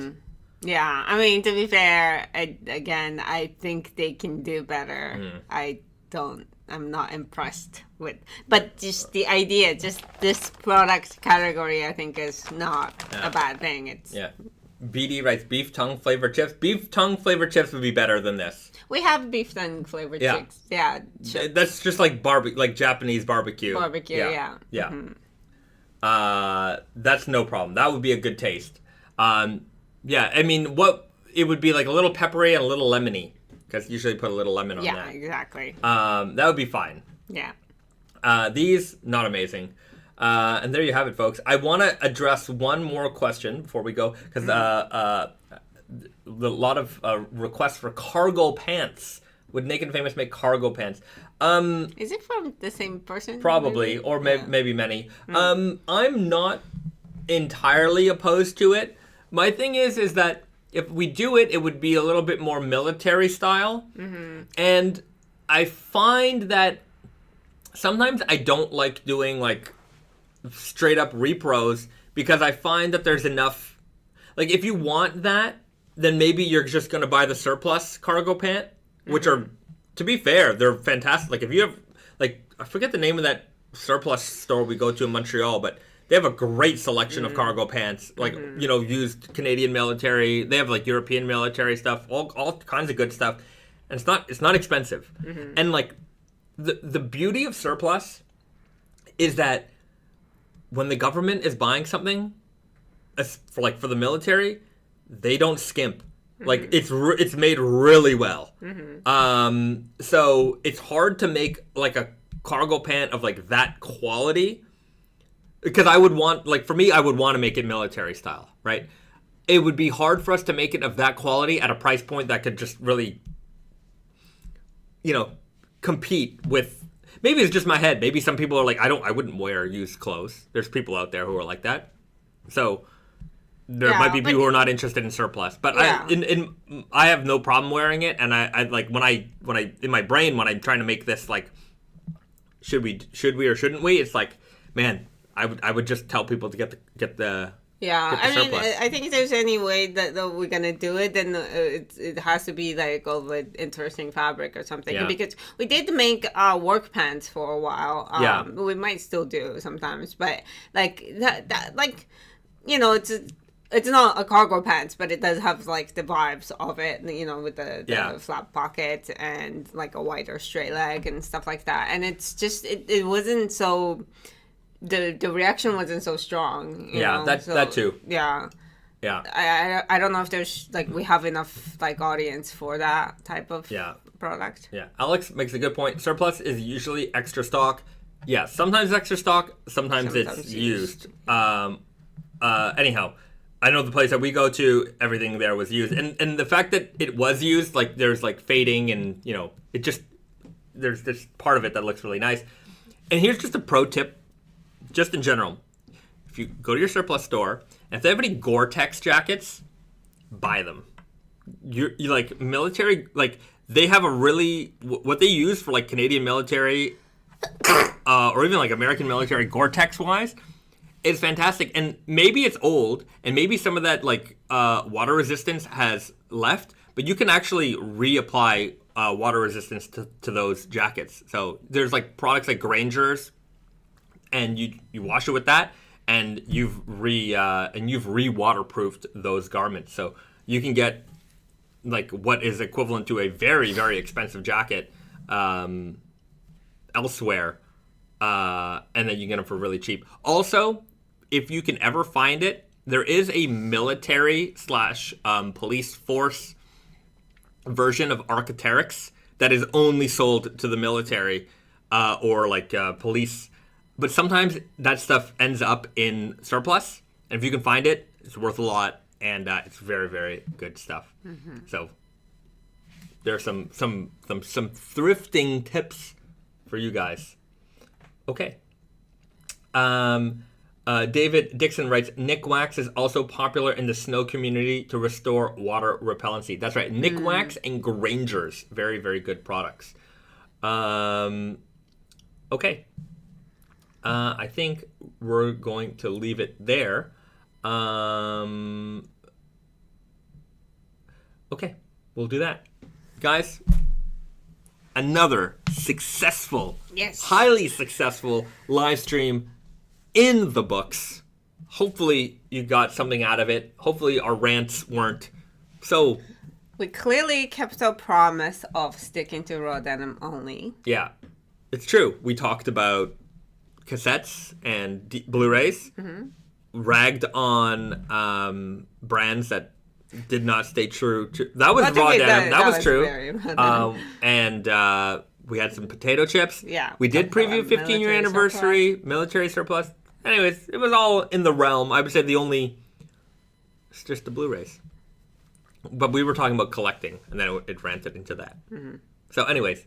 Yeah, I mean, to be fair, I think they can do better. I'm not impressed with, but just the idea, just this product category, I think is not a bad thing. BD writes beef tongue flavored chips. Beef tongue flavored chips would be better than this. We have beef tongue flavored chips. Yeah. Chips. That's just like like Japanese barbecue. Yeah. Yeah. Mm-hmm. That's no problem. That would be a good taste. Yeah, I mean, it would be like a little peppery and a little lemony, because usually put a little lemon on that. Yeah, exactly. That would be fine. Yeah. These, not amazing. And there you have it, folks. I want to address one more question before we go, because a lot of requests for cargo pants. Would Naked Famous make cargo pants? Is it from the same person? Probably, or maybe many. I'm not entirely opposed to it. My thing is that if we do it, it would be a little bit more military style. Mm-hmm. And I find that sometimes I don't like doing like straight up repros, because I find that there's enough. Like, if you want that, then maybe you're just going to buy the surplus cargo pant, which are, to be fair, they're fantastic. Like, if you have, like, I forget the name of that surplus store we go to in Montreal, but they have a great selection of cargo pants, like, used Canadian military. They have, like, European military stuff, all kinds of good stuff. And it's not expensive. Mm-hmm. And, like, the beauty of surplus is that when the government is buying something, for the military, they don't skimp. Mm-hmm. Like, it's made really well. Mm-hmm. So it's hard to make, like, a cargo pant of, like, that quality. Because I would want, like, for me, I would want to make it military style, right? It would be hard for us to make it of that quality at a price point that could just really, compete with. Maybe it's just my head. Maybe some people are like, I wouldn't wear used clothes. There's people out there who are like that. So there might be people who are not interested in surplus. But I have no problem wearing it. And I like when I in my brain, when I'm trying to make this like should we or shouldn't we? It's like, man, I would just tell people to get the Yeah, I mean, surplus. I think if there's any way that we're gonna do it, then it has to be like all with interesting fabric or something. Yeah. Because we did make work pants for a while. Yeah. We might still do sometimes, but like that like, you know, it's not a cargo pants, but it does have like the vibes of it, you know, with the flap pocket and like a wider straight leg and stuff like that. And it's just it wasn't so. The reaction wasn't so strong. You know? That too. Yeah. Yeah. I don't know if there's like we have enough like audience for that type of product. Yeah. Alex makes a good point. Surplus is usually extra stock. Yeah. Sometimes extra stock. Sometimes it's used. Anyhow, I know the place that we go to, everything there was used, and the fact that it was used, like there's like fading, and you know, it just there's this part of it that looks really nice. And here's just a pro tip. Just in general, if you go to your surplus store, and if they have any Gore-Tex jackets, buy them. You like military, like they have a really, what they use for like Canadian military, or even like American military Gore-Tex wise, is fantastic. And maybe it's old, and maybe some of that like water resistance has left, but you can actually reapply water resistance to those jackets. So there's like products like Granger's, and you wash it with that, and you've re-waterproofed those garments. So you can get like what is equivalent to a very, very expensive jacket elsewhere, and then you get them for really cheap. Also, if you can ever find it, there is a military / police force version of Arc'teryx that is only sold to the military or like police. But sometimes that stuff ends up in surplus, and if you can find it, it's worth a lot, and it's very, very good stuff. Mm-hmm. So there are some thrifting tips for you guys. Okay. David Dixon writes, Nick Wax is also popular in the snow community to restore water repellency. That's right. Nick Wax and Granger's, very, very good products. Okay. I think we're going to leave it there. Okay, we'll do that. Guys, another successful, highly successful live stream in the books. Hopefully you got something out of it. Hopefully our rants weren't so... We clearly kept our promise of sticking to raw denim only. Yeah, it's true. We talked about cassettes and Blu-rays, ragged on brands that did not stay true to... That was raw denim. That was true. And we had some potato chips. Yeah. We did preview 15-year anniversary, military surplus. Anyways, it was all in the realm. I would say it's just the Blu-rays. But we were talking about collecting, and then it ranted into that. Mm-hmm. So anyways...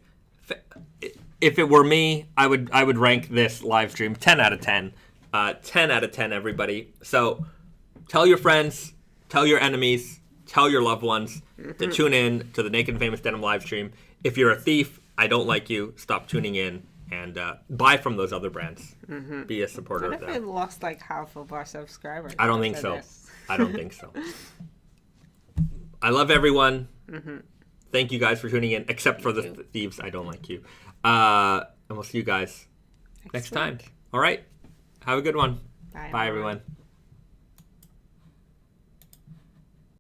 If it were me, I would rank this live stream 10 out of 10. 10 out of 10, everybody. So tell your friends, tell your enemies, tell your loved ones to tune in to the Naked Famous Denim live stream. If you're a thief, I don't like you. Stop tuning in and buy from those other brands. Mm-hmm. Be a supporter of them. What if we lost like half of our subscribers? I don't think so. I don't think so. I love everyone. Mm-hmm. Thank you guys for tuning in, except for the thieves. I don't like you. And we'll see you guys next time. All right. Have a good one. Bye everyone.